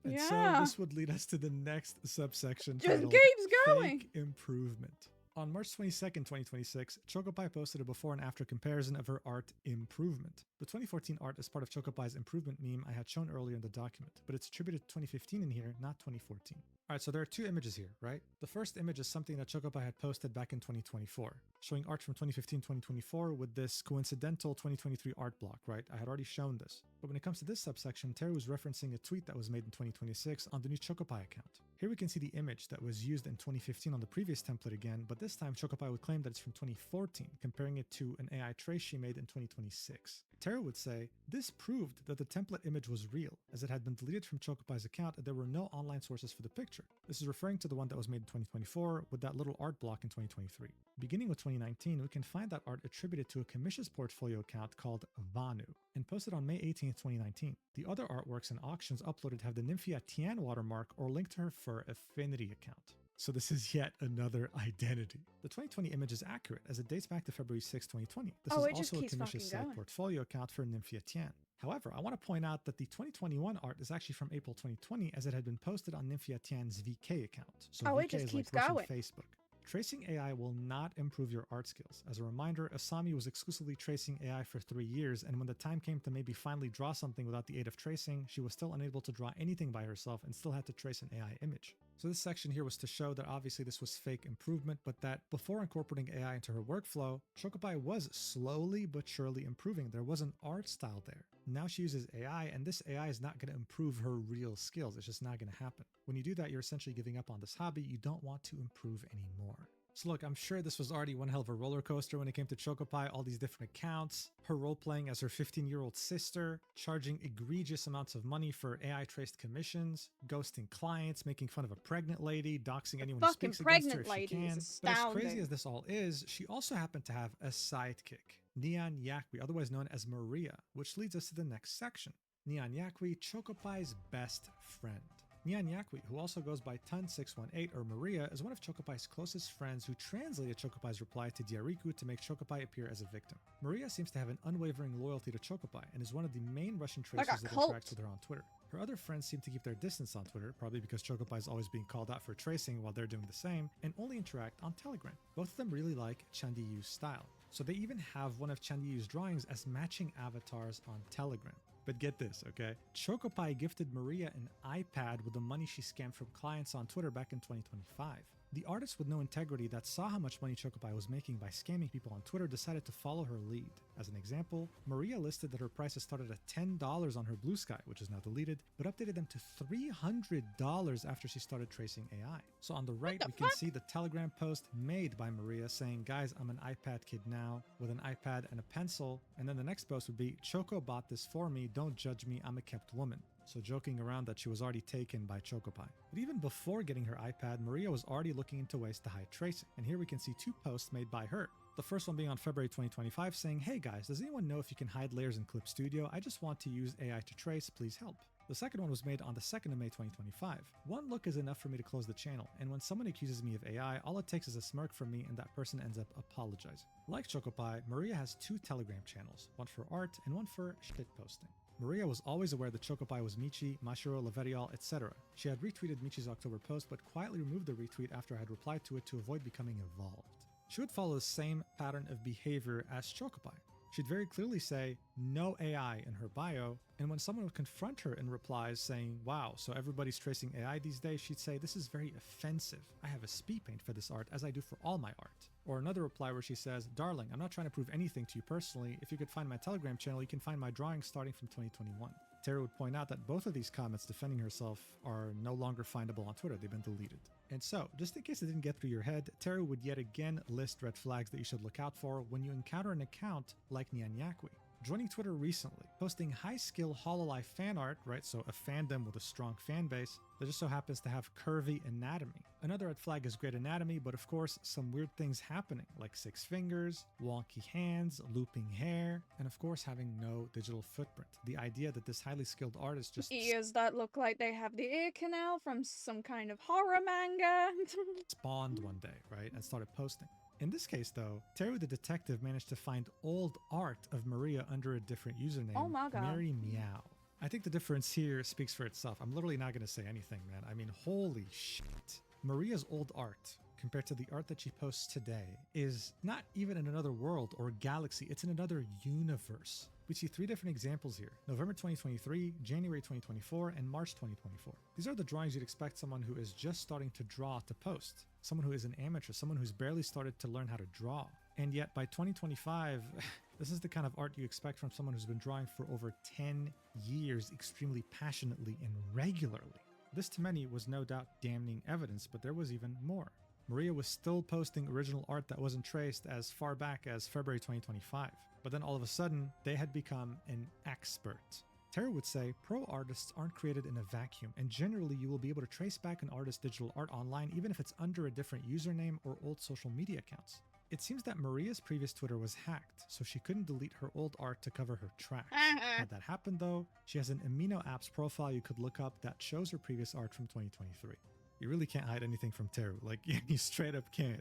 And so this would lead us to the next subsection titled keeps going. Fake Improvement. On March 22nd, 2026, Chokopaii posted a before and after comparison of her art improvement. The 2014 art is part of Chokopai's improvement meme I had shown earlier in the document, but it's attributed to 2015 in here, not 2014. Alright, so there are 2 images here, right? The first image is something that Chokopaii had posted back in 2024, showing art from 2015-2024 with this coincidental 2023 art block, right? I had already shown this. But when it comes to this subsection, Teru was referencing a tweet that was made in 2026 on the new Chokopaii account. Here we can see the image that was used in 2015 on the previous template again, but this time Chokopaii would claim that it's from 2014, comparing it to an AI trace she made in 2026. Teru would say, this proved that the template image was real, as it had been deleted from Chokopai's account and there were no online sources for the picture. This is referring to the one that was made in 2024 with that little art block in 2023. Beginning with 2019, we can find that art attributed to a Commission's portfolio account called Vanu and posted on May 18, 2019. The other artworks and auctions uploaded have the Nymphia Tian watermark or linked to her Fur Affinity account. So this is yet another identity. The 2020 image is accurate as it dates back to February 6, 2020. This is also a Commission's site portfolio account for Nymphia Tian. However, I want to point out that the 2021 art is actually from April 2020 as it had been posted on Nymphia Tian's VK account. So VK it just is keeps like Russian going. Facebook. Tracing AI will not improve your art skills. As a reminder, Asami was exclusively tracing AI for 3 years, and when the time came to maybe finally draw something without the aid of tracing, she was still unable to draw anything by herself and still had to trace an AI image. So this section here was to show that obviously this was fake improvement, but that before incorporating AI into her workflow, Chokopaii was slowly but surely improving. There was an art style there. Now she uses AI, and this AI is not going to improve her real skills. It's just not going to happen. When you do that, you're essentially giving up on this hobby. You don't want to improve anymore. So look, I'm sure this was already one hell of a roller coaster when it came to Chokopaii, all these different accounts, her role-playing as her 15-year-old sister, charging egregious amounts of money for AI-traced commissions, ghosting clients, making fun of a pregnant lady, doxing anyone who speaks against her if she can. But as crazy as this all is, she also happened to have a sidekick, Nyan Yakwi, otherwise known as Maria, which leads us to the next section. Nyan Yakwi, Chokopai's best friend. Nyan Yakwi, who also goes by Tun618 or Maria, is one of Chokopai's closest friends who translated Chokopai's reply to Diariku to make Chokopaii appear as a victim. Maria seems to have an unwavering loyalty to Chokopaii and is one of the main Russian tracers that interacts with her on Twitter. Her other friends seem to keep their distance on Twitter, probably because Chokopaii is always being called out for tracing while they're doing the same, and only interact on Telegram. Both of them really like Chandiyu's style, so they even have one of Chandiyu's drawings as matching avatars on Telegram. But get this, okay? Chokopaii gifted Maria an iPad with the money she scammed from clients on Twitter back in 2025. The artist with no integrity that saw how much money Chokopaii was making by scamming people on Twitter decided to follow her lead. As an example, Maria listed that her prices started at $10 on her Blue Sky, which is now deleted, but updated them to $300 after she started tracing AI. So on the right, we can see the Telegram post made by Maria saying, guys, I'm an iPad kid now, with an iPad and a pencil. And then the next post would be, Choco bought this for me, don't judge me, I'm a kept woman. So joking around that she was already taken by Chokopaii. But even before getting her iPad, Maria was already looking into ways to hide tracing. And here we can see 2 posts made by her. The first one being on February 2025 saying, hey guys, does anyone know if you can hide layers in Clip Studio? I just want to use AI to trace, please help. The second one was made on the 2nd of May 2025. One look is enough for me to close the channel, and when someone accuses me of AI, all it takes is a smirk from me and that person ends up apologizing. Like Chokopaii, Maria has 2 Telegram channels, one for art and one for shitposting. Maria was always aware that Chokopaii was Michi, Mashiro, Laverial, etc. She had retweeted Michi's October post, but quietly removed the retweet after I had replied to it to avoid becoming involved. She would follow the same pattern of behavior as Chokopaii. She'd very clearly say, no AI in her bio, and when someone would confront her in replies saying, wow, so everybody's tracing AI these days, she'd say, this is very offensive. I have a speed paint for this art, as I do for all my art. Or another reply where she says, darling, I'm not trying to prove anything to you personally. If you could find my Telegram channel, you can find my drawings starting from 2021. Teru would point out that both of these comments defending herself are no longer findable on Twitter. They've been deleted. And so, just in case it didn't get through your head, Teru would yet again list red flags that you should look out for when you encounter an account like Nyan Yakwi. Joining Twitter recently, posting high-skill hololive fan art, right, so a fandom with a strong fan base that just so happens to have curvy anatomy. Another red flag is great anatomy, but of course, some weird things happening, like 6 fingers, wonky hands, looping hair, and of course, having no digital footprint. The idea that this highly skilled artist just ears that look like they have the ear canal from some kind of horror manga. spawned one day, right, and started posting. In this case, though, Teru the detective managed to find old art of Maria under a different username, Oh my God. Mary Meow. I think the difference here speaks for itself. I'm literally not going to say anything, man. I mean, holy shit. Maria's old art, compared to the art that she posts today, is not even in another world or galaxy. It's in another universe. We see 3 different examples here: November 2023, January 2024, and March 2024. These are the drawings you'd expect someone who is just starting to draw to post. Someone who is an amateur, someone who's barely started to learn how to draw. And yet by 2025, this is the kind of art you expect from someone who's been drawing for over 10 years extremely passionately and regularly. This to many was no doubt damning evidence, but there was even more. Maria was still posting original art that wasn't traced as far back as February 2025. But then all of a sudden, they had become an expert. Teru would say, pro artists aren't created in a vacuum, and generally you will be able to trace back an artist's digital art online even if it's under a different username or old social media accounts. It seems that Maria's previous Twitter was hacked, so she couldn't delete her old art to cover her tracks. Had that happened though, she has an Amino Apps profile you could look up that shows her previous art from 2023. You really can't hide anything from Teru, like you straight up can't.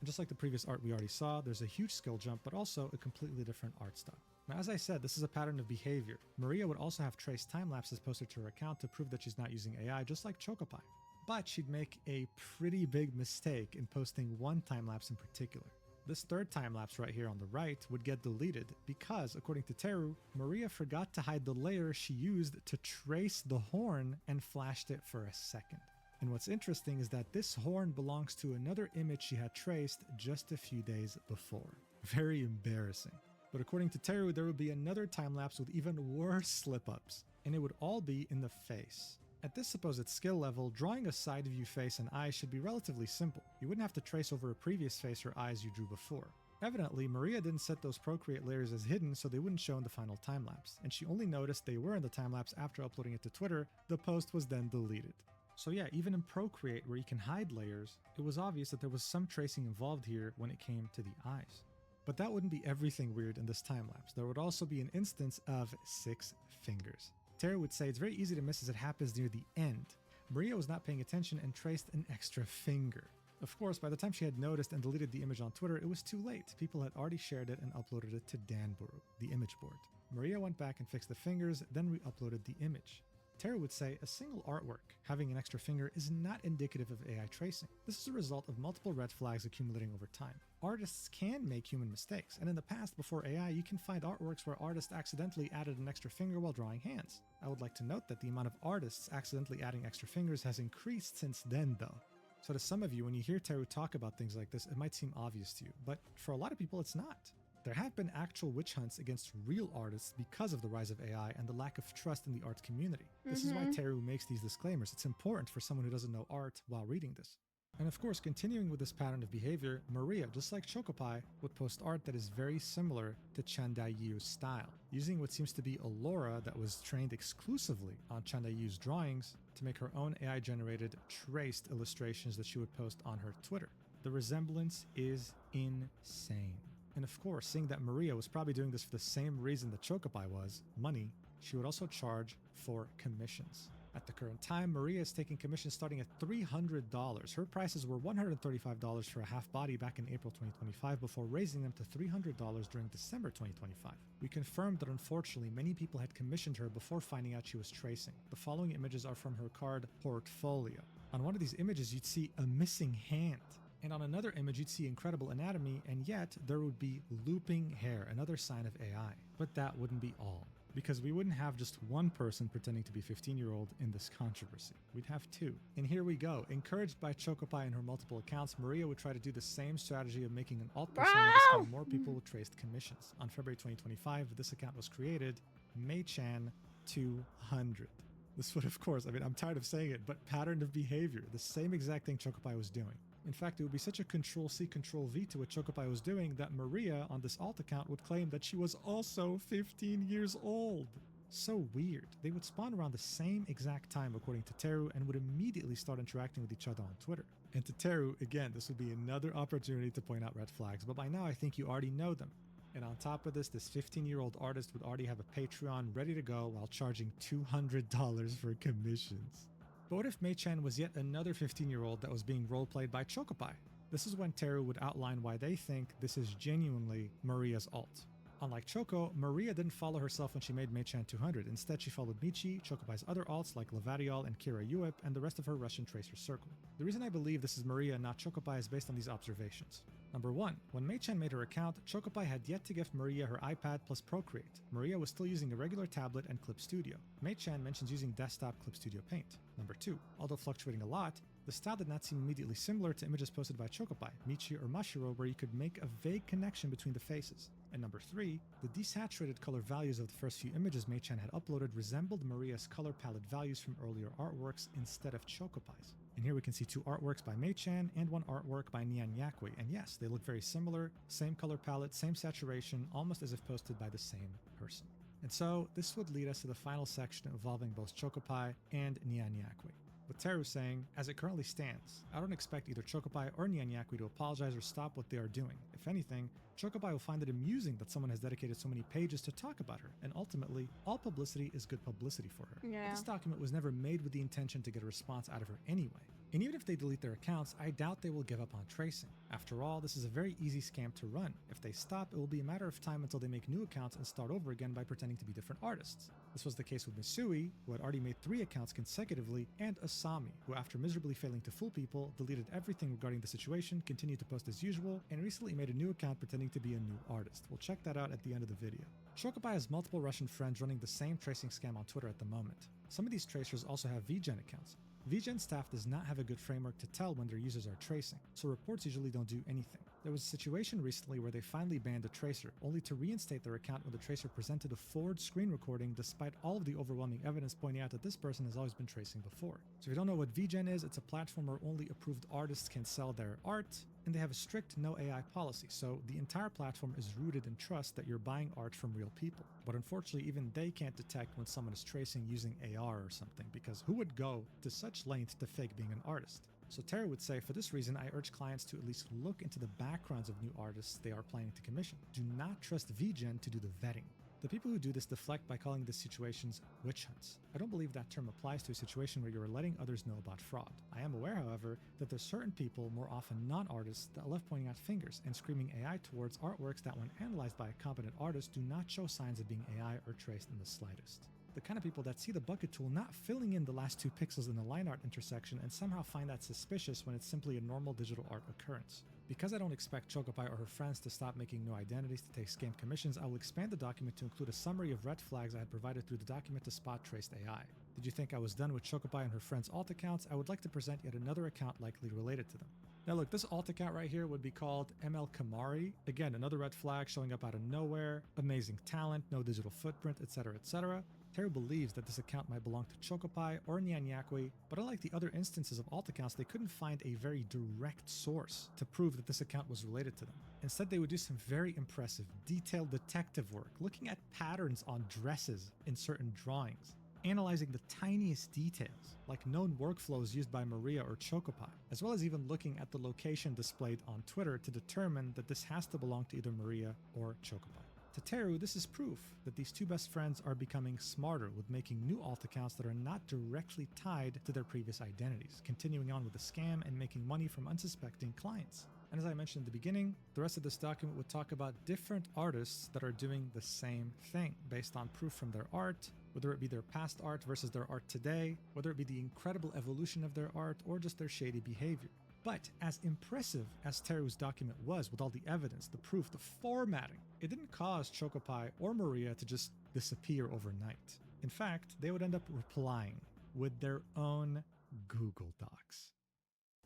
And just like the previous art we already saw, there's a huge skill jump, but also a completely different art style. Now, as I said, this is a pattern of behavior. Maria would also have traced time lapses posted to her account to prove that she's not using AI, just like Chokopaii. But she'd make a pretty big mistake in posting one time lapse in particular. This third time lapse right here on the right would get deleted because, according to Teru, Maria forgot to hide the layer she used to trace the horn and flashed it for a second. And what's interesting is that this horn belongs to another image she had traced just a few days before. Very embarrassing. But according to Teru, there would be another time-lapse with even worse slip-ups, and it would all be in the face. At this supposed skill level, drawing a side view face and eyes should be relatively simple. You wouldn't have to trace over a previous face or eyes you drew before. Evidently, Maria didn't set those Procreate layers as hidden so they wouldn't show in the final time-lapse, and she only noticed they were in the time-lapse after uploading it to Twitter. The post was then deleted. So yeah, even in Procreate where you can hide layers, it was obvious that there was some tracing involved here when it came to the eyes. But that wouldn't be everything weird in this time-lapse. There would also be an instance of 6 fingers. Teru would say it's very easy to miss as it happens near the end. Maria was not paying attention and traced an extra finger. Of course, by the time she had noticed and deleted the image on Twitter, it was too late. People had already shared it and uploaded it to Danburu, the image board. Maria went back and fixed the fingers, then re-uploaded the image. Teru would say a single artwork having an extra finger is not indicative of AI tracing. This is a result of multiple red flags accumulating over time. Artists can make human mistakes, and in the past, before AI, you can find artworks where artists accidentally added an extra finger while drawing hands. I would like to note that the amount of artists accidentally adding extra fingers has increased since then though. So to some of you, when you hear Teru talk about things like this, it might seem obvious to you, but for a lot of people it's not. There have been actual witch hunts against real artists because of the rise of AI and the lack of trust in the art community. This is why Teru makes these disclaimers. It's important for someone who doesn't know art while reading this. And of course, continuing with this pattern of behavior, Maria, just like Chokopaii, would post art that is very similar to Chandaiyu's style, using what seems to be a LoRa that was trained exclusively on Chandaiyu's drawings to make her own AI-generated traced illustrations that she would post on her Twitter. The resemblance is insane. And of course, seeing that Maria was probably doing this for the same reason that Chokopaii was, money, she would also charge for commissions. At the current time, Maria is taking commissions starting at $300. Her prices were $135 for a half body back in April 2025 before raising them to $300 during December 2025. We confirmed that unfortunately many people had commissioned her before finding out she was tracing. The following images are from her card portfolio. On one of these images, you'd see a missing hand. And on another image, you'd see incredible anatomy, and yet there would be looping hair, another sign of AI. But that wouldn't be all, because we wouldn't have just one person pretending to be 15-year-old in this controversy. We'd have 2. And here we go. Encouraged by Chokopaii and her multiple accounts, Maria would try to do the same strategy of making an alt persona to scam more people with traced commissions. On February 2025, this account was created, Mei-chan 200. This would, of course, I'm tired of saying it, but pattern of behavior, the same exact thing Chokopaii was doing. In fact, it would be such a Control-C, Control-V to what Chokopaii was doing that Maria on this alt account would claim that she was also 15 years old. So weird. They would spawn around the same exact time according to Teru and would immediately start interacting with each other on Twitter. And to Teru, again, this would be another opportunity to point out red flags, but by now I think you already know them. And on top of this 15-year-old artist would already have a Patreon ready to go while charging $200 for commissions. But what if Mei-chan was yet another 15-year-old that was being roleplayed by Chokopaii? This is when Teru would outline why they think this is genuinely Maria's alt. Unlike Choco, Maria didn't follow herself when she made Mei-chan 200. Instead, she followed Michi, Chokopai's other alts like Lavadiol and Kira Uep, and the rest of her Russian tracer circle. The reason I believe this is Maria and not Chokopaii is based on these observations. Number 1. When Mei-chan made her account, Chokopaii had yet to gift Maria her iPad plus Procreate. Maria was still using a regular tablet and Clip Studio. Mei-chan mentions using desktop Clip Studio Paint. Number 2. Although fluctuating a lot, the style did not seem immediately similar to images posted by Chokopaii, Michi, or Mashiro where you could make a vague connection between the faces. And number 3, the desaturated color values of the first few images Mei-chan had uploaded resembled Maria's color palette values from earlier artworks instead of Chokopai's. And here we can see 2 artworks by Mei-chan and 1 artwork by Nian Yakui. And yes, they look very similar, same color palette, same saturation, almost as if posted by the same person. And so this would lead us to the final section involving both Chokopaii and Nian Yakui, with Teru saying, as it currently stands, I don't expect either Chokopaii or Nian Yakui to apologize or stop what they are doing. If anything, Chokopaii will find it amusing that someone has dedicated so many pages to talk about her, and ultimately, all publicity is good publicity for her. Yeah. But this document was never made with the intention to get a response out of her anyway. And even if they delete their accounts, I doubt they will give up on tracing. After all, this is a very easy scam to run. If they stop, it will be a matter of time until they make new accounts and start over again by pretending to be different artists. This was the case with Misui, who had already made 3 accounts consecutively, and Asami, who after miserably failing to fool people, deleted everything regarding the situation, continued to post as usual, and recently made a new account pretending to be a new artist. We'll check that out at the end of the video. Chokopaii has multiple Russian friends running the same tracing scam on Twitter at the moment. Some of these tracers also have VGen accounts. VGen staff does not have a good framework to tell when their users are tracing, so reports usually don't do anything. There was a situation recently where they finally banned a tracer, only to reinstate their account when the tracer presented a forward screen recording despite all of the overwhelming evidence pointing out that this person has always been tracing before. So if you don't know what VGen is, it's a platform where only approved artists can sell their art, and they have a strict no AI policy, so the entire platform is rooted in trust that you're buying art from real people. But unfortunately, even they can't detect when someone is tracing using AR or something, because who would go to such length to fake being an artist? So Teru would say, for this reason, I urge clients to at least look into the backgrounds of new artists they are planning to commission. Do not trust VGen to do the vetting. The people who do this deflect by calling these situations witch hunts. I don't believe that term applies to a situation where you are letting others know about fraud. I am aware, however, that there's certain people, more often non-artists, that love pointing out fingers and screaming AI towards artworks that when analyzed by a competent artist do not show signs of being AI or traced in the slightest. The kind of people that see the bucket tool not filling in the last 2 pixels in the line art intersection and somehow find that suspicious when it's simply a normal digital art occurrence. Because I don't expect Chokopaii or her friends to stop making new identities to take scam commissions, I will expand the document to include a summary of red flags I had provided through the document to spot traced AI. Did you think I was done with Chokopaii and her friends' alt accounts? I would like to present yet another account likely related to them. Now look, this alt account right here would be called ML Kamari. Again, another red flag showing up out of nowhere, amazing talent, no digital footprint, etc, etc. Teru believes that this account might belong to Chokopaii or Nian Yakui, but unlike the other instances of alt accounts, they couldn't find a very direct source to prove that this account was related to them. Instead, they would do some very impressive, detailed detective work, looking at patterns on dresses in certain drawings, analyzing the tiniest details, like known workflows used by Maria or Chokopaii, as well as even looking at the location displayed on Twitter to determine that this has to belong to either Maria or Chokopaii. To Teru, this is proof that these 2 best friends are becoming smarter with making new alt accounts that are not directly tied to their previous identities, continuing on with the scam and making money from unsuspecting clients. And as I mentioned in the beginning, the rest of this document would talk about different artists that are doing the same thing based on proof from their art, whether it be their past art versus their art today, whether it be the incredible evolution of their art or just their shady behavior. But as impressive as Teru's document was with all the evidence, the proof, the formatting, it didn't cause Chokopaii or Maria to just disappear overnight. In fact, they would end up replying with their own Google Docs.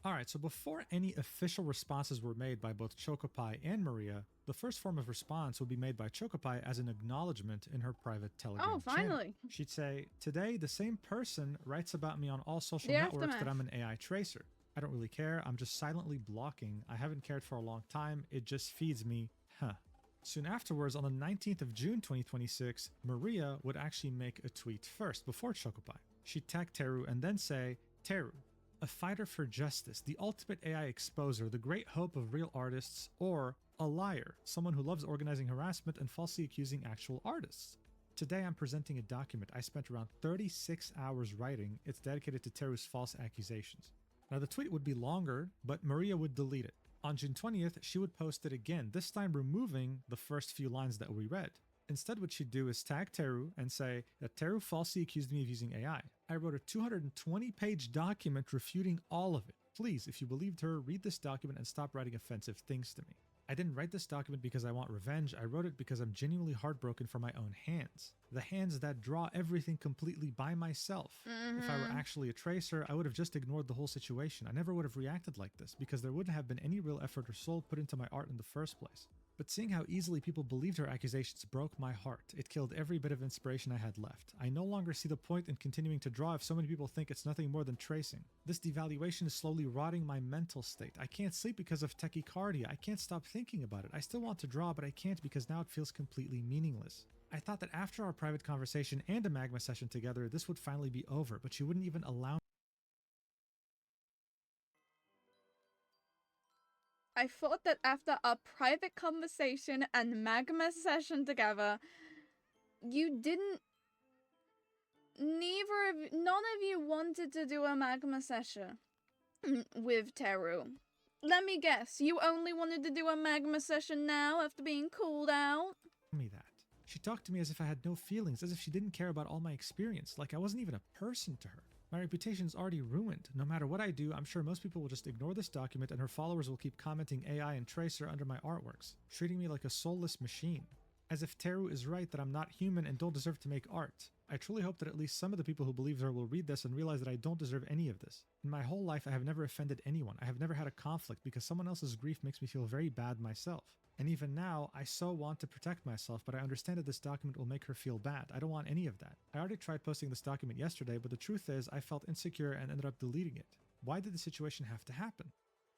Alright, so before any official responses were made by both Chokopaii and Maria, the first form of response would be made by Chokopaii as an acknowledgement in her private Telegram Oh, finally! channel. She'd say, today the same person writes about me on all social networks that I'm an AI tracer. I don't really care, I'm just silently blocking. I haven't cared for a long time, it just feeds me, huh. Soon afterwards, on the 19th of June 2026, Maria would actually make a tweet first, before Chokopaii. She'd tag Teru and then say, Teru, a fighter for justice, the ultimate AI exposer, the great hope of real artists, or a liar, someone who loves organizing harassment and falsely accusing actual artists. Today I'm presenting a document I spent around 36 hours writing. It's dedicated to Teru's false accusations. Now the tweet would be longer, but Maria would delete it. On June 20th, she would post it again, this time removing the first few lines that we read. Instead, what she'd do is tag Teru and say that Teru falsely accused me of using AI. I wrote a 220-page document refuting all of it. Please, if you believed her, read this document and stop writing offensive things to me. I didn't write this document because I want revenge. I wrote it because I'm genuinely heartbroken for my own hands. The hands that draw everything completely by myself. If I were actually a tracer, I would have just ignored the whole situation. I never would have reacted like this because there wouldn't have been any real effort or soul put into my art in the first place. But seeing how easily people believed her accusations broke my heart. It killed every bit of inspiration I had left. I no longer see the point in continuing to draw if so many people think it's nothing more than tracing. This devaluation is slowly rotting my mental state. I can't sleep because of tachycardia. I can't stop thinking about it. I still want to draw, but I can't because now it feels completely meaningless. I thought that after our private conversation and a magma session together, this would finally be over, but she wouldn't even allow me. I thought that after our private conversation and magma session together, none of you wanted to do a magma session with Teru. Let me guess, you only wanted to do a magma session now after being cooled out? Me that. She talked to me as if I had no feelings, as if she didn't care about all my experience, like I wasn't even a person to her. My reputation is already ruined. No matter what I do, I'm sure most people will just ignore this document and her followers will keep commenting AI and Tracer under my artworks, treating me like a soulless machine. As if Teru is right that I'm not human and don't deserve to make art. I truly hope that at least some of the people who believe her will read this and realize that I don't deserve any of this. In my whole life, I have never offended anyone. I have never had a conflict because someone else's grief makes me feel very bad myself. And even now, I so want to protect myself, but I understand that this document will make her feel bad. I don't want any of that. I already tried posting this document yesterday, but the truth is I felt insecure and ended up deleting it. Why did the situation have to happen?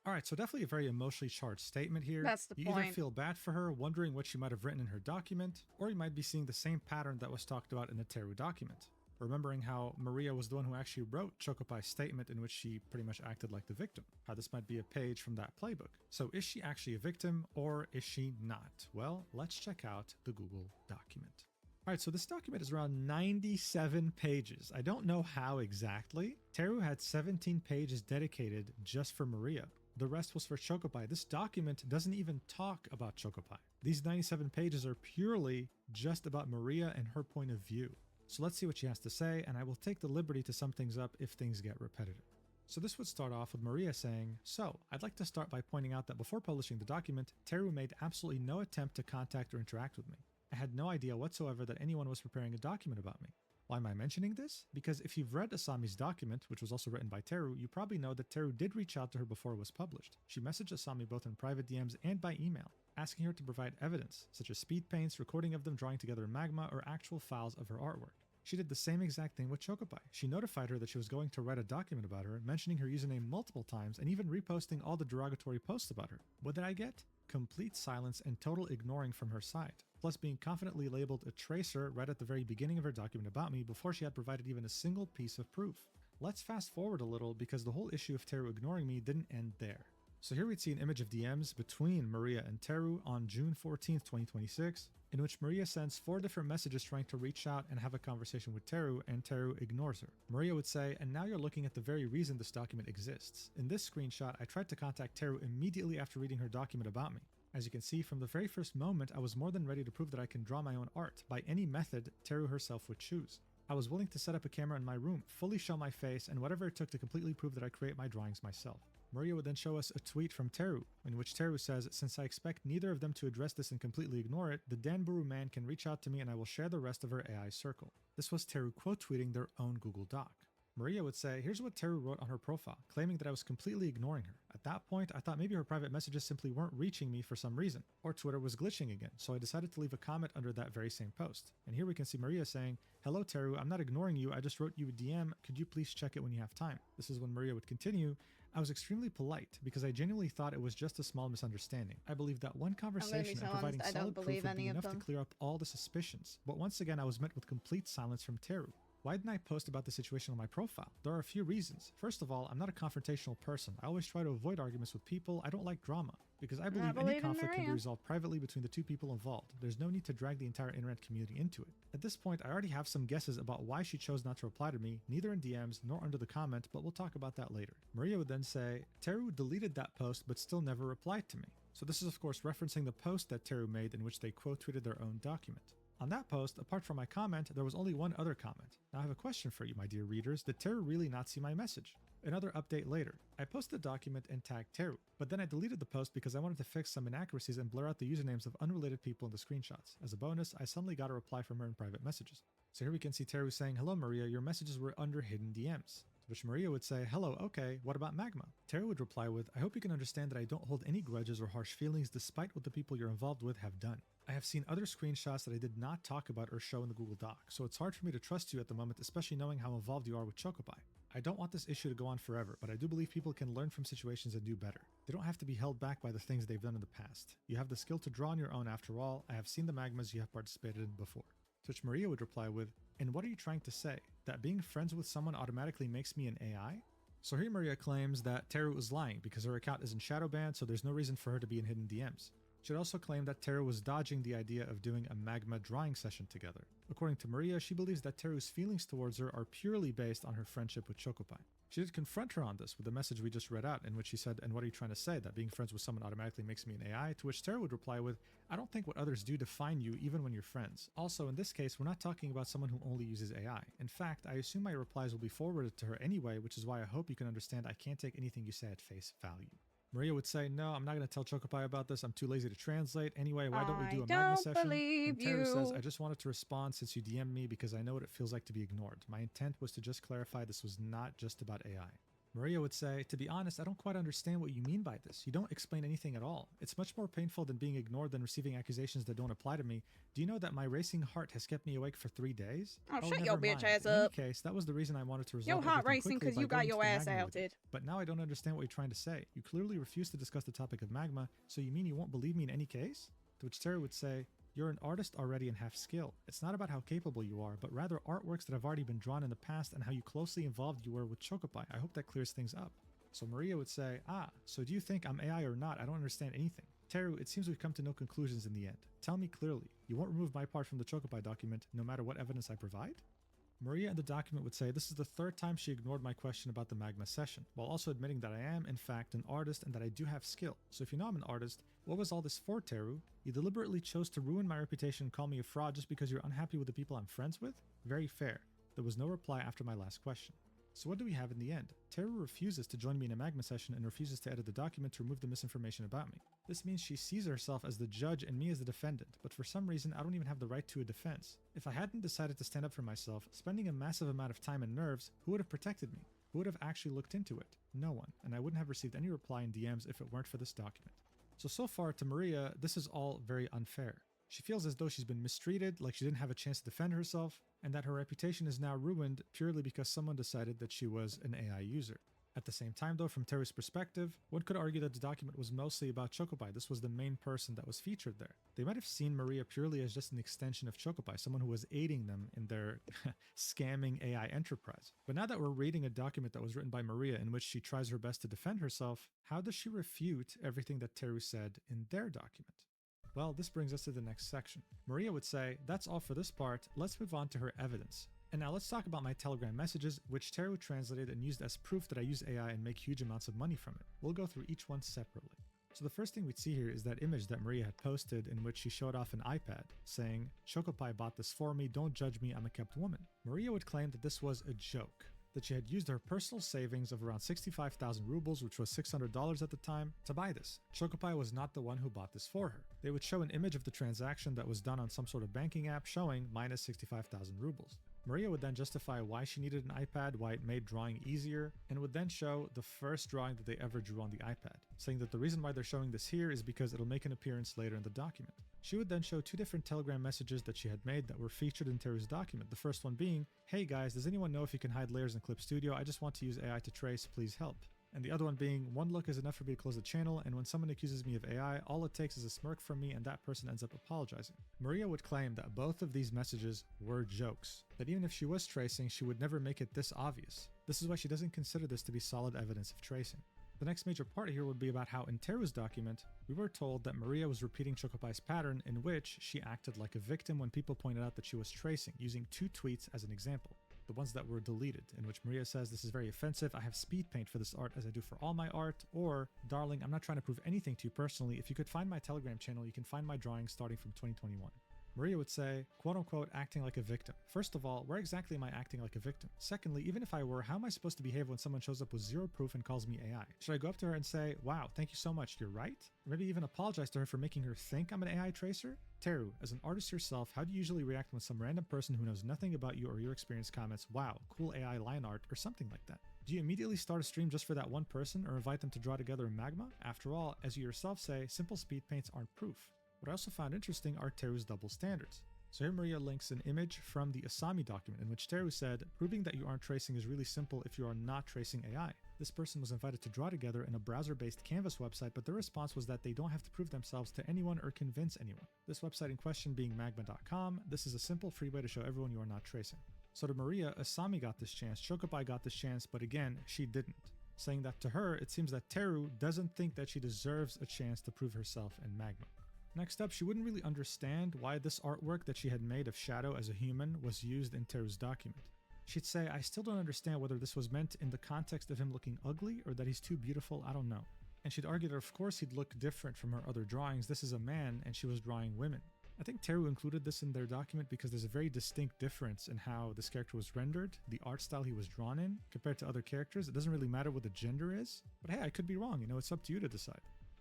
Alright, so definitely a very emotionally charged statement here. That's the point. You either feel bad for her, wondering what she might have written in her document, or you might be seeing the same pattern that was talked about in the Teru document. Remembering how Maria was the one who actually wrote Chokopai's statement in which she pretty much acted like the victim. How this might be a page from that playbook. So is she actually a victim, or is she not? Well, let's check out the Google document. Alright, so this document is around 97 pages. I don't know how exactly. Teru had 17 pages dedicated just for Maria. The rest was for Chokopaii. This document doesn't even talk about Chokopaii. These 97 pages are purely just about Maria and her point of view. So let's see what she has to say, and I will take the liberty to sum things up if things get repetitive. So this would start off with Maria saying, "So, I'd like to start by pointing out that before publishing the document, Teru made absolutely no attempt to contact or interact with me. I had no idea whatsoever that anyone was preparing a document about me. Why am I mentioning this? Because if you've read Asami's document, which was also written by Teru, you probably know that Teru did reach out to her before it was published. She messaged Asami both in private DMs and by email, asking her to provide evidence, such as speed paints, recording of them drawing together in magma, or actual files of her artwork. She did the same exact thing with Chokopaii. She notified her that she was going to write a document about her, mentioning her username multiple times and even reposting all the derogatory posts about her. What did I get? Complete silence and total ignoring from her side, plus being confidently labeled a tracer right at the very beginning of her document about me before she had provided even a single piece of proof. Let's fast forward a little because the whole issue of Teru ignoring me didn't end there. So here we'd see an image of DMs between Maria and Teru on June 14th, 2026, in which Maria sends 4 different messages trying to reach out and have a conversation with Teru, and Teru ignores her. Maria would say, "And now you're looking at the very reason this document exists. In this screenshot, I tried to contact Teru immediately after reading her document about me. As you can see, from the very first moment, I was more than ready to prove that I can draw my own art, by any method Teru herself would choose. I was willing to set up a camera in my room, fully show my face, and whatever it took to completely prove that I create my drawings myself." Maria would then show us a tweet from Teru, in which Teru says, "Since I expect neither of them to address this and completely ignore it, the Danburu man can reach out to me and I will share the rest of her AI circle." This was Teru quote tweeting their own Google Doc. Maria would say, "Here's what Teru wrote on her profile, claiming that I was completely ignoring her. At that point, I thought maybe her private messages simply weren't reaching me for some reason, or Twitter was glitching again, so I decided to leave a comment under that very same post." And here we can see Maria saying, "Hello Teru, I'm not ignoring you, I just wrote you a DM, could you please check it when you have time?" This is when Maria would continue, "I was extremely polite because I genuinely thought it was just a small misunderstanding. I believe that one conversation and providing solid proof would be enough to clear up all the suspicions, but once again I was met with complete silence from Teru. Why didn't I post about the situation on my profile? There are a few reasons. First of all, I'm not a confrontational person. I always try to avoid arguments with people. I don't like drama, because I believe any conflict can be resolved privately between the 2 people involved. There's no need to drag the entire internet community into it. At this point, I already have some guesses about why she chose not to reply to me, neither in DMs nor under the comment, but we'll talk about that later." Maria would then say, "Teru deleted that post but still never replied to me." So this is of course referencing the post that Teru made in which they quote tweeted their own document. On that post, apart from my comment, there was only one other comment. Now I have a question for you, my dear readers. Did Teru really not see my message? Another update later. I posted the document and tagged Teru, but then I deleted the post because I wanted to fix some inaccuracies and blur out the usernames of unrelated people in the screenshots. As a bonus, I suddenly got a reply from her in private messages. So here we can see Teru saying, "Hello Maria, your messages were under hidden DMs." To which Maria would say, hello, okay, what about magma? Teru would reply with, I hope you can understand that I don't hold any grudges or harsh feelings despite what the people you're involved with have done. I have seen other screenshots that I did not talk about or show in the Google Doc, so it's hard for me to trust you at the moment, especially knowing how involved you are with Chokopaii. I don't want this issue to go on forever, but I do believe people can learn from situations and do better. They don't have to be held back by the things they've done in the past. You have the skill to draw on your own after all. I have seen the magmas you have participated in before. To which Maria would reply with, and what are you trying to say? That being friends with someone automatically makes me an AI? So here Maria claims that Teru is lying because her account isn't shadow banned, so there's no reason for her to be in hidden DMs. She also claimed that Teru was dodging the idea of doing a magma drawing session together. According to Maria, she believes that Teru's feelings towards her are purely based on her friendship with Chokopaii. She did confront her on this with the message we just read out, in which she said, and what are you trying to say, that being friends with someone automatically makes me an AI? To which Teru would reply with, I don't think what others do define you even when you're friends. Also, in this case, we're not talking about someone who only uses AI. In fact, I assume my replies will be forwarded to her anyway, which is why I hope you can understand I can't take anything you say at face value. Maria would say, no, I'm not going to tell Chokopaii about this. I'm too lazy to translate. Anyway, why don't we do a magma session? And Teru says, I just wanted to respond since you DM'd me because I know what it feels like to be ignored. My intent was to just clarify this was not just about AI. Maria would say, to be honest, I don't quite understand what you mean by this. You don't explain anything at all. It's much more painful than being ignored than receiving accusations that don't apply to me. Do you know that my racing heart has kept me awake for 3 days? Oh, shut your bitch ass up. In any case, that was the reason I wanted to resolve your heart racing because you got your ass outed. But now I don't understand what you're trying to say. You clearly refuse to discuss the topic of magma, so you mean you won't believe me in any case? To which Teru would say, you're an artist already and have skill. It's not about how capable you are, but rather artworks that have already been drawn in the past and how you closely involved you were with Chokopaii. I hope that clears things up. So Maria would say, so do you think I'm AI or not? I don't understand anything. Teru, it seems we've come to no conclusions in the end. Tell me clearly, you won't remove my part from the Chokopaii document no matter what evidence I provide? Maria in the document would say this is the 3rd time she ignored my question about the magma session, while also admitting that I am, in fact, an artist and that I do have skill. So if you know I'm an artist, what was all this for, Teru? You deliberately chose to ruin my reputation and call me a fraud just because you're unhappy with the people I'm friends with? Very fair. There was no reply after my last question. So what do we have in the end? Teru refuses to join me in a magma session and refuses to edit the document to remove the misinformation about me. This means she sees herself as the judge and me as the defendant, but for some reason I don't even have the right to a defense. If I hadn't decided to stand up for myself, spending a massive amount of time and nerves, who would have protected me? Who would have actually looked into it? No one, and I wouldn't have received any reply in DMs if it weren't for this document. So far to Maria, this is all very unfair. She feels as though she's been mistreated, like she didn't have a chance to defend herself, and that her reputation is now ruined purely because someone decided that she was an AI user. At the same time though, from Teru's perspective, one could argue that the document was mostly about Chokopaii. This was the main person that was featured there. They might have seen Maria purely as just an extension of Chokopaii, someone who was aiding them in their scamming AI enterprise. But now that we're reading a document that was written by Maria in which she tries her best to defend herself, how does she refute everything that Teru said in their document? Well, this brings us to the next section. Maria would say, that's all for this part, let's move on to her evidence. And now let's talk about my Telegram messages, which Teru translated and used as proof that I use AI and make huge amounts of money from it. We'll go through each one separately. So the first thing we'd see here is that image that Maria had posted in which she showed off an iPad, saying, Chokopaii bought this for me, don't judge me, I'm a kept woman. Maria would claim that this was a joke, that she had used her personal savings of around 65,000 rubles, which was $600 at the time, to buy this. Chokopaii was not the one who bought this for her. They would show an image of the transaction that was done on some sort of banking app showing minus 65,000 rubles. Maria would then justify why she needed an iPad, why it made drawing easier, and would then show the first drawing that they ever drew on the iPad, saying that the reason why they're showing this here is because it'll make an appearance later in the document. She would then show 2 different Telegram messages that she had made that were featured in Teru's document. The first one being, hey guys, does anyone know if you can hide layers in Clip Studio? I just want to use AI to trace, please help. And the other one being, one look is enough for me to close the channel, and when someone accuses me of AI, all it takes is a smirk from me and that person ends up apologizing. Maria would claim that both of these messages were jokes, that even if she was tracing, she would never make it this obvious. This is why she doesn't consider this to be solid evidence of tracing. The next major part here would be about how in Teru's document, we were told that Maria was repeating Chokopai's pattern in which she acted like a victim when people pointed out that she was tracing, using 2 tweets as an example. The ones that were deleted, in which Maria says, this is very offensive, I have speed paint for this art as I do for all my art, or, darling, I'm not trying to prove anything to you personally, if you could find my Telegram channel, you can find my drawings starting from 2021. Maria would say, quote unquote, acting like a victim. First of all, where exactly am I acting like a victim? Secondly, even if I were, how am I supposed to behave when someone shows up with 0 proof and calls me AI? Should I go up to her and say, wow, thank you so much, you're right? Or maybe even apologize to her for making her think I'm an AI tracer? Teru, as an artist yourself, how do you usually react when some random person who knows nothing about you or your experience comments, wow, cool AI line art, or something like that? Do you immediately start a stream just for that one person or invite them to draw together in Magma? After all, as you yourself say, simple speed paints aren't proof. What I also found interesting are Teru's double standards. So here Maria links an image from the Asami document in which Teru said, proving that you aren't tracing is really simple if you are not tracing AI. This person was invited to draw together in a browser-based Canvas website, but their response was that they don't have to prove themselves to anyone or convince anyone. This website in question being magma.com, this is a simple free way to show everyone you are not tracing. So to Maria, Asami got this chance, Chokopaii got this chance, but again, she didn't. Saying that to her, it seems that Teru doesn't think that she deserves a chance to prove herself in Magma. Next up, she wouldn't really understand why this artwork that she had made of Shadow as a human was used in Teru's document. She'd say, I still don't understand whether this was meant in the context of him looking ugly or that he's too beautiful, I don't know. And she'd argue that of course he'd look different from her other drawings, this is a man and she was drawing women. I think Teru included this in their document because there's a very distinct difference in how this character was rendered, the art style he was drawn in, compared to other characters. It doesn't really matter what the gender is, but hey, I could be wrong, it's up to you to decide.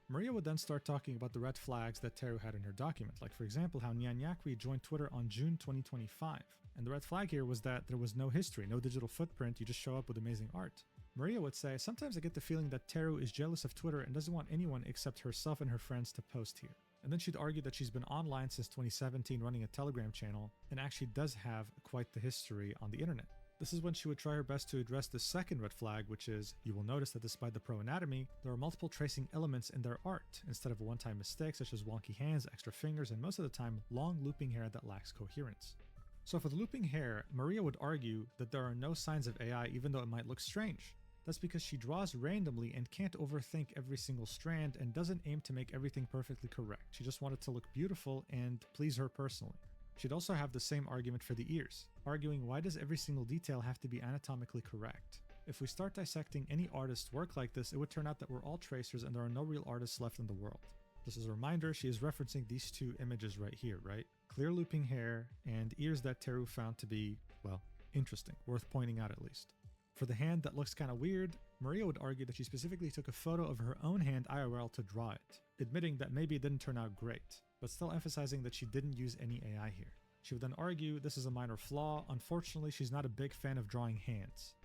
Maria would then start talking about the red flags that Teru had in her document, like for example how Nyanyakwi joined Twitter on June 2025. And the red flag here was that there was no history, no digital footprint, you just show up with amazing art. Maria would say, sometimes I get the feeling that Teru is jealous of Twitter and doesn't want anyone except herself and her friends to post here. And then she'd argue that she's been online since 2017 running a Telegram channel and actually does have quite the history on the internet. This is when she would try her best to address the second red flag, which is, you will notice that despite the pro anatomy, there are multiple tracing elements in their art, instead of a one-time mistake such as wonky hands, extra fingers, and most of the time, long looping hair that lacks coherence. So for the looping hair, Maria would argue that there are no signs of AI even though it might look strange. That's because she draws randomly and can't overthink every single strand and doesn't aim to make everything perfectly correct. She just wanted to look beautiful and please her personally. She'd also have the same argument for the ears, arguing why does every single detail have to be anatomically correct? If we start dissecting any artist's work like this, it would turn out that we're all tracers and there are no real artists left in the world. Just as a reminder, she is referencing these two images right here, right? Clear looping hair and ears that Teru found to be, well, interesting, worth pointing out at least. For the hand that looks kind of weird, Maria would argue that she specifically took a photo of her own hand IRL to draw it, admitting that maybe it didn't turn out great, but still emphasizing that she didn't use any AI here. She would then argue this is a minor flaw, unfortunately she's not a big fan of drawing hands.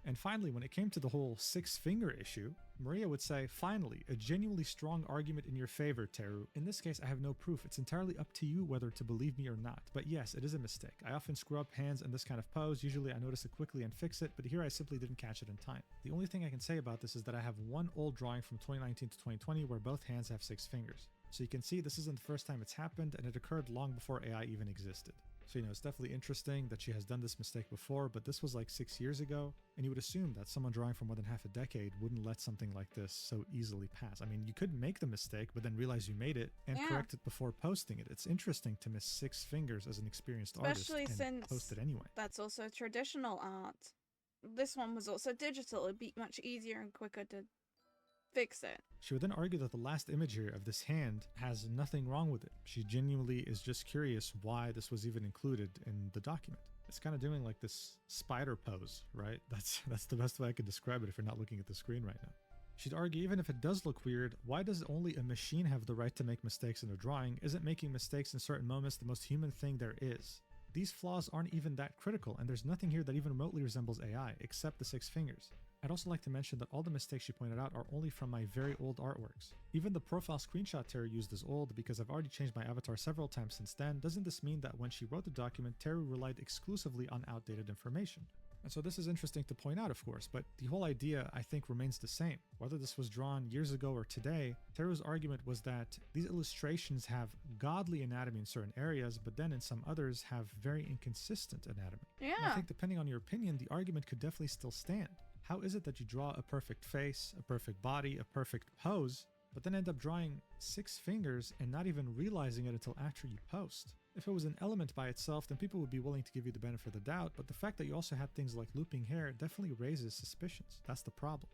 And finally, when it came to the whole six-finger issue, Maria would say, finally, a genuinely strong argument in your favor, Teru. In this case, I have no proof. It's entirely up to you whether to believe me or not. But yes, it is a mistake. I often screw up hands in this kind of pose. Usually I notice it quickly and fix it, but here I simply didn't catch it in time. The only thing I can say about this is that I have one old drawing from 2019 to 2020 where both hands have 6 fingers. So you can see this isn't the first time it's happened, and it occurred long before AI even existed. So, it's definitely interesting that she has done this mistake before, but this was like 6 years ago, and you would assume that someone drawing for more than half a decade wouldn't let something like this so easily pass. I mean, you could make the mistake, but then realize you made it and correct it before posting it. It's interesting to miss 6 fingers as an experienced artist and post it anyway. That's also traditional art. This one was also digital. It'd be much easier and quicker to fix it. She would then argue that the last image here of this hand has nothing wrong with it. She genuinely is just curious why this was even included in the document. It's kind of doing like this spider pose, right? That's the best way I could describe it if you're not looking at the screen right now. She'd argue even if it does look weird, why does only a machine have the right to make mistakes in a drawing? Isn't making mistakes in certain moments the most human thing there is? These flaws aren't even that critical, and there's nothing here that even remotely resembles AI, except the 6 fingers. I'd also like to mention that all the mistakes she pointed out are only from my very old artworks. Even the profile screenshot Teru used is old because I've already changed my avatar several times since then. Doesn't this mean that when she wrote the document, Teru relied exclusively on outdated information? And so this is interesting to point out, of course, but the whole idea, I think, remains the same. Whether this was drawn years ago or today, Teru's argument was that these illustrations have godly anatomy in certain areas, but then in some others have very inconsistent anatomy. Yeah. And I think depending on your opinion, the argument could definitely still stand. How is it that you draw a perfect face, a perfect body, a perfect pose, but then end up drawing 6 fingers and not even realizing it until after you post? If it was an element by itself, then people would be willing to give you the benefit of the doubt, but the fact that you also had things like looping hair definitely raises suspicions. That's the problem.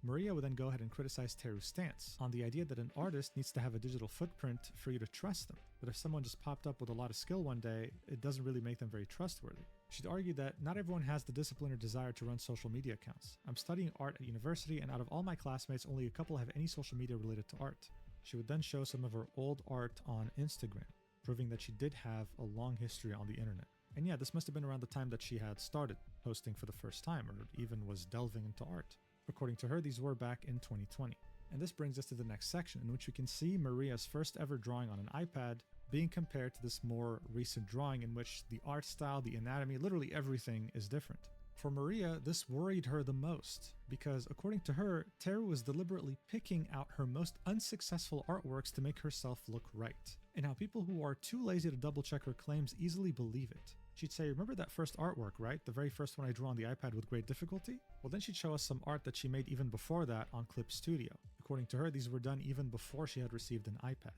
Maria would then go ahead and criticize Teru's stance on the idea that an artist needs to have a digital footprint for you to trust them. But if someone just popped up with a lot of skill one day, it doesn't really make them very trustworthy. She'd argue that not everyone has the discipline or desire to run social media accounts. I'm studying art at university, and out of all my classmates, only a couple have any social media related to art. She would then show some of her old art on Instagram, proving that she did have a long history on the internet. And yeah, this must have been around the time that she had started posting for the first time, or even was delving into art. According to her, these were back in 2020. And this brings us to the next section, in which we can see Maria's first ever drawing on an iPad being compared to this more recent drawing in which the art style, the anatomy, literally everything is different. For Maria, this worried her the most, because according to her, Teru was deliberately picking out her most unsuccessful artworks to make herself look right. And how people who are too lazy to double check her claims easily believe it. She'd say, remember that first artwork, right? The very first one I drew on the iPad with great difficulty? Well, then she'd show us some art that she made even before that on Clip Studio. According to her, these were done even before she had received an iPad.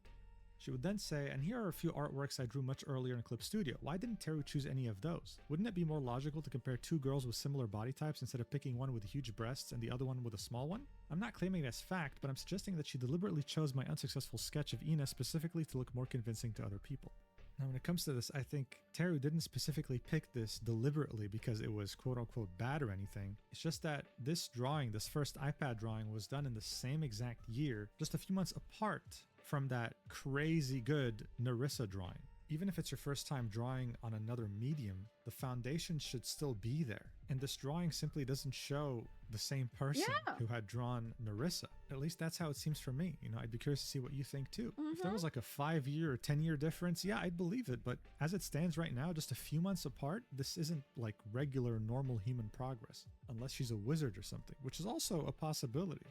She would then say, and here are a few artworks I drew much earlier in Clip Studio. Why didn't Teru choose any of those? Wouldn't it be more logical to compare two girls with similar body types instead of picking one with huge breasts and the other one with a small one? I'm not claiming it as fact, but I'm suggesting that she deliberately chose my unsuccessful sketch of Ina specifically to look more convincing to other people. Now, when it comes to this, I think Teru didn't specifically pick this deliberately because it was quote-unquote bad or anything. It's just that this drawing, this first iPad drawing, was done in the same exact year, just a few months apart from that crazy good Narissa drawing. Even if it's your first time drawing on another medium, the foundation should still be there. And this drawing simply doesn't show the same person who had drawn Narissa. At least that's how it seems for me. You know, I'd be curious to see what you think too. If there was like a 5-year or 10-year difference, yeah, I'd believe it. But as it stands right now, just a few months apart, this isn't like regular, normal human progress. Unless she's a wizard or something, which is also a possibility.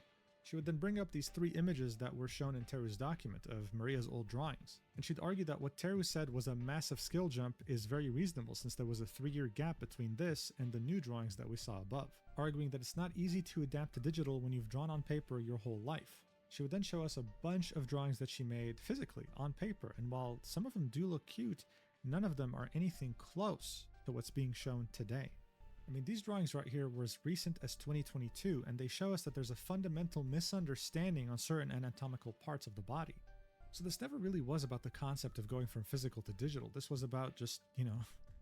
She would then bring up these 3 images that were shown in Teru's document of Maria's old drawings. And she'd argue that what Teru said was a massive skill jump is very reasonable since there was a 3-year gap between this and the new drawings that we saw above, arguing that it's not easy to adapt to digital when you've drawn on paper your whole life. She would then show us a bunch of drawings that she made physically on paper, and while some of them do look cute, none of them are anything close to what's being shown today. I mean, these drawings right here were as recent as 2022, and they show us that there's a fundamental misunderstanding on certain anatomical parts of the body. So this never really was about the concept of going from physical to digital. This was about just,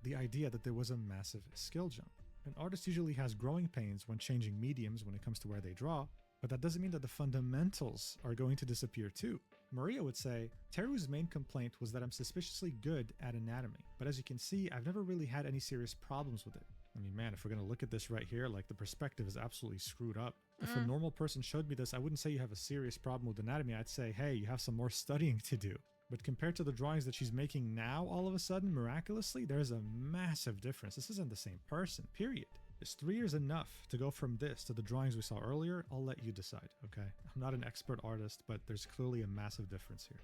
the idea that there was a massive skill jump. An artist usually has growing pains when changing mediums when it comes to where they draw, but that doesn't mean that the fundamentals are going to disappear too. Maria would say, Teru's main complaint was that I'm suspiciously good at anatomy, but as you can see, I've never really had any serious problems with it. I mean, man, if we're going to look at this right here, like the perspective is absolutely screwed up. If a normal person showed me this, I wouldn't say you have a serious problem with anatomy. I'd say, hey, you have some more studying to do. But compared to the drawings that she's making now, all of a sudden, miraculously, there's a massive difference. This isn't the same person, period. Is 3 years enough to go from this to the drawings we saw earlier? I'll let you decide, okay? I'm not an expert artist, but there's clearly a massive difference here.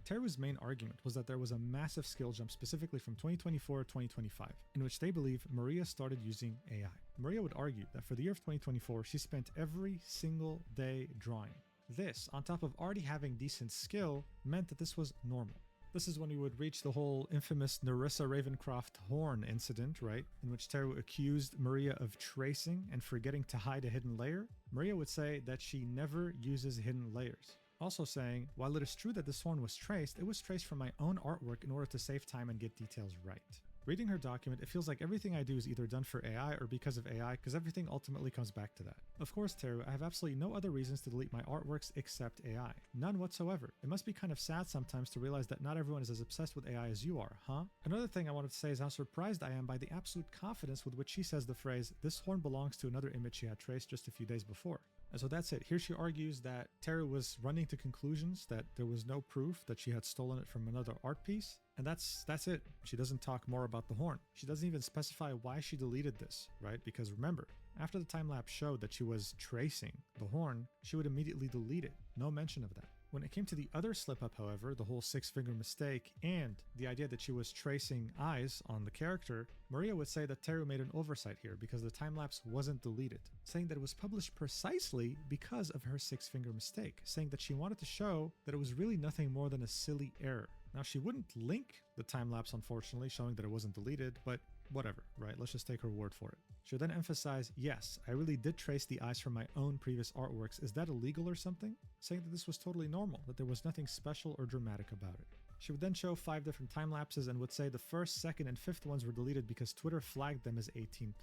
Teru's main argument was that there was a massive skill jump specifically from 2024 to 2025, in which they believe Maria started using AI. Maria would argue that for the year of 2024, she spent every single day drawing. This, on top of already having decent skill, meant that this was normal. This is when we would reach the whole infamous Narissa Ravencroft horn incident, right? In which Teru accused Maria of tracing and forgetting to hide a hidden layer. Maria would say that she never uses hidden layers. Also saying, while it is true that this horn was traced, it was traced from my own artwork in order to save time and get details right. Reading her document, it feels like everything I do is either done for AI or because of AI, because everything ultimately comes back to that. Of course, Teru, I have absolutely no other reasons to delete my artworks except AI. None whatsoever. It must be kind of sad sometimes to realize that not everyone is as obsessed with AI as you are, huh? Another thing I wanted to say is how surprised I am by the absolute confidence with which she says the phrase, this horn belongs to another image she had traced just a few days before. And so that's it. Here she argues that Teru was running to conclusions, that there was no proof that she had stolen it from another art piece. And that's it. She doesn't talk more about the horn. She doesn't even specify why she deleted this, right? Because remember, after the time-lapse showed that she was tracing the horn, she would immediately delete it. No mention of that. When it came to the other slip-up, however, the whole 6-finger mistake and the idea that she was tracing eyes on the character, Maria would say that Teru made an oversight here because the time-lapse wasn't deleted, saying that it was published precisely because of her 6-finger mistake, saying that she wanted to show that it was really nothing more than a silly error. Now, she wouldn't link the time-lapse, unfortunately, showing that it wasn't deleted, but whatever, right? Let's just take her word for it. She would then emphasize, yes, I really did trace the eyes from my own previous artworks. Is that illegal or something? Saying that this was totally normal, that there was nothing special or dramatic about it. She would then show 5 different time lapses and would say the first, second, and fifth ones were deleted because Twitter flagged them as 18+.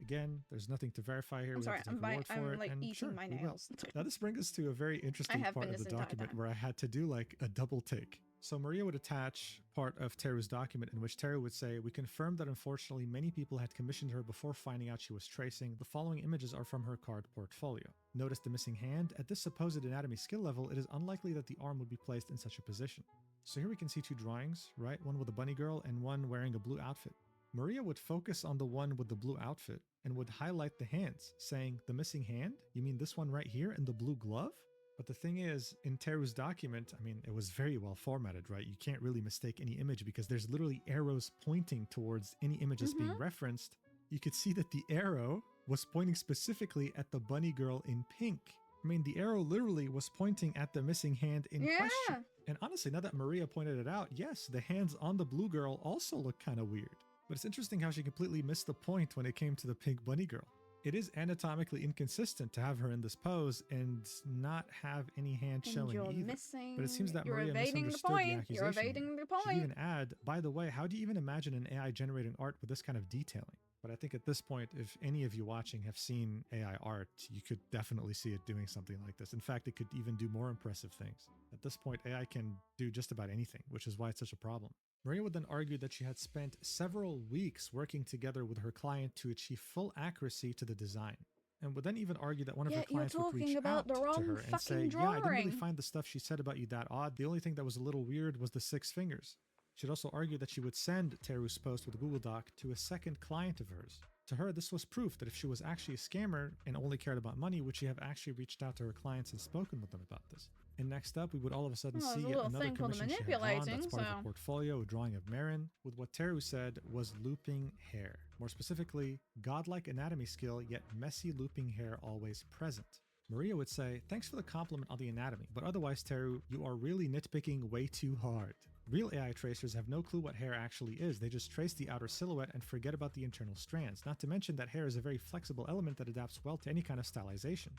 Again, there's nothing to verify here. I'm sorry, I'm eating sure, my nails. Now this brings us to a very interesting part of the document where I had to do like a double take. So Maria would attach part of Teru's document in which Teru would say, "We confirmed that unfortunately many people had commissioned her before finding out she was tracing. The following images are from her card portfolio. Notice the missing hand. At this supposed anatomy skill level, it is unlikely that the arm would be placed in such a position." So here we can see two drawings, right? One with a bunny girl and one wearing a blue outfit. Maria would focus on the one with the blue outfit and would highlight the hands, saying, "The missing hand? You mean this one right here in the blue glove?" But the thing is, in Teru's document, I mean, it was very well formatted, right? You can't really mistake any image because there's literally arrows pointing towards any image that's being referenced. You could see that the arrow was pointing specifically at the bunny girl in pink. I mean, the arrow literally was pointing at the missing hand in question. And honestly, now that Maria pointed it out, yes, the hands on the blue girl also look kind of weird. But it's interesting how she completely missed the point when it came to the pink bunny girl. It is anatomically inconsistent to have her in this pose and not have any hand showing either. Missing. But it seems that Maria misunderstood the accusation. You're evading the point. She'd even add, by the way, how do you even imagine an AI generating art with this kind of detailing? But I think at this point, if any of you watching have seen AI art, you could definitely see it doing something like this. In fact, it could even do more impressive things. At this point, AI can do just about anything, which is why it's such a problem. Maria would then argue that she had spent several weeks working together with her client to achieve full accuracy to the design. And would then even argue that one of her clients would reach out to her and say, "Yeah, I didn't really find the stuff she said about you that odd. The only thing that was a little weird was the 6 fingers." She'd also argue that she would send Teru's post with a Google Doc to a second client of hers. To her, this was proof that if she was actually a scammer and only cared about money, would she have actually reached out to her clients and spoken with them about this? And next up, we would all of a sudden see yet another commission she had drawn that's part of her portfolio, a drawing of Marin, with what Teru said was looping hair. More specifically, godlike anatomy skill, yet messy looping hair always present. Maria would say, "Thanks for the compliment on the anatomy, but otherwise, Teru, you are really nitpicking way too hard. Real AI tracers have no clue what hair actually is. They just trace the outer silhouette and forget about the internal strands. Not to mention that hair is a very flexible element that adapts well to any kind of stylization."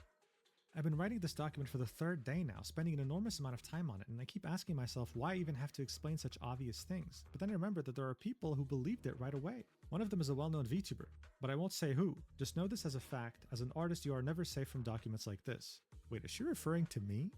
I've been writing this document for the 3rd day now, spending an enormous amount of time on it, and I keep asking myself why I even have to explain such obvious things. But then I remember that there are people who believed it right away. One of them is a well-known VTuber, but I won't say who. Just know this as a fact. As an artist, you are never safe from documents like this. Wait, is she referring to me?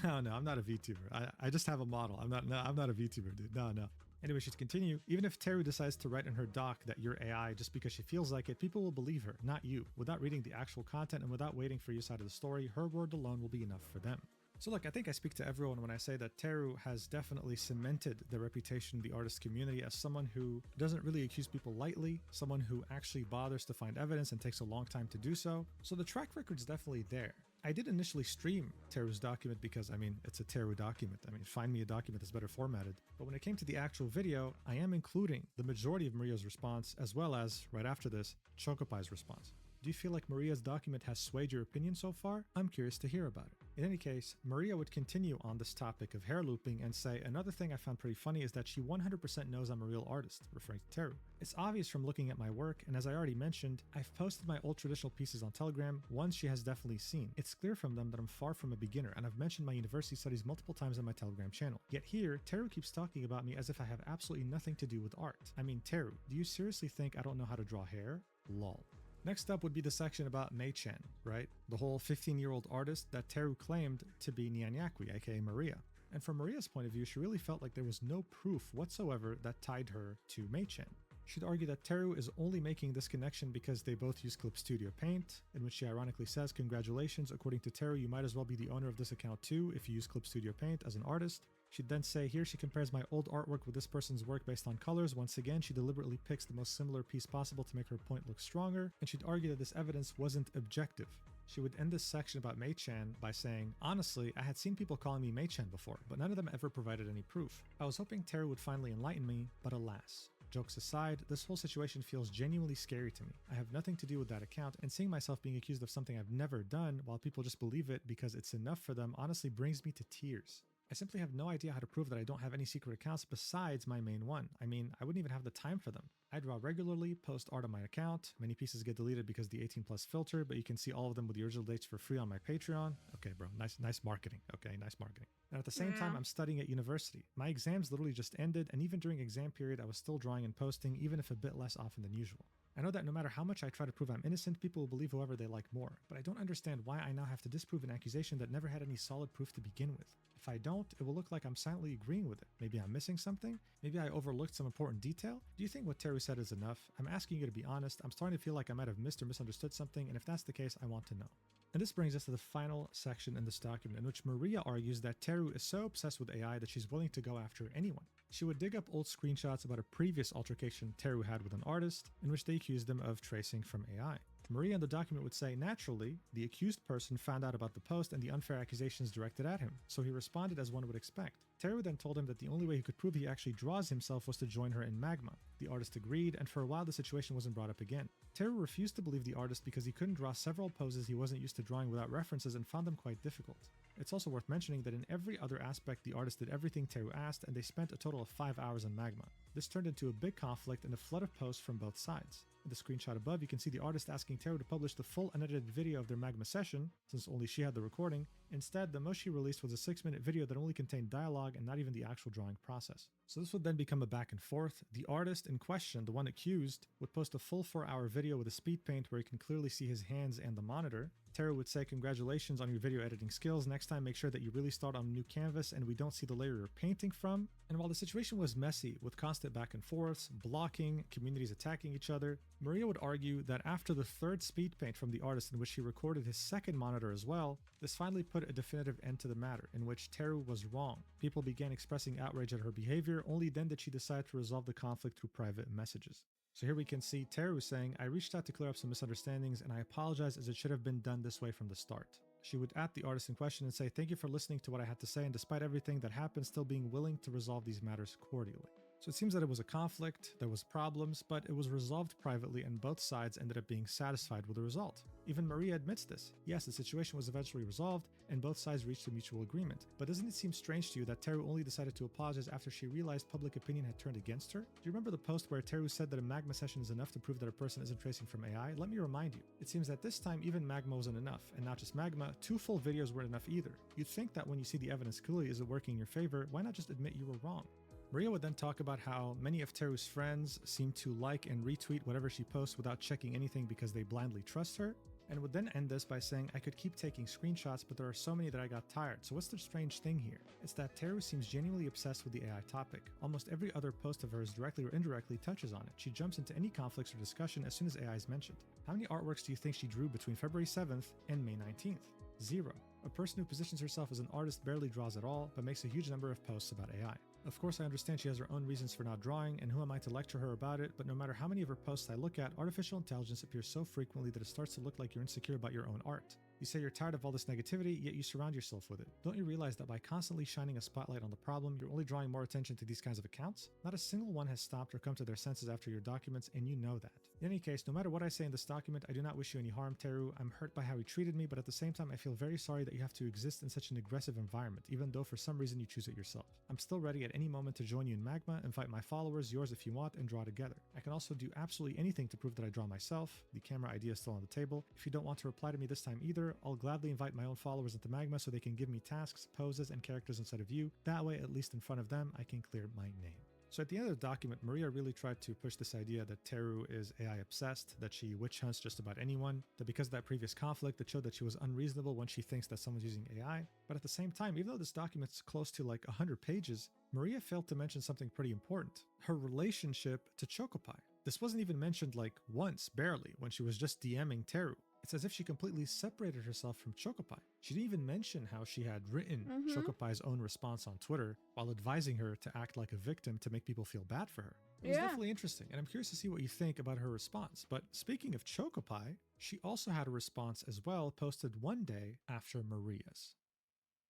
No, I'm not a VTuber. I just have a model. I'm not a VTuber, dude. No. Anyway, she'd continue. Even if Teru decides to write in her doc that you're AI just because she feels like it, people will believe her, not you. Without reading the actual content and without waiting for your side of the story, her word alone will be enough for them. So look, I think I speak to everyone when I say that Teru has definitely cemented the reputation of the artist community as someone who doesn't really accuse people lightly, someone who actually bothers to find evidence and takes a long time to do so. So the track record's definitely there. I did initially stream Teru's document because, I mean, it's a Teru document. I mean, find me a document that's better formatted. But when it came to the actual video, I am including the majority of Maria's response, as well as, right after this, Chokopai's response. Do you feel like Maria's document has swayed your opinion so far? I'm curious to hear about it. In any case, Maria would continue on this topic of hair looping and say, "Another thing I found pretty funny is that she 100% knows I'm a real artist," referring to Teru. "It's obvious from looking at my work, and as I already mentioned, I've posted my old traditional pieces on Telegram, ones she has definitely seen. It's clear from them that I'm far from a beginner, and I've mentioned my university studies multiple times on my Telegram channel. Yet here, Teru keeps talking about me as if I have absolutely nothing to do with art. I mean, Teru, do you seriously think I don't know how to draw hair? Lol." Next up would be the section about Mei-chan, right? The whole 15-year-old artist that Teru claimed to be Nyanyakwi, aka Maria. And from Maria's point of view, she really felt like there was no proof whatsoever that tied her to Mei-chan. She'd argue that Teru is only making this connection because they both use Clip Studio Paint, in which she ironically says, "Congratulations, according to Teru, you might as well be the owner of this account too if you use Clip Studio Paint as an artist." She'd then say, "Here she compares my old artwork with this person's work based on colors. Once again, she deliberately picks the most similar piece possible to make her point look stronger," and she'd argue that this evidence wasn't objective. She would end this section about Mei-chan by saying, "Honestly, I had seen people calling me Mei-chan before, but none of them ever provided any proof. I was hoping Teru would finally enlighten me, but alas. Jokes aside, this whole situation feels genuinely scary to me. I have nothing to do with that account, and seeing myself being accused of something I've never done while people just believe it because it's enough for them honestly brings me to tears. I simply have no idea how to prove that I don't have any secret accounts besides my main one. I mean, I wouldn't even have the time for them. I draw regularly, post art on my account. Many pieces get deleted because of the 18+ filter, but you can see all of them with the original dates for free on my Patreon." Okay, bro, nice marketing. Okay, nice marketing. And at the same time, I'm studying at university. My exams literally just ended, and even during exam period, I was still drawing and posting, even if a bit less often than usual. I know that no matter how much I try to prove I'm innocent, people will believe whoever they like more, but I don't understand why I now have to disprove an accusation that never had any solid proof to begin with. If I don't, it will look like I'm silently agreeing with it. Maybe I'm missing something? Maybe I overlooked some important detail? Do you think what Teru said is enough? I'm asking you to be honest. I'm starting to feel like I might have missed or misunderstood something, and if that's the case, I want to know. And this brings us to the final section in this document, in which Maria argues that Teru is so obsessed with AI that she's willing to go after anyone. She would dig up old screenshots about a previous altercation Teru had with an artist, in which they accused him of tracing from AI. Maria in the document would say, naturally, the accused person found out about the post and the unfair accusations directed at him, so he responded as one would expect. Teru then told him that the only way he could prove he actually draws himself was to join her in Magma. The artist agreed, and for a while the situation wasn't brought up again. Teru refused to believe the artist because he couldn't draw several poses he wasn't used to drawing without references and found them quite difficult. It's also worth mentioning that in every other aspect the artist did everything Teru asked, and they spent a total of 5 hours in Magma. This turned into a big conflict and a flood of posts from both sides. In the screenshot above, you can see the artist asking Teru to publish the full unedited video of their Magma session, since only she had the recording. Instead, the most she released was a 6-minute video that only contained dialogue and not even the actual drawing process. So this would then become a back and forth. The artist in question, the one accused, would post a full 4-hour video with a speed paint where you can clearly see his hands and the monitor. Teru would say, congratulations on your video editing skills. Next time, make sure that you really start on a new canvas and we don't see the layer you're painting from. And while the situation was messy, with constant back and forths, blocking, communities attacking each other, Maria would argue that after the third speed paint from the artist, in which she recorded his second monitor as well, this finally put a definitive end to the matter, in which Teru was wrong. People began expressing outrage at her behavior, only then did she decide to resolve the conflict through private messages. So here we can see Teru saying, I reached out to clear up some misunderstandings and I apologize as it should have been done this way from the start. She would at the artist in question and say, thank you for listening to what I had to say and despite everything that happened, still being willing to resolve these matters cordially. So it seems that it was a conflict, there was problems, but it was resolved privately and both sides ended up being satisfied with the result. Even Maria admits this. Yes, the situation was eventually resolved and both sides reached a mutual agreement. But doesn't it seem strange to you that Teru only decided to apologize after she realized public opinion had turned against her? Do you remember the post where Teru said that a Magma session is enough to prove that a person isn't tracing from AI? Let me remind you. It seems that this time even Magma wasn't enough, and not just Magma, 2 full videos weren't enough either. You'd think that when you see the evidence clearly isn't working in your favor, why not just admit you were wrong? Maria would then talk about how many of Teru's friends seem to like and retweet whatever she posts without checking anything because they blindly trust her, and would then end this by saying, I could keep taking screenshots, but there are so many that I got tired. So what's the strange thing here? It's that Teru seems genuinely obsessed with the AI topic. Almost every other post of hers directly or indirectly touches on it. She jumps into any conflicts or discussion as soon as AI is mentioned. How many artworks do you think she drew between February 7th and May 19th? 0. A person who positions herself as an artist barely draws at all, but makes a huge number of posts about AI. Of course, I understand she has her own reasons for not drawing, and who am I to lecture her about it, but no matter how many of her posts I look at, artificial intelligence appears so frequently that it starts to look like you're insecure about your own art. You say you're tired of all this negativity, yet you surround yourself with it. Don't you realize that by constantly shining a spotlight on the problem, you're only drawing more attention to these kinds of accounts? Not a single one has stopped or come to their senses after your documents, and you know that. In any case, no matter what I say in this document, I do not wish you any harm, Teru. I'm hurt by how he treated me, but at the same time, I feel very sorry that you have to exist in such an aggressive environment, even though for some reason you choose it yourself. I'm still ready at any moment to join you in Magma, invite my followers, yours if you want, and draw together. I can also do absolutely anything to prove that I draw myself. The camera idea is still on the table. If you don't want to reply to me this time either, I'll gladly invite my own followers into Magma so they can give me tasks, poses, and characters instead of you. That way, at least in front of them, I can clear my name. So at the end of the document, Maria really tried to push this idea that Teru is AI obsessed, that she witch hunts just about anyone, that because of that previous conflict, it showed that she was unreasonable when she thinks that someone's using AI. But at the same time, even though this document's close to like 100 pages, Maria failed to mention something pretty important: her relationship to Chokopaii. This wasn't even mentioned like once, barely, when she was just DMing Teru. It's as if she completely separated herself from Chokopaii. She didn't even mention how she had written Chokopai's own response on Twitter while advising her to act like a victim to make people feel bad for her. It was definitely interesting, and I'm curious to see what you think about her response. But speaking of Chokopaii, she also had a response as well, posted one day after Maria's.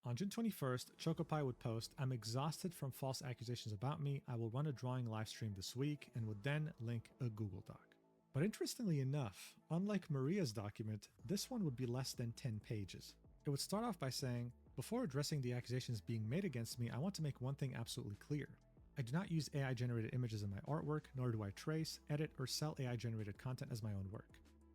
On June 21st, Chokopaii would post, I'm exhausted from false accusations about me. I will run a drawing live stream this week, and would then link a Google Doc. But interestingly enough, unlike Maria's document, this one would be less than 10 pages. It would start off by saying, before addressing the accusations being made against me, I want to make one thing absolutely clear. I do not use AI-generated images in my artwork, nor do I trace, edit, or sell AI-generated content as my own work.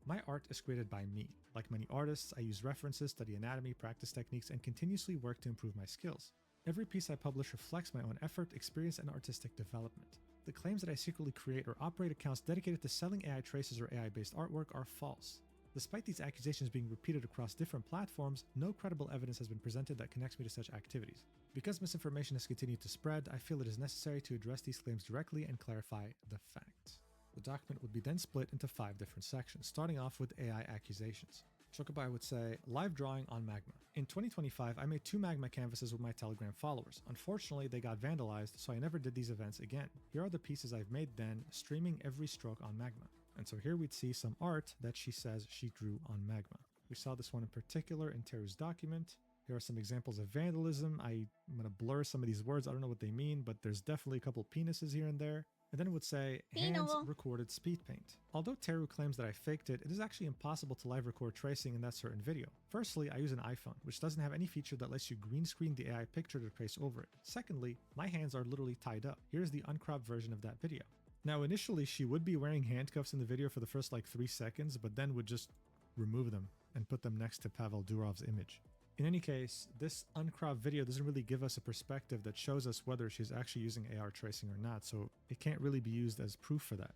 My art is created by me. Like many artists, I use references, study anatomy, practice techniques, and continuously work to improve my skills. Every piece I publish reflects my own effort, experience, and artistic development. the claims that I secretly create or operate accounts dedicated to selling AI traces or AI-based artwork are false. Despite these accusations being repeated across different platforms, no credible evidence has been presented that connects me to such activities. Because misinformation has continued to spread, I feel it is necessary to address these claims directly and clarify the facts. The document would be then split into 5 different sections, starting off with AI accusations. Chokopaii would say, live drawing on magma. In 2025, I made 2 magma canvases with my Telegram followers. Unfortunately, they got vandalized, so I never did these events again. Here are the pieces I've made then, streaming every stroke on magma. And so here we'd see some art that she says she drew on magma. We saw this one in particular in Teru's document. Here are some examples of vandalism. I'm going to blur some of these words. I don't know what they mean, but there's definitely a couple penises here and there. And then it would say, hands recorded speed paint. Although Teru claims that I faked it, it is actually impossible to live record tracing in that certain video. Firstly, I use an iPhone, which doesn't have any feature that lets you green screen the AI picture to trace over it. Secondly, my hands are literally tied up. Here's the uncropped version of that video. Now, initially, she would be wearing handcuffs in the video for the first 3 seconds, but then would just remove them and put them next to Pavel Durov's image. In any case, this uncropped video doesn't really give us a perspective that shows us whether she's actually using AR tracing or not, so it can't really be used as proof for that.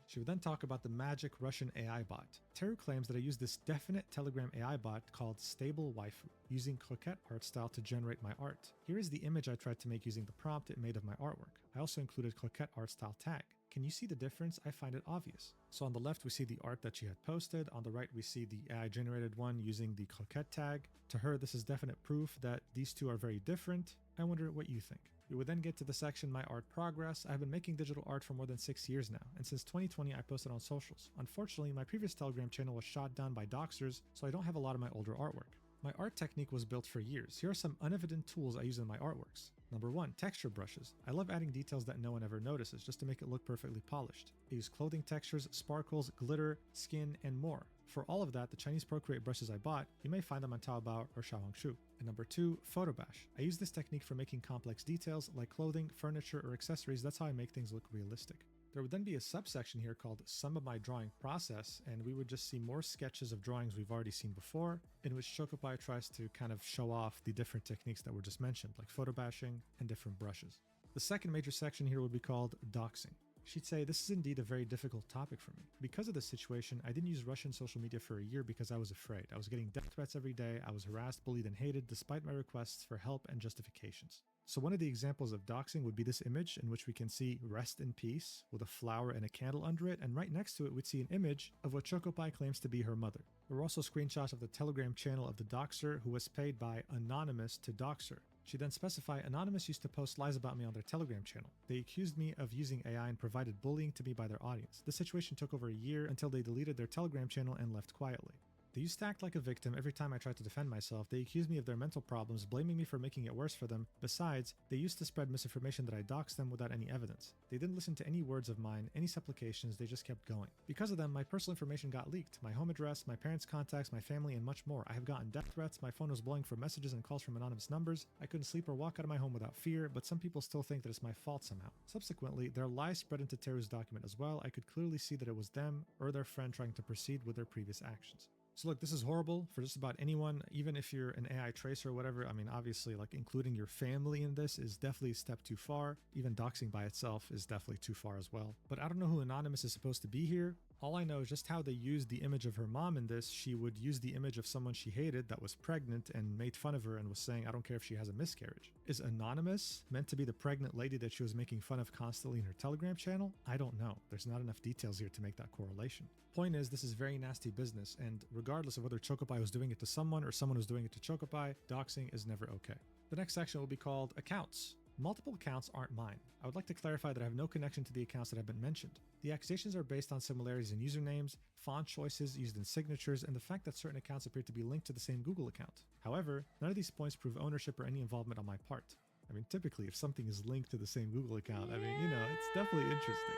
She would then talk about the magic Russian AI bot. Teru claims that I used this definite Telegram AI bot called Stable Waifu, using Coquette art style to generate my art. Here is the image I tried to make using the prompt it made of my artwork. I also included Coquette art style tag. Can you see the difference? I find it obvious. So on the left, we see the art that she had posted. On the right, we see the AI generated one using the Coquette tag. To her, this is definite proof that these two are very different. I wonder what you think. We would then get to the section My Art Progress. I've been making digital art for more than 6 years now, and since 2020 I posted on socials. Unfortunately, my previous Telegram channel was shot down by doxers, so I don't have a lot of my older artwork. My art technique was built for years. Here are some unevident tools I use in my artworks. Number 1, texture brushes. I love adding details that no one ever notices just to make it look perfectly polished. I use clothing textures, sparkles, glitter, skin, and more. For all of that, the Chinese Procreate brushes I bought, you may find them on Taobao or Xiaohongshu. And number 2, photo bash. I use this technique for making complex details like clothing, furniture, or accessories. That's how I make things look realistic. There would then be a subsection here called Some of My Drawing Process, and we would just see more sketches of drawings we've already seen before, in which Chokopaii tries to kind of show off the different techniques that were just mentioned, like photo bashing and different brushes. The second major section here would be called Doxing. She'd say, this is indeed a very difficult topic for me. Because of this situation, I didn't use Russian social media for a year because I was afraid. I was getting death threats every day. I was harassed, bullied, and hated despite my requests for help and justifications. So one of the examples of doxing would be this image in which we can see rest in peace with a flower and a candle under it, and right next to it we'd see an image of what Chokopaii claims to be her mother. There were also screenshots of the Telegram channel of the doxer who was paid by Anonymous to dox her. She then specified Anonymous used to post lies about me on their Telegram channel. They accused me of using AI and provided bullying to me by their audience. The situation took over a year until they deleted their Telegram channel and left quietly. They used to act like a victim every time I tried to defend myself. They accused me of their mental problems, blaming me for making it worse for them. Besides, they used to spread misinformation that I doxed them without any evidence. They didn't listen to any words of mine, any supplications, they just kept going. Because of them, my personal information got leaked. My home address, my parents' contacts, my family, and much more. I have gotten death threats, my phone was blowing for messages and calls from anonymous numbers. I couldn't sleep or walk out of my home without fear, but some people still think that it's my fault somehow. Subsequently, their lies spread into Teru's document as well. I could clearly see that it was them or their friend trying to proceed with their previous actions. So look, this is horrible for just about anyone, even if you're an AI tracer or whatever. I mean, obviously, including your family in this is definitely a step too far. Even doxing by itself is definitely too far as well. But I don't know who Anonymous is supposed to be here. All I know is just how they used the image of her mom in this. She would use the image of someone she hated that was pregnant and made fun of her and was saying, I don't care if she has a miscarriage. Is Anonymous meant to be the pregnant lady that she was making fun of constantly in her Telegram channel? I don't know. There's not enough details here to make that correlation. Point is, this is very nasty business, and regardless of whether Chokopaii was doing it to someone or someone was doing it to Chokopaii, doxing is never okay. The next section will be called Accounts. Multiple accounts aren't mine. I would like to clarify that I have no connection to the accounts that have been mentioned. The accusations are based on similarities in usernames, font choices used in signatures, and the fact that certain accounts appear to be linked to the same Google account. However, none of these points prove ownership or any involvement on my part. I mean, typically, if something is linked to the same Google account, it's definitely interesting.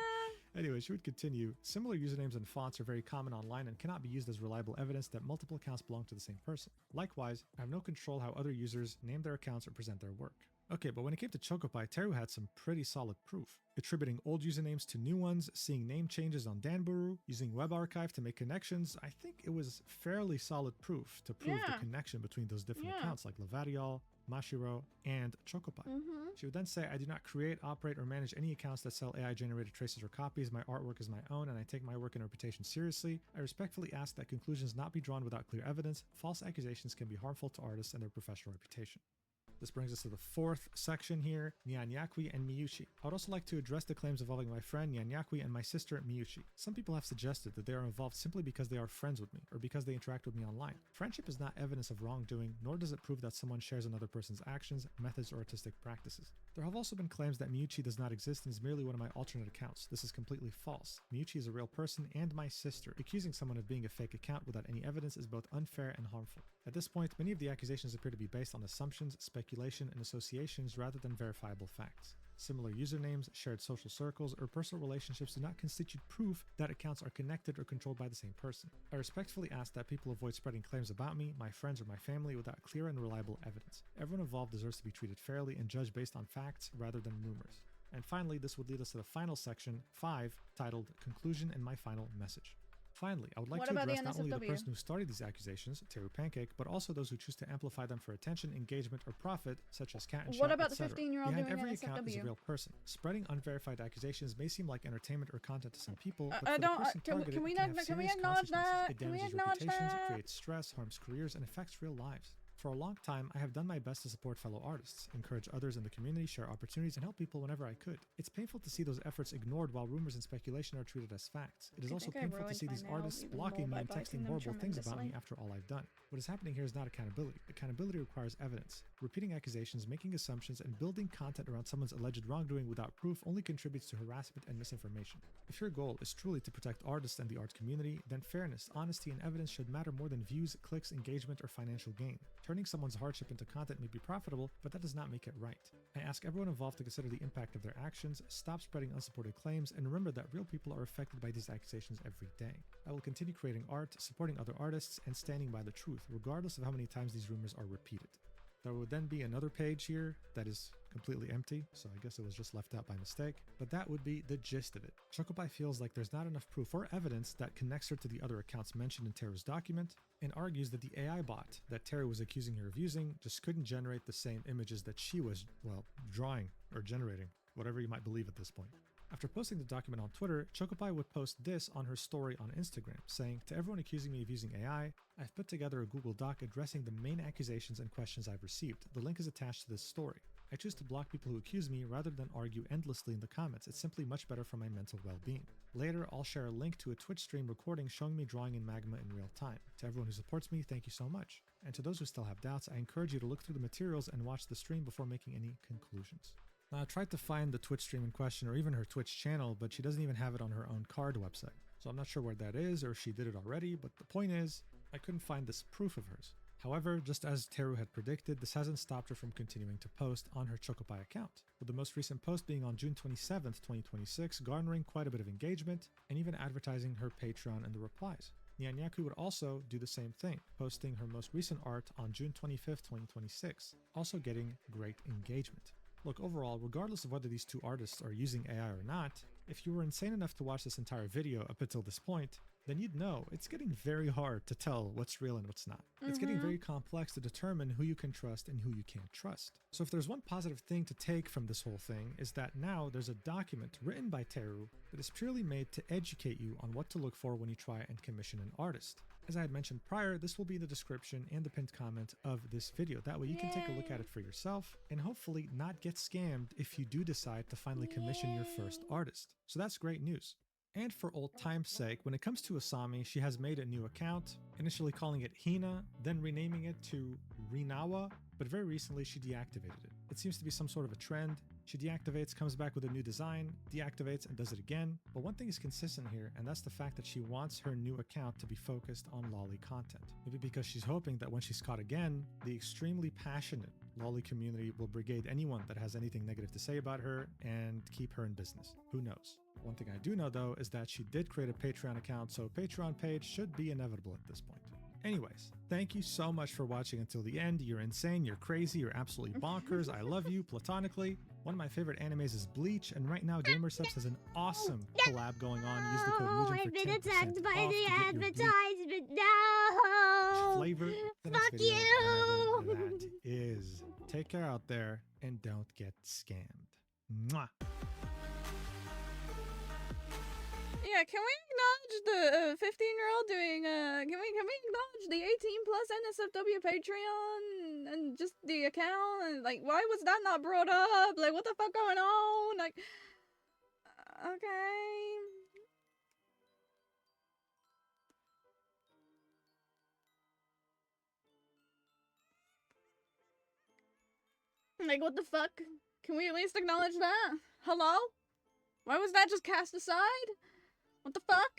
Anyway, she would continue. Similar usernames and fonts are very common online and cannot be used as reliable evidence that multiple accounts belong to the same person. Likewise, I have no control how other users name their accounts or present their work. Okay, but when it came to Chokopaii, Teru had some pretty solid proof. Attributing old usernames to new ones, seeing name changes on Danburu, using Web Archive to make connections. I think it was fairly solid proof to prove the connection between those different accounts like Lavadiol, Mashiro, and Chokopaii. She would then say, I do not create, operate, or manage any accounts that sell AI-generated traces or copies. My artwork is my own, and I take my work and reputation seriously. I respectfully ask that conclusions not be drawn without clear evidence. False accusations can be harmful to artists and their professional reputation. This brings us to the fourth section here, Nyanyakwi and Miyuchi. I would also like to address the claims involving my friend Nyanyakwi and my sister Miyuchi. Some people have suggested that they are involved simply because they are friends with me, or because they interact with me online. Friendship is not evidence of wrongdoing, nor does it prove that someone shares another person's actions, methods, or artistic practices. There have also been claims that Miyuchi does not exist and is merely one of my alternate accounts. This is completely false. Miyuchi is a real person and my sister. Accusing someone of being a fake account without any evidence is both unfair and harmful. At this point, many of the accusations appear to be based on assumptions, speculation, and associations rather than verifiable facts. Similar usernames, shared social circles, or personal relationships do not constitute proof that accounts are connected or controlled by the same person. I respectfully ask that people avoid spreading claims about me, my friends, or my family without clear and reliable evidence. Everyone involved deserves to be treated fairly and judged based on facts rather than rumors. And finally, this would lead us to the final section, 5, titled Conclusion and My Final Message. Finally, I would like to address not only the person who started these accusations, Teru Pancake, but also those who choose to amplify them for attention, engagement, or profit, such as Cat and Shot, What about the etc. 15-year-old Behind doing every NSFW? account is a real person. Spreading unverified accusations may seem like entertainment or content to some people, but for the person targeted, can we it can have can we serious acknowledge consequences. that? It Can we damages acknowledge reputations, that? it creates stress, harms careers, and affects real lives. For a long time, I have done my best to support fellow artists, encourage others in the community, share opportunities, and help people whenever I could. It's painful to see those efforts ignored while rumors and speculation are treated as facts. It is also painful to see these artists blocking me and texting horrible things about me after all I've done. What is happening here is not accountability. Accountability requires evidence. Repeating accusations, making assumptions, and building content around someone's alleged wrongdoing without proof only contributes to harassment and misinformation. If your goal is truly to protect artists and the art community, then fairness, honesty, and evidence should matter more than views, clicks, engagement, or financial gain. Turning someone's hardship into content may be profitable, but that does not make it right. I ask everyone involved to consider the impact of their actions, stop spreading unsupported claims, and remember that real people are affected by these accusations every day. I will continue creating art, supporting other artists, and standing by the truth, regardless of how many times these rumors are repeated. There would then be another page here that is completely empty, so I guess it was just left out by mistake, but that would be the gist of it. Chokopaii feels like there's not enough proof or evidence that connects her to the other accounts mentioned in Teru's document, and argues that the AI bot that Teru was accusing her of using just couldn't generate the same images that she was, well, drawing or generating, whatever you might believe at this point. After posting the document on Twitter, Chokopaii would post this on her story on Instagram, saying, "To everyone accusing me of using AI, I've put together a Google Doc addressing the main accusations and questions I've received. The link is attached to this story. I choose to block people who accuse me rather than argue endlessly in the comments. It's simply much better for my mental well-being. Later, I'll share a link to a Twitch stream recording showing me drawing in magma in real time. To everyone who supports me, thank you so much. And to those who still have doubts, I encourage you to look through the materials and watch the stream before making any conclusions." Now, I tried to find the Twitch stream in question or even her Twitch channel, but she doesn't even have it on her own card website. So I'm not sure where that is or if she did it already, but the point is, I couldn't find this proof of hers. However, just as Teru had predicted, this hasn't stopped her from continuing to post on her Chokopaii account, with the most recent post being on June 27th, 2026, garnering quite a bit of engagement and even advertising her Patreon in the replies. Nyanyaku would also do the same thing, posting her most recent art on June 25th, 2026, also getting great engagement. Look, overall, regardless of whether these two artists are using AI or not, if you were insane enough to watch this entire video up until this point, then you'd know it's getting very hard to tell what's real and what's not. It's getting very complex to determine who you can trust and who you can't trust. So if there's one positive thing to take from this whole thing, is that now there's a document written by Teru that is purely made to educate you on what to look for when you try and commission an artist. As I had mentioned prior, this will be in the description and the pinned comment of this video. That way you can take a look at it for yourself and hopefully not get scammed if you do decide to finally commission your first artist. So that's great news. And for old time's sake, when it comes to Asami, she has made a new account, initially calling it Hina, then renaming it to Rinawa, but very recently she deactivated it. It seems to be some sort of a trend. She deactivates, comes back with a new design, deactivates, and does it again. But one thing is consistent here, and that's the fact that she wants her new account to be focused on lolly content. Maybe because she's hoping that when she's caught again, the extremely passionate lolly community will brigade anyone that has anything negative to say about her and keep her in business. Who knows? One thing I do know though is that she did create a Patreon account, so a Patreon page should be inevitable at this point. Anyways, thank you so much for watching until the end. You're insane, you're crazy, you're absolutely bonkers. I love you platonically. One of my favorite animes is Bleach, and right now Gamersubs has an awesome collab going on. Use the code Mugen for 10% I've been attacked by off the to get your advertisement. No! flavor the next Fuck video, you! whenever that is. Take care out there, and don't get scammed. Mwah. Yeah, can we acknowledge the 15-year-old doing, can we acknowledge the 18 plus NSFW Patreon and just the account? And, like, why was that not brought up? Like, what the fuck going on? Like, okay. Like, what the fuck? Can we at least acknowledge that? Hello? Why was that just cast aside? What the fuck?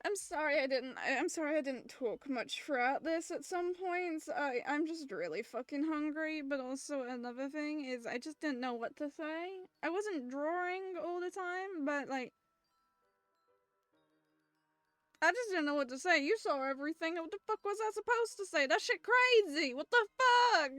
I'm sorry I didn't talk much throughout this at some points. I'm just really fucking hungry, but also another thing is I just didn't know what to say. I wasn't drawing all the time, but like I just didn't know what to say. You saw everything. What the fuck was I supposed to say? That shit crazy. What the fuck?